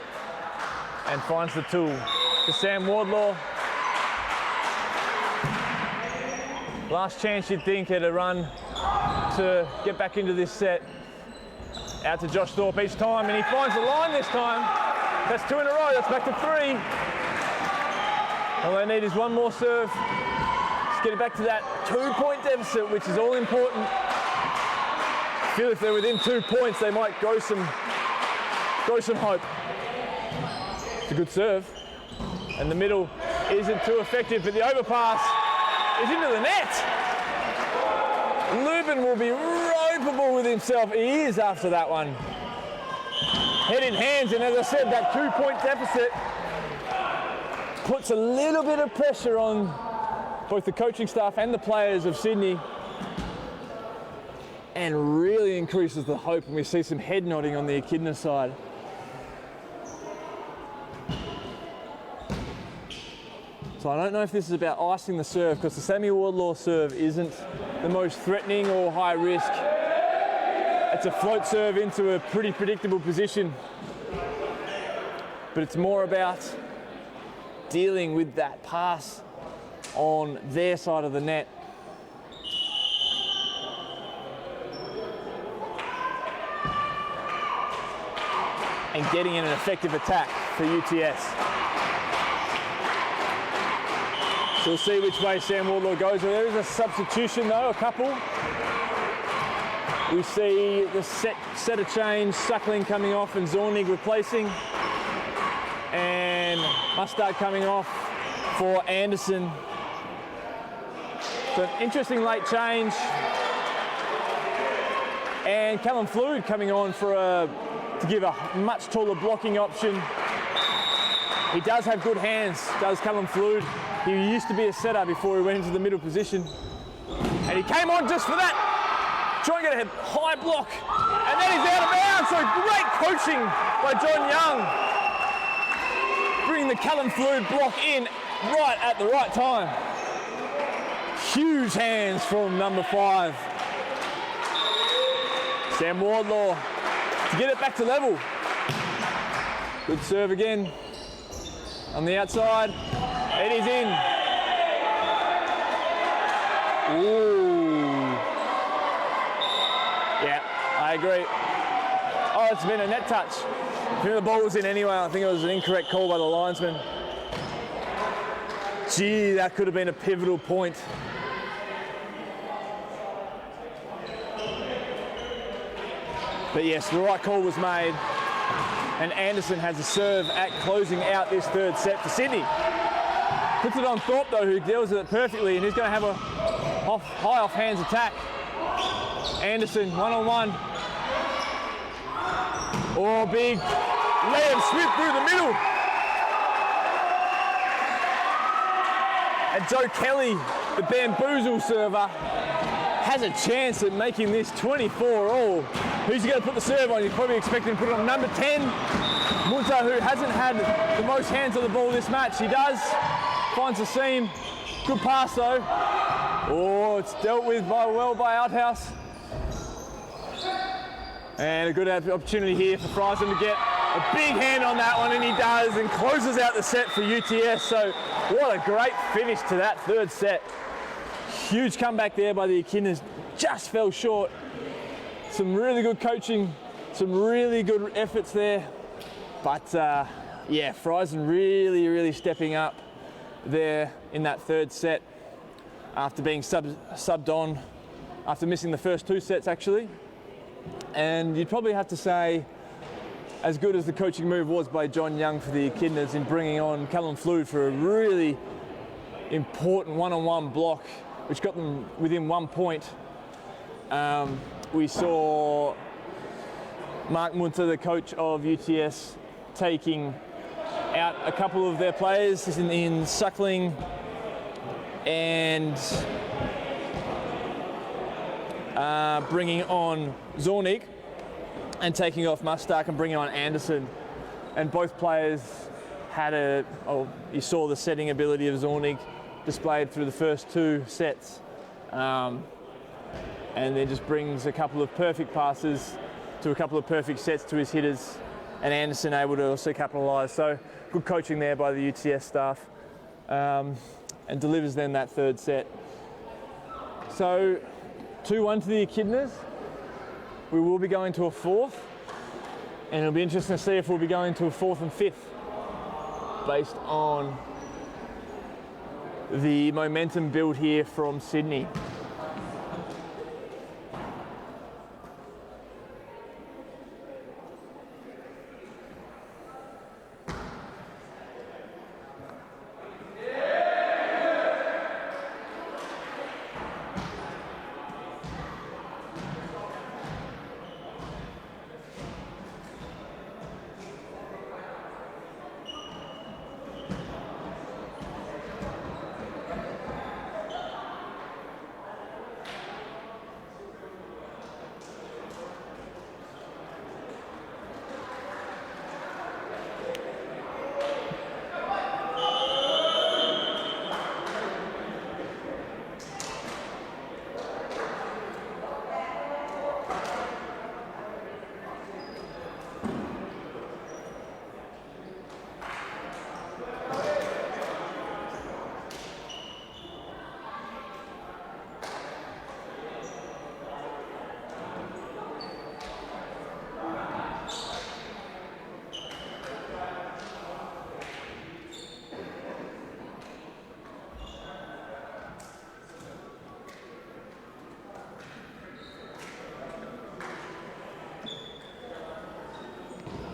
and finds the tool to Sam Wardlaw. Last chance you'd think at a run to get back into this set. Out to Josh Thorpe each time, and he finds the line this time. That's 2 in a row, that's back to 3. All they need is one more serve. Just get it back to that 2-point deficit, which is all important. I feel if they're within 2 points, they might grow some hope. It's a good serve. And the middle isn't too effective, but the overpass is into the net. Lubin will be ropeable with himself. He is after that one. Head in hands, and as I said, that 2-point deficit puts a little bit of pressure on both the coaching staff and the players of Sydney, and really increases the hope, and we see some head nodding on the Echidna side. So I don't know if this is about icing the serve, because the Sammy Wardlaw serve isn't the most threatening or high risk. It's a float serve into a pretty predictable position. But it's more about dealing with that pass on their side of the net. And getting in an effective attack for UTS. So we'll see which way Sam Wardlaw goes. Well, there is a substitution though, a couple. We see the set of change, Suckling coming off and Zornig replacing. And Mustard coming off for Anderson. So an interesting late change. And Callum Flood coming on to give a much taller blocking option. He does have good hands, does Callum Flood. He used to be a setter before he went into the middle position. And he came on just for that. Trying to get a high block. And then he's out of bounds. So great coaching by John Young. Bringing the Callum Flood block in right at the right time. Huge hands from number 5. Sam Wardlaw to get it back to level. Good serve again. On the outside. It is in. Ooh. Yeah, I agree. Oh, it's been a net touch. I think the ball was in anyway. I think it was an incorrect call by the linesman. Gee, that could have been a pivotal point. But yes, the right call was made. And Anderson has a serve at closing out this third set for Sydney. Puts it on Thorpe though, who deals with it perfectly, and he's going to have a high off hands attack. Anderson, one-on-one. Oh, big Liam Smith through the middle. And Joe Kelly, the bamboozle server, has a chance at making this 24-all. Who's he going to put the serve on? You're probably expecting to put it on number 10. Munter, who hasn't had the most hands on the ball this match. He does. Finds the seam. Good pass though. Oh, it's dealt with well by Outhouse. And a good opportunity here for Friesen to get a big hand on that one, and he does, and closes out the set for UTS. So what a great finish to that third set. Huge comeback there by the Echidnas, just fell short. Some really good coaching, some really good efforts there. But yeah, Friesen really stepping up there in that third set after being subbed on, after missing the first two sets actually. And you'd probably have to say, as good as the coaching move was by John Young for the Echidnas in bringing on Callum Flood for a really important one-on-one block, which got them within 1 point. We saw Mark Munter, the coach of UTS, taking out a couple of their players in Suckling and bringing on Zornig, and taking off Mustak and bringing on Anderson. And both players had you saw the setting ability of Zornig displayed through the first two sets. And then just brings a couple of perfect passes to a couple of perfect sets to his hitters, and Anderson able to also capitalise. So good coaching there by the UTS staff, and delivers then that third set. So 2-1 to the Echidnas. We will be going to a fourth, and it'll be interesting to see if we'll be going to a fourth and fifth based on the momentum build here from Sydney.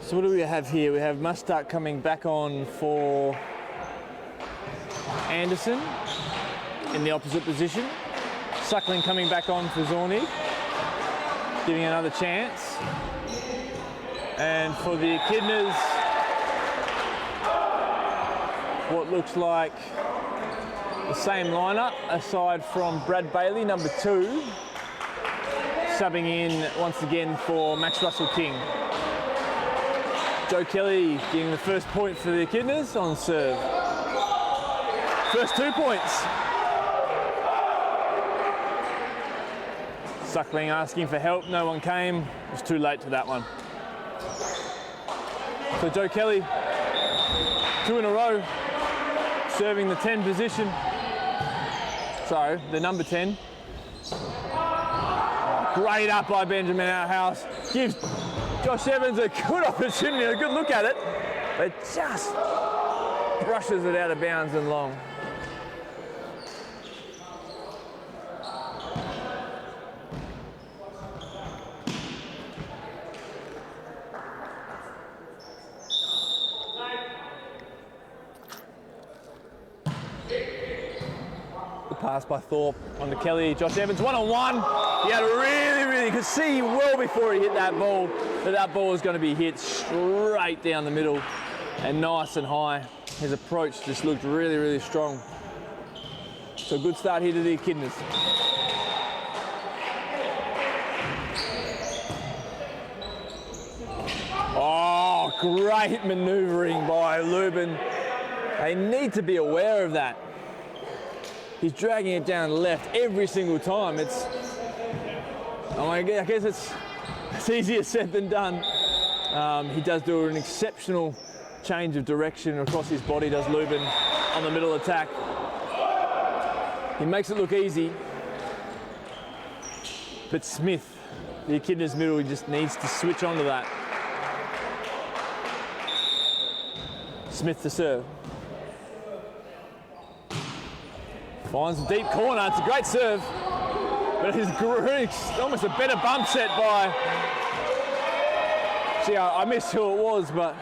So what do we have here? We have Mustak coming back on for Anderson in the opposite position. Suckling coming back on for Zornig, giving another chance. And for the Echidnas, what looks like the same lineup, aside from Brad Bailey, number 2, subbing in once again for Max Russell King. Joe Kelly getting the first point for the Echidnas on serve. First 2 points. Suckling asking for help, no one came. It was too late to that one. So Joe Kelly, 2 in a row, serving the 10 position. Sorry, the number 10. Great up by Benjamin Outhouse. Gives Josh Evans a good opportunity, a good look at it, but just brushes it out of bounds and long. pass by Thorpe onto Kelly. Josh Evans, one-on-one. He had you could see well before he hit that ball that ball was going to be hit straight down the middle and nice and high. His approach just looked really, really strong. So good start here to the Echidnas. Oh, great manoeuvring by Lubin. They need to be aware of that. He's dragging it down left every single time. I guess it's easier said than done. He does do an exceptional change of direction across his body, does Lubin, on the middle attack. He makes it look easy. But Smith, the Echidnas middle, he just needs to switch onto that. Smith to serve. Finds the deep corner. It's a great serve. But it's almost a better bump set by... See, I missed who it was, but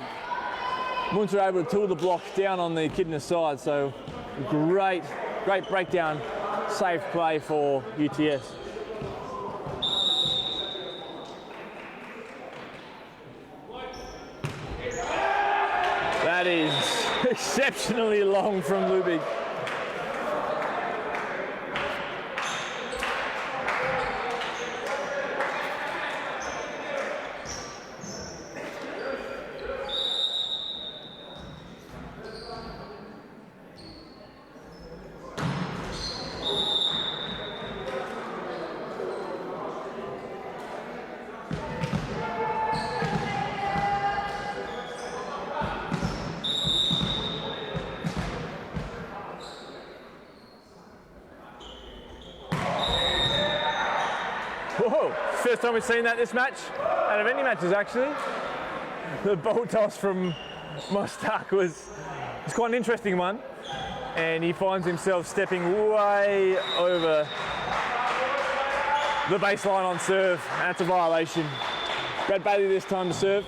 Munter able to tool the block down on the Echidna side. So great breakdown, safe play for UTS. That is exceptionally long from Lubig. Whoa, first time we've seen that this match, out of any matches actually. The ball toss from Mostak was quite an interesting one, and he finds himself stepping way over the baseline on serve. That's a violation. Brad Bailey this time to serve.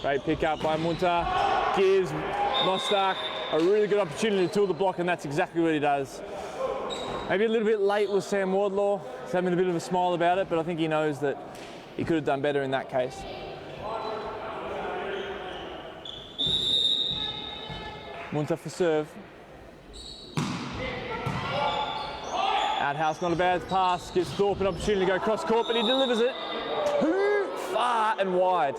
Great pick up by Munter, gives Mostak a really good opportunity to tool the block, and that's exactly what he does. Maybe a little bit late with Sam Wardlaw. He's having a bit of a smile about it, but I think he knows that he could have done better in that case. Munter for serve. Outhouse, not a bad pass. Gives Thorpe an opportunity to go cross court, but he delivers it too far and wide.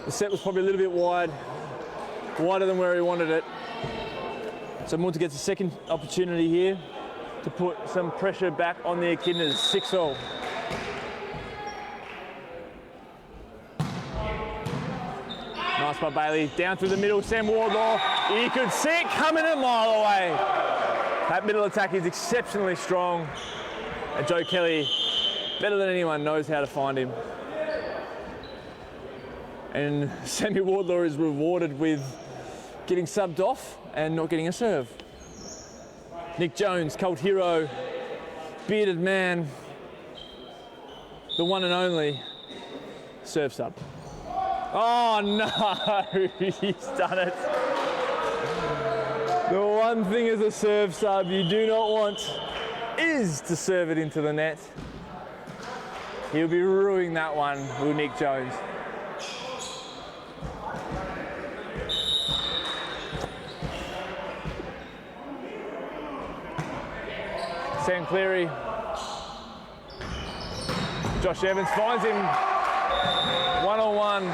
The set was probably a little bit wide, wider than where he wanted it. So Munter gets a second opportunity here to put some pressure back on the Echidnas, 6-all. Nice by Bailey, down through the middle, Sam Wardlaw. You could see it coming a mile away. That middle attack is exceptionally strong. And Joe Kelly, better than anyone, knows how to find him. And Sammy Wardlaw is rewarded with getting subbed off and not getting a serve. Nick Jones, cult hero, bearded man, the one and only serve sub. Oh no, he's done it. The one thing as a serve sub you do not want is to serve it into the net. He'll be ruining that one with Nick Jones. Sam Cleary. Josh Evans finds him one-on-one.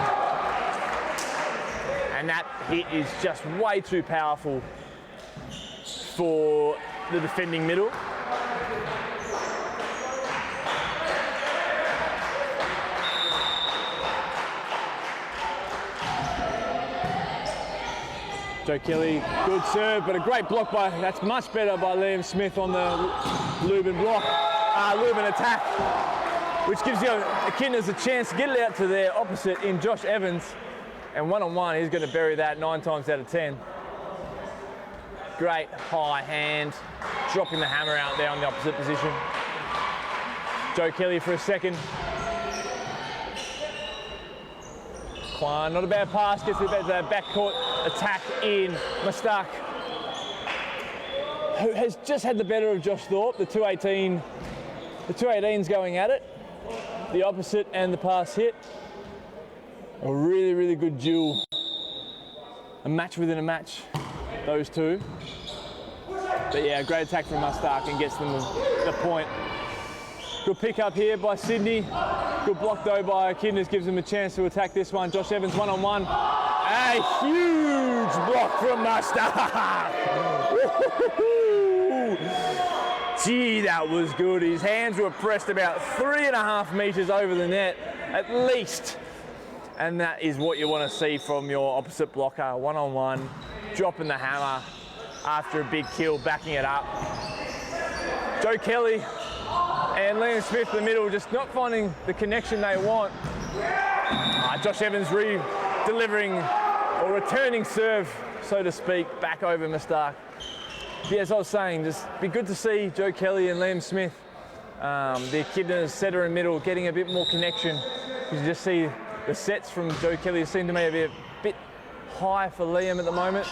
And that hit is just way too powerful for the defending middle. Joe Kelly, good serve, but a great block by, that's much better by Liam Smith on the Lubin block, Lubin attack, which gives the Echidnas a chance to get it out to their opposite in Josh Evans. And one-on-one, he's going to bury that 9 times out of 10. Great high hand, dropping the hammer out there on the opposite position. Joe Kelly for a second. Kwan, not a bad pass, gets a bit of that backcourt attack in Mustak. who has just had the better of Josh Thorpe. The 218's going at it. The opposite and the pass hit. A really, really good duel. A match within a match, those two. But yeah, great attack from Mustak and gets them the point. Good pick up here by Sydney. Good block though by Echidnas, gives them a chance to attack this one. Josh Evans one-on-one. A huge block from Mustak. Gee, that was good. His hands were pressed about 3.5 metres over the net, at least. And that is what you want to see from your opposite blocker, one-on-one, dropping the hammer after a big kill, backing it up. Joe Kelly and Liam Smith in the middle, just not finding the connection they want. Josh Evans delivering or returning serve, so to speak, back over Mustak. Yeah, as I was saying, just be good to see Joe Kelly and Liam Smith, the Echidnas setter and middle, getting a bit more connection. You can just see the sets from Joe Kelly seem to me to be a bit high for Liam at the moment.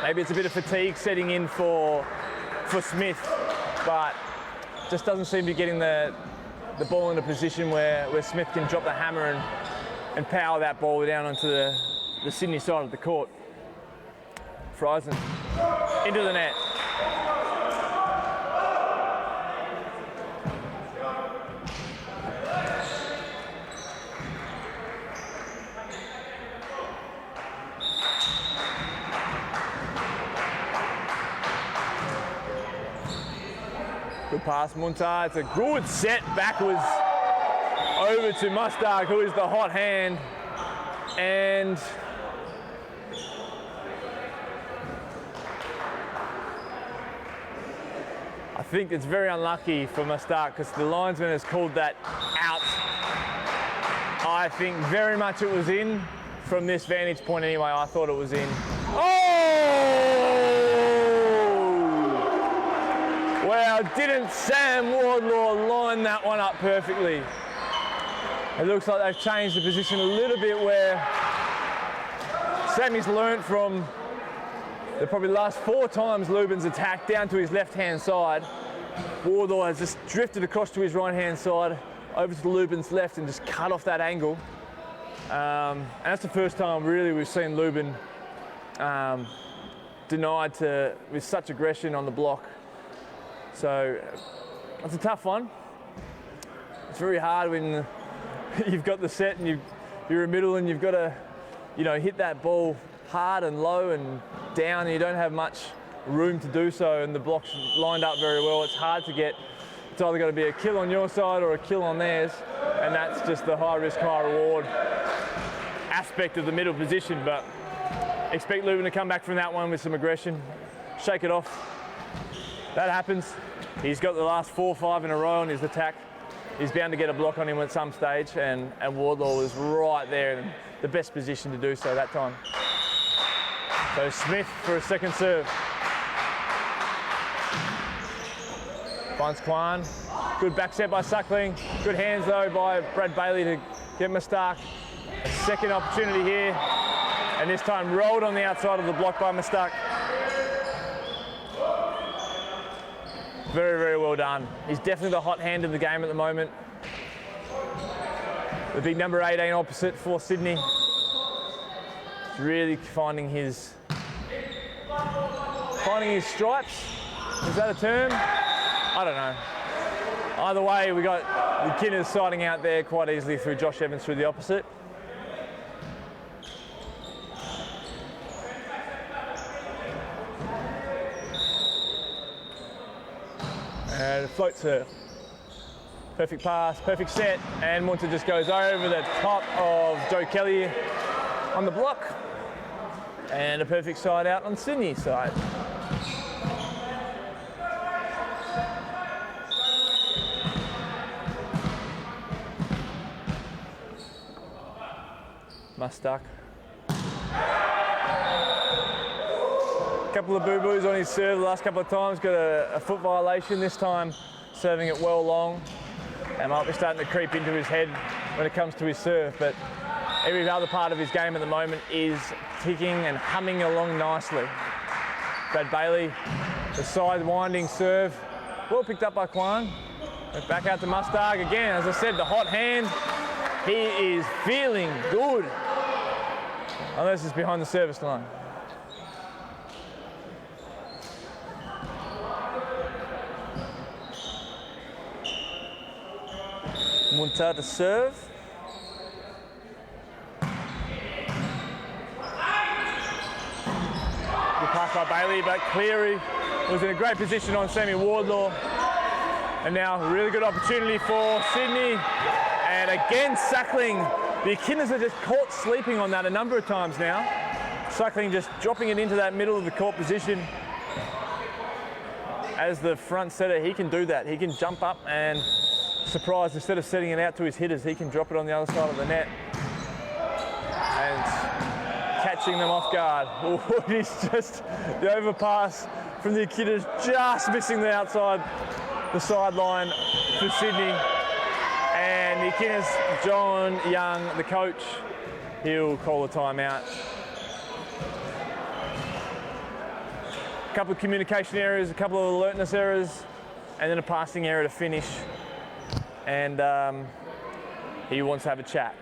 Maybe it's a bit of fatigue setting in for Smith, but just doesn't seem to be getting the ball in a position where Smith can drop the hammer and power that ball down onto the Sydney side of the court. Friesen into the net. Good pass, Muntar. It's a good set backwards over to Mustak, who is the hot hand. And I think it's very unlucky for Mustak because the linesman has called that out. I think very much it was in. From this vantage point anyway, I thought it was in. Oh! Well, didn't Sam Wardlaw line that one up perfectly? It looks like they've changed the position a little bit where Sammy's learnt from the probably last 4 times Lubin's attacked down to his left-hand side. Wardlaw has just drifted across to his right-hand side, over to Lubin's left and just cut off that angle. And that's the first time really we've seen Lubin denied with such aggression on the block. So that's a tough one. It's very hard when you've got the set and you're in middle and you've got to, hit that ball hard and low and down, and you don't have much room to do so, and the block's lined up very well. It's hard to get. It's either got to be a kill on your side or a kill on theirs, and that's just the high risk, high reward aspect of the middle position. But expect Lubin to come back from that one with some aggression, shake it off. That happens. He's got the last 4 or 5 in a row on his attack. He's bound to get a block on him at some stage, and Wardlaw was right there in the best position to do so that time. So Smith for a second serve. Finds Kwan. Good back set by Suckling. Good hands though by Brad Bailey to get Mustak. A second opportunity here, and this time rolled on the outside of the block by Mustak. Very, very well done. He's definitely the hot hand of the game at the moment. The big number 18 opposite for Sydney. Really finding his stripes. Is that a term? I don't know. Either way, we got the Echidnas siding out there quite easily through Josh Evans through the opposite. And it floats her. Perfect pass, perfect set, and Munter just goes over the top of Joe Kelly on the block. And a perfect side out on Sydney's side. Mustak. Couple of boo-boos on his serve the last couple of times, got a foot violation this time, serving it well long, and might be starting to creep into his head when it comes to his serve, but every other part of his game at the moment is ticking and humming along nicely. Brad Bailey, the side winding serve. Well picked up by Kwan. Back out to Mustard again. As I said, the hot hand. He is feeling good. Unless it's behind the service line. Munta to serve. Good pass by Bailey, but Cleary was in a great position on Sammy Wardlaw. And now a really good opportunity for Sydney. And again, Suckling. The Echidnas are just caught sleeping on that a number of times now. Suckling just dropping it into that middle of the court position. As the front setter, he can do that. He can jump up and surprise, instead of setting it out to his hitters, he can drop it on the other side of the net. And catching them off guard. Oh, it is just the overpass from the Echidnas, just missing the outside, the sideline for Sydney. And the Echidnas, John Young, the coach, he'll call a timeout. A couple of communication errors, a couple of alertness errors, and then a passing error to finish. And he wants to have a chat.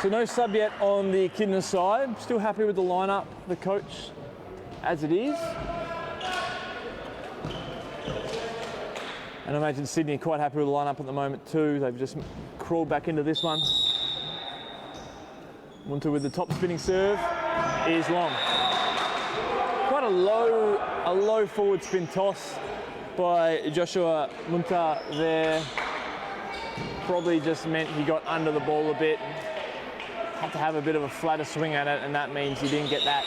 So no sub yet on the Echidnas side. Still happy with the lineup, the coach, as it is. And I imagine Sydney are quite happy with the lineup at the moment too. They've just crawled back into this one. Munta with the top spinning serve is long. Quite a low forward spin toss by Joshua Munta there. Probably just meant he got under the ball a bit. Had to have a bit of a flatter swing at it, and that means he didn't get that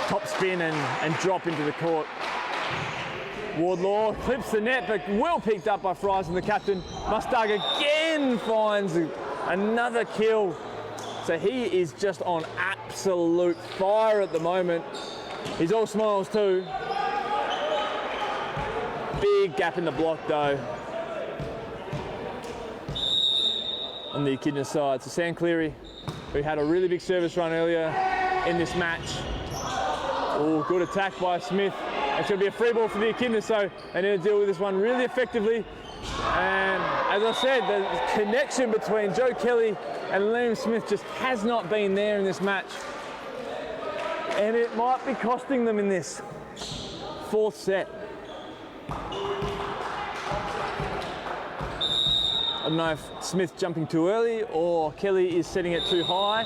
top spin and drop into the court. Wardlaw clips the net, but well picked up by Fries and the captain. Mustard again finds another kill. So he is just on absolute fire at the moment. He's all smiles too. Big gap in the block though. On the Echidnas side. So Sam Cleary, who had a really big service run earlier in this match. Oh, good attack by Smith. It's going to be a free ball for the Echidnas, so they need to deal with this one really effectively. And as I said, the connection between Joe Kelly and Liam Smith just has not been there in this match. And it might be costing them in this fourth set. I don't know if Smith's jumping too early or Kelly is setting it too high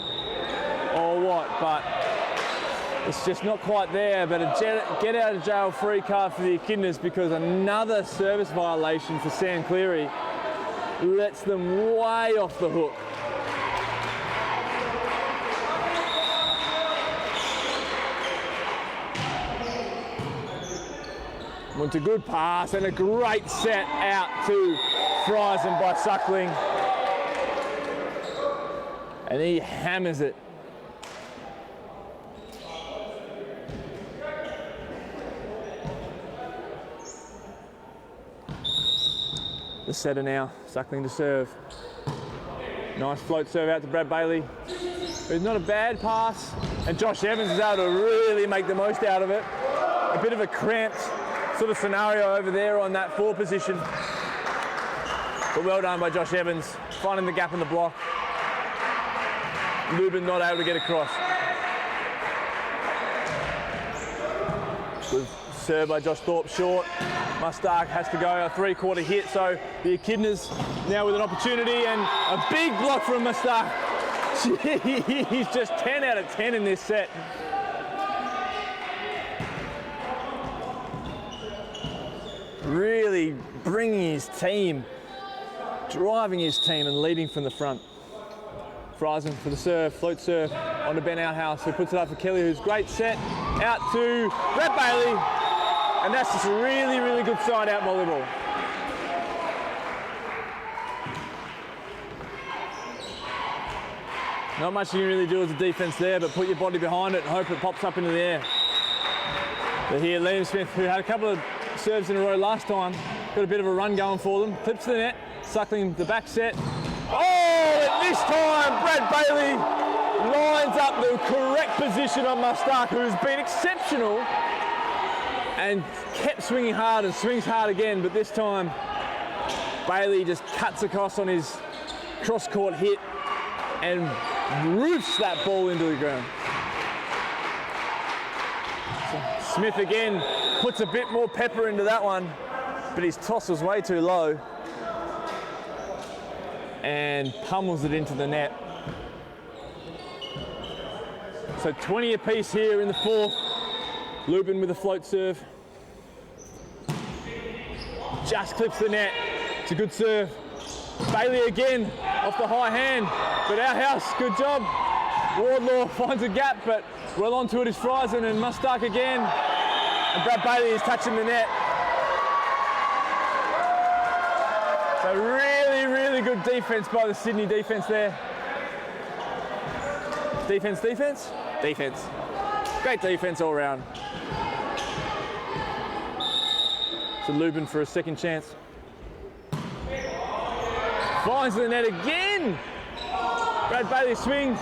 or what, but it's just not quite there. But a get out of jail free card for the Echidnas, because another service violation for Sam Cleary lets them way off the hook. Went a good pass and a great set out to Friesen by Suckling. And he hammers it. The setter now, Suckling to serve. Nice float serve out to Brad Bailey. It's not a bad pass. And Josh Evans is able to really make the most out of it. A bit of a cramped sort of scenario over there on that 4 position. But well done by Josh Evans, finding the gap in the block. Lubin not able to get across. Good serve by Josh Thorpe, short. Mustark has to go, a 3-quarter hit, so the Echidnas now with an opportunity, and a big block from Mustark. He's just 10 out of 10 in this set. Really bringing his team, driving his team and leading from the front. Friesen for the serve, float serve onto Ben Outhouse, who puts it up for Kelly, who's great set, out to Brad Bailey, and that's just a really, really good side out volleyball. Not much you can really do as a defence there, but put your body behind it and hope it pops up into the air. But here, Liam Smith, who had a couple of serves in a row last time, got a bit of a run going for them. Clips to the net, suckling the back set. Oh, and this time, Brad Bailey lines up the correct position on Mustaq, who's been exceptional and kept swinging hard and swings hard again, but this time, Bailey just cuts across on his cross-court hit and roofs that ball into the ground. So Smith again puts a bit more pepper into that one, but his toss was way too low and pummels it into the net. So 20 apiece here in the fourth. Lubin with a float serve. Just clips the net. It's a good serve. Bailey again off the high hand, but our house, good job. Wardlaw finds a gap, but well onto it is Friesen and Mustaq again. And Brad Bailey is touching the net. So really, really good defence by the Sydney defence there. Defence, defence? Defence. Great defence all round. So Lubin for a second chance. Finds the net again. Brad Bailey swing.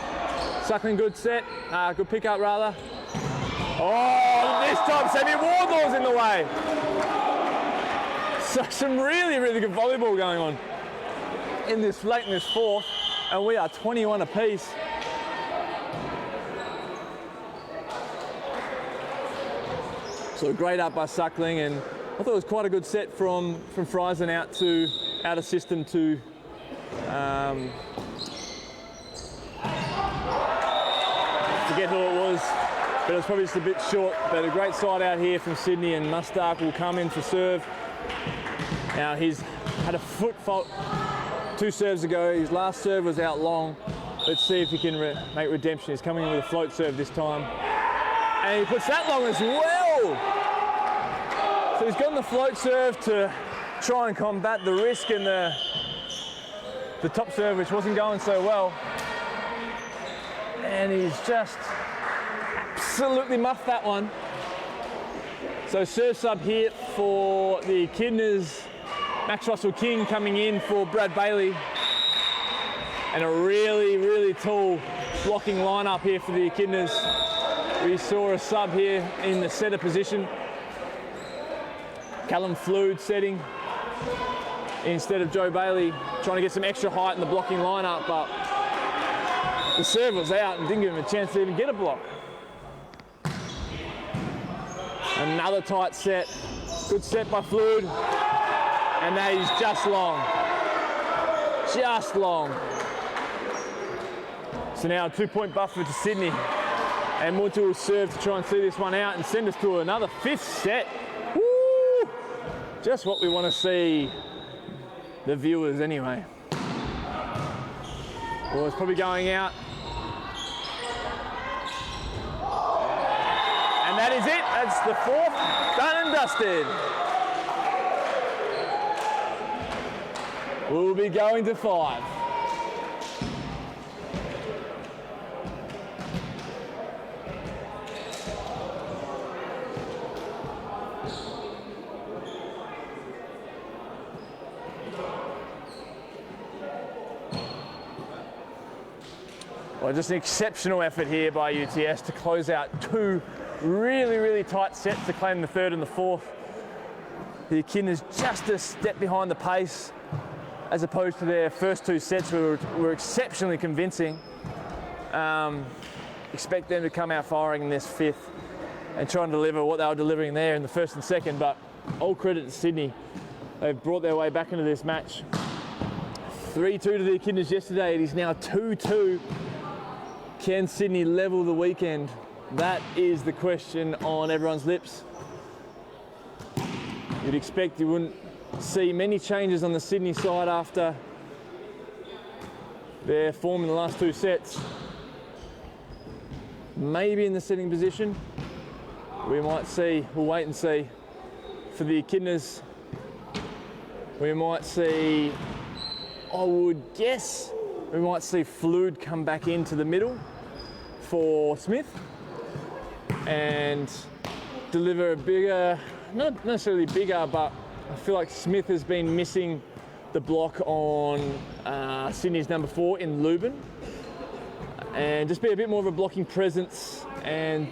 Suckling good set. Good pick up rather. Oh, this time Sammy Wardlaw's in the way. So some really, really good volleyball going on in this late in this fourth, and we are 21 apiece. So great up by Suckling, and I thought it was quite a good set from Friesen out of system to forget who it was, but it was probably just a bit short. But a great side out here from Sydney, and Mustaq will come in for serve. Now he's had a foot fault 2 serves ago. His last serve was out long. Let's see if he can make redemption. He's coming in with a float serve this time, and he puts that long as well. So he's gotten the float serve to try and combat the risk and the top serve, which wasn't going so well. And he's just absolutely muffed that one. So serve sub here for the Echidnas. Max Russell King coming in for Brad Bailey. And a really, really tall blocking lineup here for the Echidnas. We saw a sub here in the setter position. Callum Flood setting instead of Joe Bailey, trying to get some extra height in the blocking lineup, but the serve was out and didn't give him a chance to even get a block. Another tight set. Good set by Flood. And that is just long. Just long. So now a 2-point buffer to Sydney. And Munter will serve to try and see this one out and send us to another 5th set. Woo! Just what we want to see, the viewers anyway. Well, it's probably going out. And that is it. That's the 4th, done and dusted. We'll be going to 5. Well, just an exceptional effort here by UTS to close out 2 really, really tight sets to claim the 3rd and the 4th. The Echidnas just a step behind the pace as opposed to their first 2 sets were exceptionally convincing. Expect them to come out firing in this 5th and try and deliver what they were delivering there in the 1st and 2nd, but all credit to Sydney. They've brought their way back into this match. 3-2 to the Echidnas yesterday. It is now 2-2. Can Sydney level the weekend? That is the question on everyone's lips. You'd expect you wouldn't see many changes on the Sydney side after their form in the last 2 sets. Maybe in the setting position. We might see, we'll wait and see. For the Echidnas, we might see, I would guess, we might see Flood come back into the middle for Smith and deliver a bigger, not necessarily bigger, but I feel like Smith has been missing the block on Sydney's number 4 in Lubin, and just be a bit more of a blocking presence and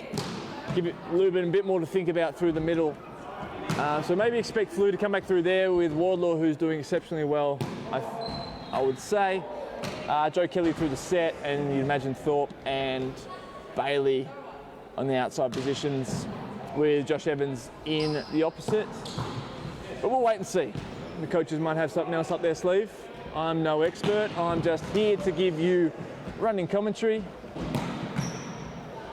give Lubin a bit more to think about through the middle. So maybe expect Flew to come back through there with Wardlaw, who's doing exceptionally well, I would say. Joe Kelly through the set, and you'd imagine Thorpe and Bailey on the outside positions with Josh Evans in the opposite. But we'll wait and see. The coaches might have something else up their sleeve. I'm no expert. I'm just here to give you running commentary.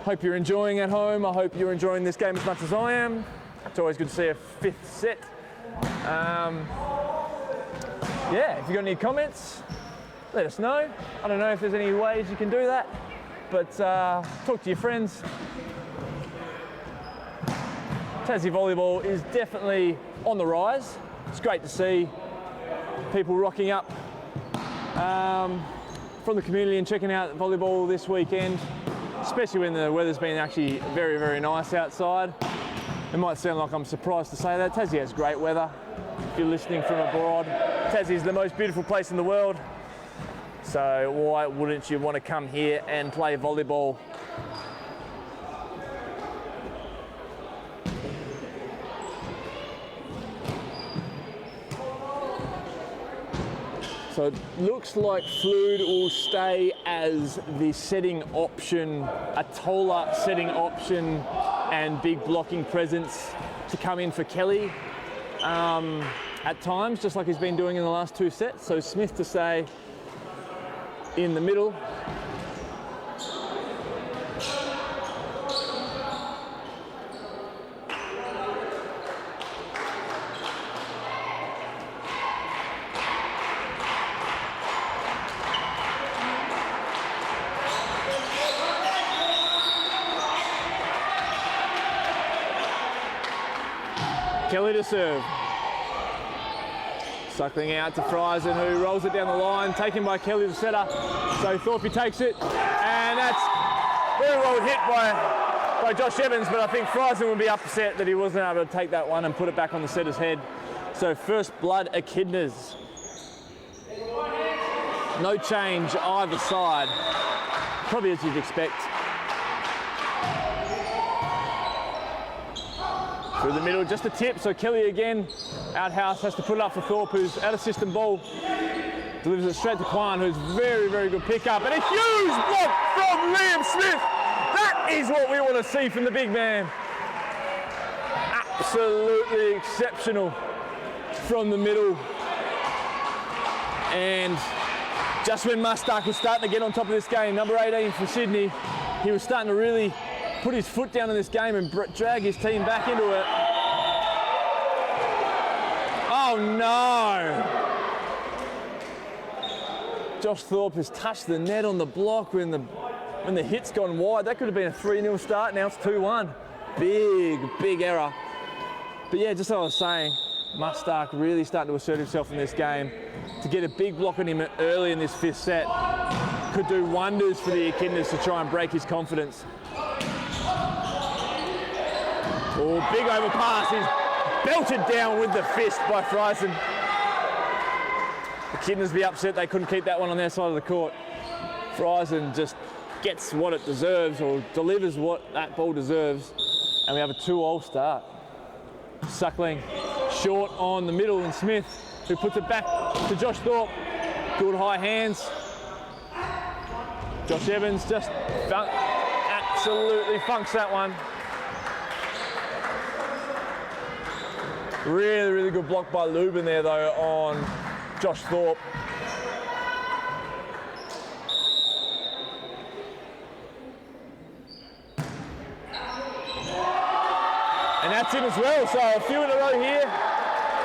Hope you're enjoying at home. I hope you're enjoying this game as much as I am. It's always good to see a 5th set. Yeah, if you've got any comments, let us know. I don't know if there's any ways you can do that, but talk to your friends. Tassie volleyball is definitely on the rise. It's great to see people rocking up from the community and checking out volleyball this weekend, especially when the weather's been actually very, very nice outside. It might sound like I'm surprised to say that. Tassie has great weather. If you're listening from abroad, Tassie is the most beautiful place in the world. So why wouldn't you want to come here and play volleyball? So it looks like Flood will stay as the setting option, a taller setting option and big blocking presence to come in for Kelly at times, just like he's been doing in the last 2 sets. So Smith to stay in the middle. Kelly to serve. Suckling out to Friesen, who rolls it down the line, taken by Kelly the setter. So Thorpe takes it, and that's very well hit by Josh Evans, but I think Friesen would be upset that he wasn't able to take that one and put it back on the setter's head. So first blood, Echidnas. No change either side, probably as you'd expect. Through the middle, just a tip, so Kelly again, outhouse, has to put it up for Thorpe, who's out of system ball. Delivers it straight to Kwan, who's very, very good pickup. And a huge block from Liam Smith. That is what we want to see from the big man. Absolutely exceptional from the middle. And just when Mustak was starting to get on top of this game, number 18 for Sydney, he was starting to really put his foot down in this game and drag his team back into it. Oh no! Josh Thorpe has touched the net on the block when the hit's gone wide. That could have been a 3-0 start, now it's 2-1. Big error. But yeah, just like I was saying, Mustak really starting to assert himself in this game. To get a big block on him early in this 5th set could do wonders for the Echidnas to try and break his confidence. Oh, big overpass. He's belted down with the fist by Friesen. The Echidnas be upset they couldn't keep that one on their side of the court. Friesen just gets what it deserves, or delivers what that ball deserves. And we have a 2-all start. Suckling short on the middle, and Smith, who puts it back to Josh Thorpe. Good high hands. Josh Evans just absolutely funks that one. Really good block by Lubin there though on Josh Thorpe. And that's it as well, so a few in a row here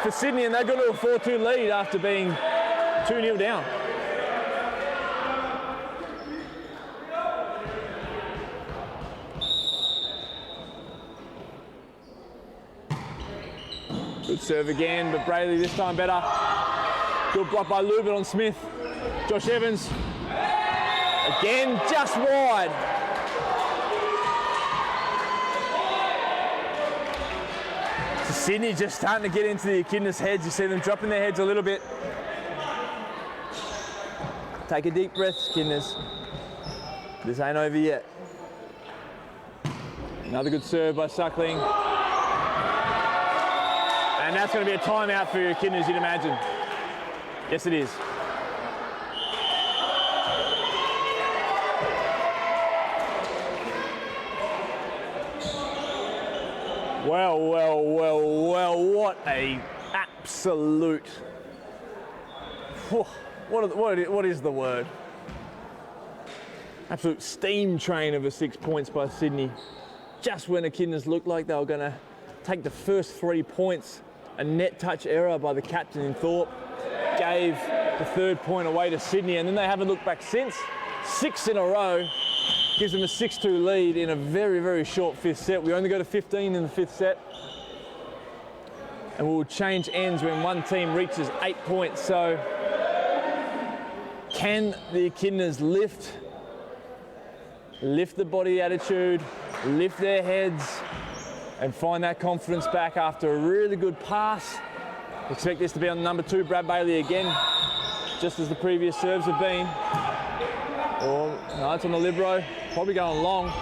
for Sydney, and they got to a 4-2 lead after being 2-0 down. Good serve again, but Brayley this time better. Good block by Lubin on Smith. Josh Evans Again, just wide. So Sydney just starting to get into the Echidnas heads. You see them dropping their heads a little bit. Take a deep breath, Echidnas. This ain't over yet. Another good serve by Suckling. And that's going to be a timeout for your Echidnas, you'd imagine. Yes, it is. Well, what a absolute... What is the word? Absolute steam train of a 6 points by Sydney. Just when Echidnas looked like they were going to take the first 3 points, a net touch error by the captain in Thorpe gave the 3rd point away to Sydney, and then they haven't looked back since. 6 in a row gives them a 6-2 lead in a very, very short 5th set. We only go to 15 in the 5th set, and we'll change ends when one team reaches 8 points. So can the Echidnas lift the body attitude, lift their heads, and find that confidence back after a really good pass? Expect this to be on number 2, Brad Bailey again, just as the previous serves have been. Or, no, it's on the libero, probably going long.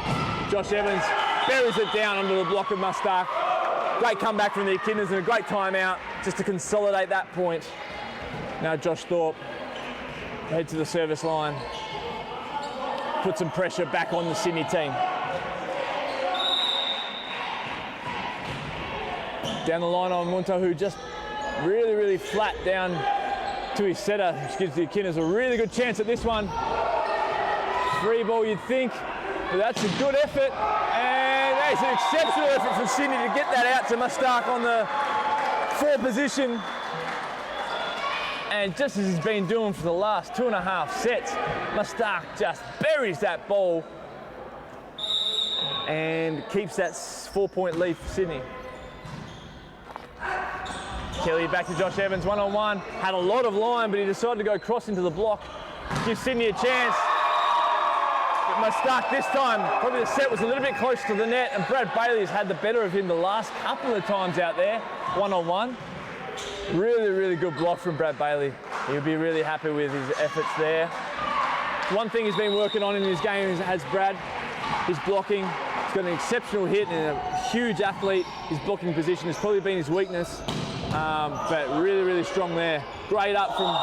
Josh Evans buries it down under the block of Mustak. Great comeback from the Echidnas and a great timeout just to consolidate that point. Now Josh Thorpe head to the service line, put some pressure back on the Sydney team. Down the line on Munto, who just really flat down to his setter, which gives the Echidnas a really good chance at this one. 3 ball you'd think, but that's a good effort, and that's an exceptional effort from Sydney to get that out to Mustak on the 4 position. And just as he's been doing for the last 2.5 sets, Mustak just buries that ball and keeps that 4-point lead for Sydney. Kelly back to Josh Evans, 1-on-1. Had a lot of line, but he decided to go cross into the block. Gives Sydney a chance. But Mustak this time, probably the set was a little bit close to the net, and Brad Bailey's had the better of him the last couple of times out there, 1-on-1. Really good block from Brad Bailey. He'll be really happy with his efforts there. One thing he's been working on in his game has Brad, his blocking. He's got an exceptional hit and a huge athlete. His blocking position has probably been his weakness, but really strong there. Great up from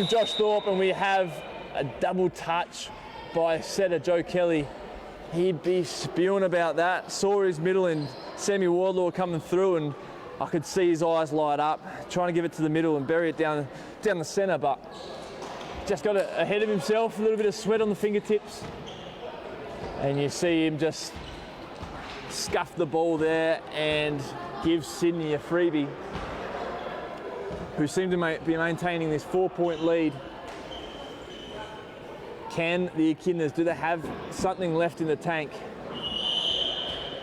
Josh Thorpe, and we have a double touch by setter Joe Kelly. He'd be spewing about that. Saw his middle and Sammy Wardlaw coming through, and I could see his eyes light up, trying to give it to the middle and bury it down the centre, but just got ahead of himself, a little bit of sweat on the fingertips, and you see him just scuff the ball there and give Sydney a freebie, who seem to be maintaining this 4-point lead. Can the Echidnas, do they have something left in the tank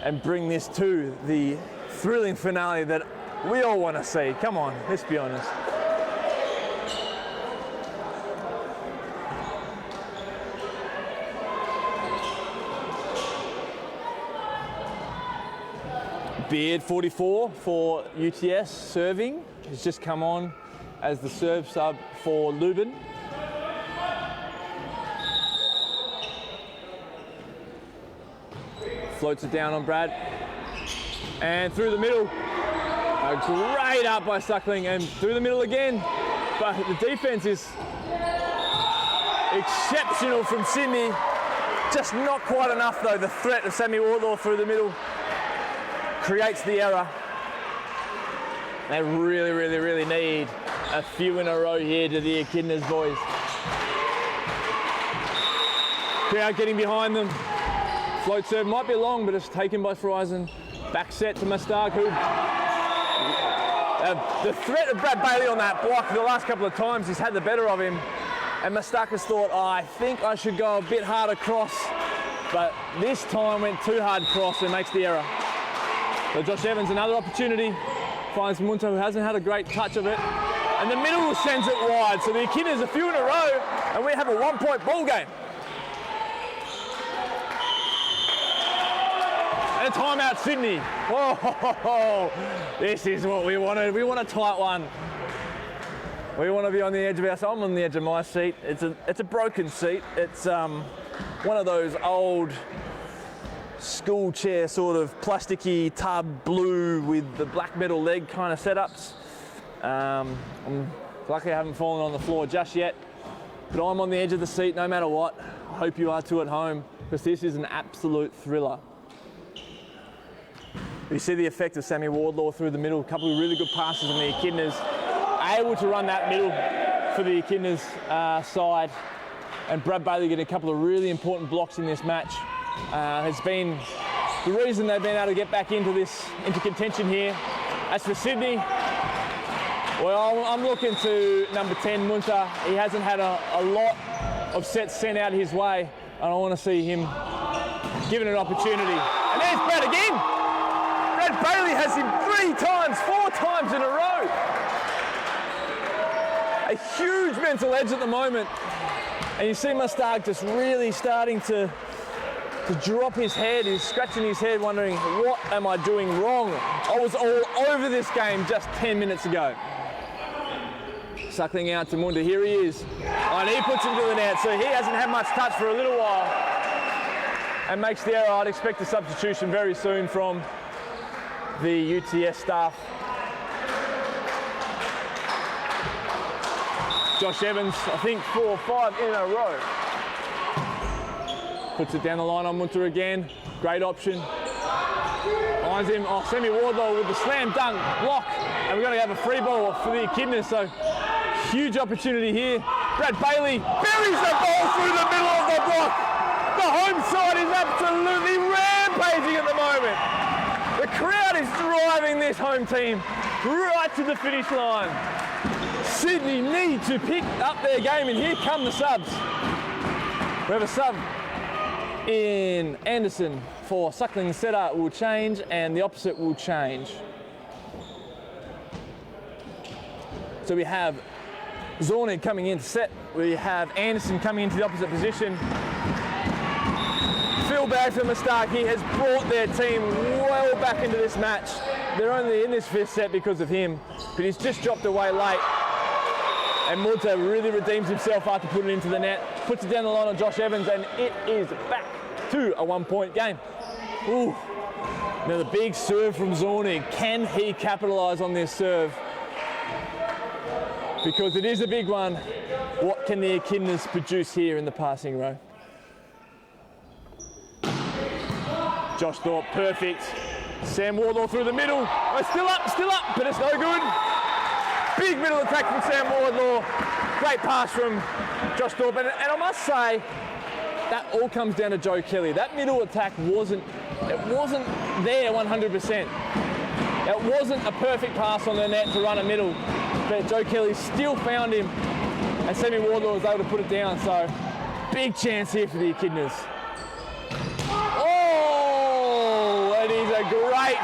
and bring this to the thrilling finale that we all want to see? Come on, let's be honest. Beard 44 for UTS serving. He's just come on as the serve sub for Lubin. Floats it down on Brad. And through the middle. A great up by Suckling, and through the middle again. But the defense is exceptional from Sydney. Just not quite enough though. The threat of Sammy Wardlaw through the middle creates the error. They really need a few in a row here to the Echidnas boys. Crowd getting behind them. Float serve might be long, but it's taken by Friesen. Back set to Mustak, who the threat of Brad Bailey on that block the last couple of times, he's had the better of him. And Mustak has thought, oh, I think I should go a bit harder cross. But this time went too hard cross and makes the error. So Josh Evans, another opportunity. Finds Munto, who hasn't had a great touch of it. and the middle sends it wide. So the Echidnas a few in a row, and we have a 1-point ball game. And a timeout, Sydney. Whoa, this is what we wanted. We want a tight one. We want to be on the edge of our seat. I'm on the edge of my seat. It's a broken seat. It's one of those old school chair sort of plasticky tub blue with the black metal leg kind of setups. I'm lucky I haven't fallen on the floor just yet, but I'm on the edge of the seat no matter what. I hope you are too at home, because this is an absolute thriller. You see the effect of Sammy Wardlaw through the middle, a couple of really good passes from the Echidnas, able to run that middle for the Echidnas side, and Brad Bailey getting a couple of really important blocks in this match. Has been the reason they've been able to get back into contention here. As for Sydney, well, I'm looking to number 10, Munter. He hasn't had a lot of sets sent out his way, and I want to see him given an opportunity. And there's Brad again. Brad Bailey has him 4 times in a row. A huge mental edge at the moment, and you see Mustard just really starting to drop his head. He's scratching his head wondering, what am I doing wrong? I was all over this game just 10 minutes ago. Suckling out to Munda, here he is. And he puts him to the net, so he hasn't had much touch for a little while. And makes the error. I'd expect a substitution very soon from the UTS staff. Josh Evans, I think 4 or 5 in a row. Puts it down the line on Munter again. Great option. Finds him. Oh, Sammy Wardlaw with the slam dunk block. And we're going to have a free ball for the Echidnas. So huge opportunity here. Brad Bailey buries the ball through the middle of the block. The home side is absolutely rampaging at the moment. The crowd is driving this home team right to the finish line. Sydney need to pick up their game, and here come the subs. We have a sub in Anderson for Suckling. Setter will change, and the opposite will change. So we have Zornig coming in to set. We have Anderson coming into the opposite position. Phil bad for Mustaki has brought their team well back into this match. They're only in this 5th set because of him, but he's just dropped away late. And Munter really redeems himself after putting it into the net. Puts it down the line on Josh Evans, and it is back to a 1-point game. Ooh. Now the big serve from Zornig. Can he capitalise on this serve? Because it is a big one. What can the Echidnas produce here in the passing row? Josh Thorpe, perfect. Sam Wardlaw through the middle. Oh, still up, but it's no good. Big middle attack from Sam Wardlaw. Great pass from Josh Thorpe. And I must say, that all comes down to Joe Kelly. That middle attack wasn't there 100%. It wasn't a perfect pass on the net to run a middle, but Joe Kelly still found him, and Sammy Wardlaw was able to put it down. So big chance here for the Echidnas. Oh, it is a great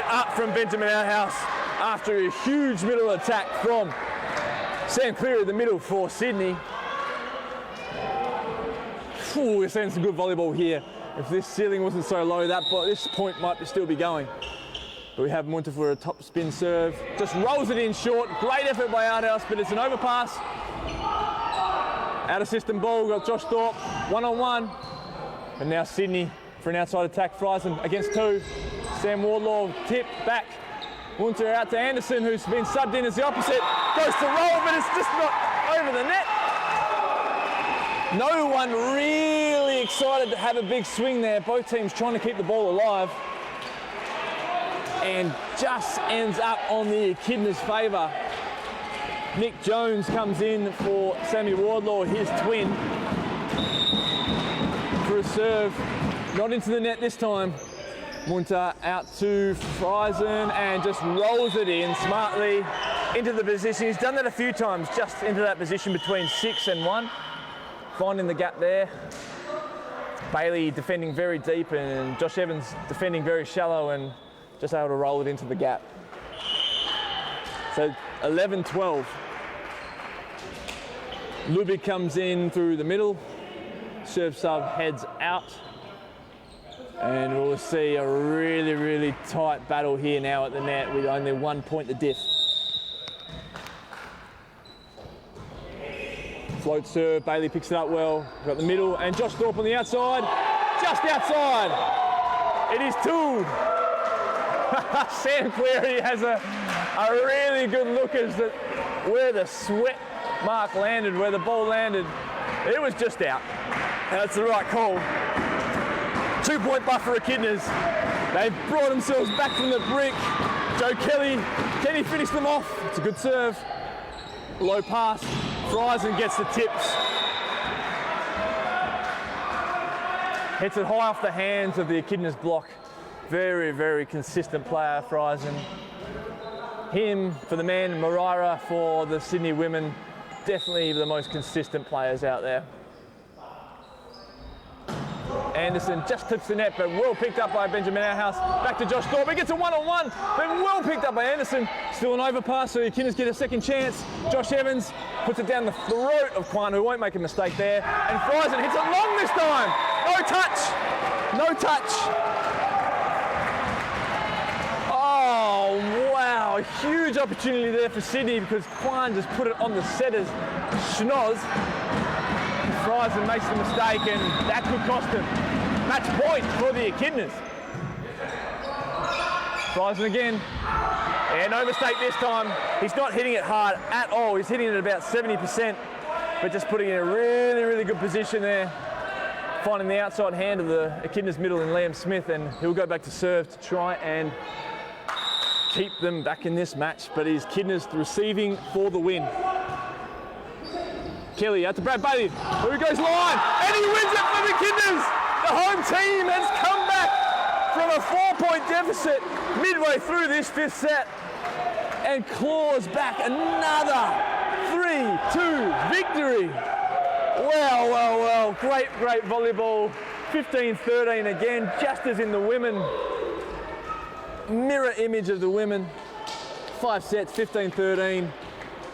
up from Benjamin Outhouse after a huge middle attack from Sam Cleary in the middle for Sydney. Ooh, we're seeing some good volleyball here. If this ceiling wasn't so low, this point might still be going. But we have Munter for a top spin serve. Just rolls it in short. Great effort by Outhouse, but it's an overpass. Out of system ball, got Josh Thorpe, 1-on-1. And now Sydney for an outside attack. Friesen against 2. Sam Wardlaw tip back. Munter out to Anderson, who's been subbed in as the opposite. Goes to roll, but it's just not over the net. No one really excited to have a big swing there. Both teams trying to keep the ball alive. And just ends up on the Echidnas' favour. Nick Jones comes in for Sammy Wardlaw, his twin, for a serve. Not into the net this time. Munter out to Friesen and just rolls it in smartly into the position. He's done that a few times, just into that position between 6 and 1. Finding the gap there. Bailey defending very deep and Josh Evans defending very shallow and just able to roll it into the gap. So 11-12. Lubick comes in through the middle. Serve sub heads out. And we'll see a really, really tight battle here now at the net with only 1 point to diff. Float serve, Bailey picks it up well. Got the middle, and Josh Thorpe on the outside. Just outside. It is 2. Sam Cleary has a really good look as to where the sweat mark landed, where the ball landed. It was just out. And that's the right call. 2 point buffer Echidnas. They've brought themselves back from the brink. Joe Kelly, can he finish them off? It's a good serve. Low pass. Friesen gets the tips. Hits it high off the hands of the Echidnas block. Very, very consistent player, Friesen. Him for the men, Moraira for the Sydney women. Definitely the most consistent players out there. Anderson just clips the net, but well picked up by Benjamin Outhouse. Back to Josh Thorpe. He gets a one-on-one, but well picked up by Anderson. Still an overpass, so the Echidnas get a second chance. Josh Evans puts it down the throat of Kwan, who won't make a mistake there. And Friesen hits it long this time. No touch. No touch. Oh, wow. A huge opportunity there for Sydney because Kwan just put it on the setter's schnoz. Friesen makes the mistake, and that could cost him. Match point for the Echidnas. Friesen again. Yeah, no mistake this time. He's not hitting it hard at all. He's hitting it at about 70%, but just putting it in a really, really good position there. Finding the outside hand of the Echidnas middle in Liam Smith, and he'll go back to serve to try and keep them back in this match, but he's Echidnas receiving for the win. Kelly out to Brad Bailey. There he goes line, and he wins it for the Echidnas. The home team has come back from a 4-point deficit midway through this 5th set and claws back another 3-2 victory. Well, well, well, great, great volleyball. 15-13 again, just as in the women. Mirror image of the women. 5 sets, 15-13.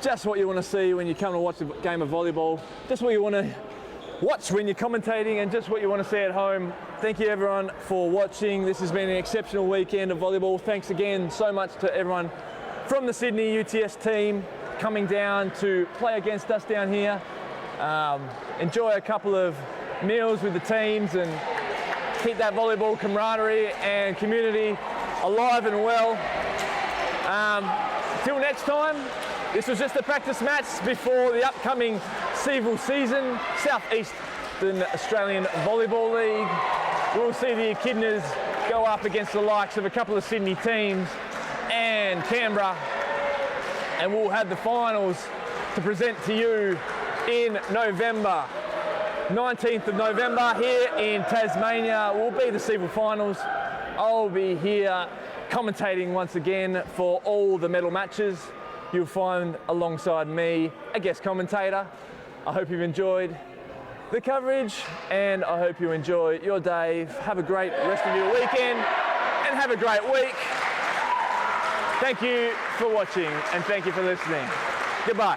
Just what you want to see when you come to watch a game of volleyball. Just what you want to watch when you're commentating, and just what you want to see at home. Thank you everyone for watching. This has been an exceptional weekend of volleyball. Thanks again so much to everyone from the Sydney UTS team coming down to play against us down here. Enjoy a couple of meals with the teams and keep that volleyball camaraderie and community alive and well. Till next time, this was just a practice match before the upcoming SEVL season, Southeastern Australian Volleyball League. We'll see the Echidnas go up against the likes of a couple of Sydney teams and Canberra, and we'll have the finals to present to you in November. 19th of November here in Tasmania will be the SEVL finals. I'll be here commentating once again for all the medal matches. You'll find alongside me a guest commentator. I hope you've enjoyed the coverage, and I hope you enjoy your day. Have a great rest of your weekend and have a great week. Thank you for watching and thank you for listening. Goodbye.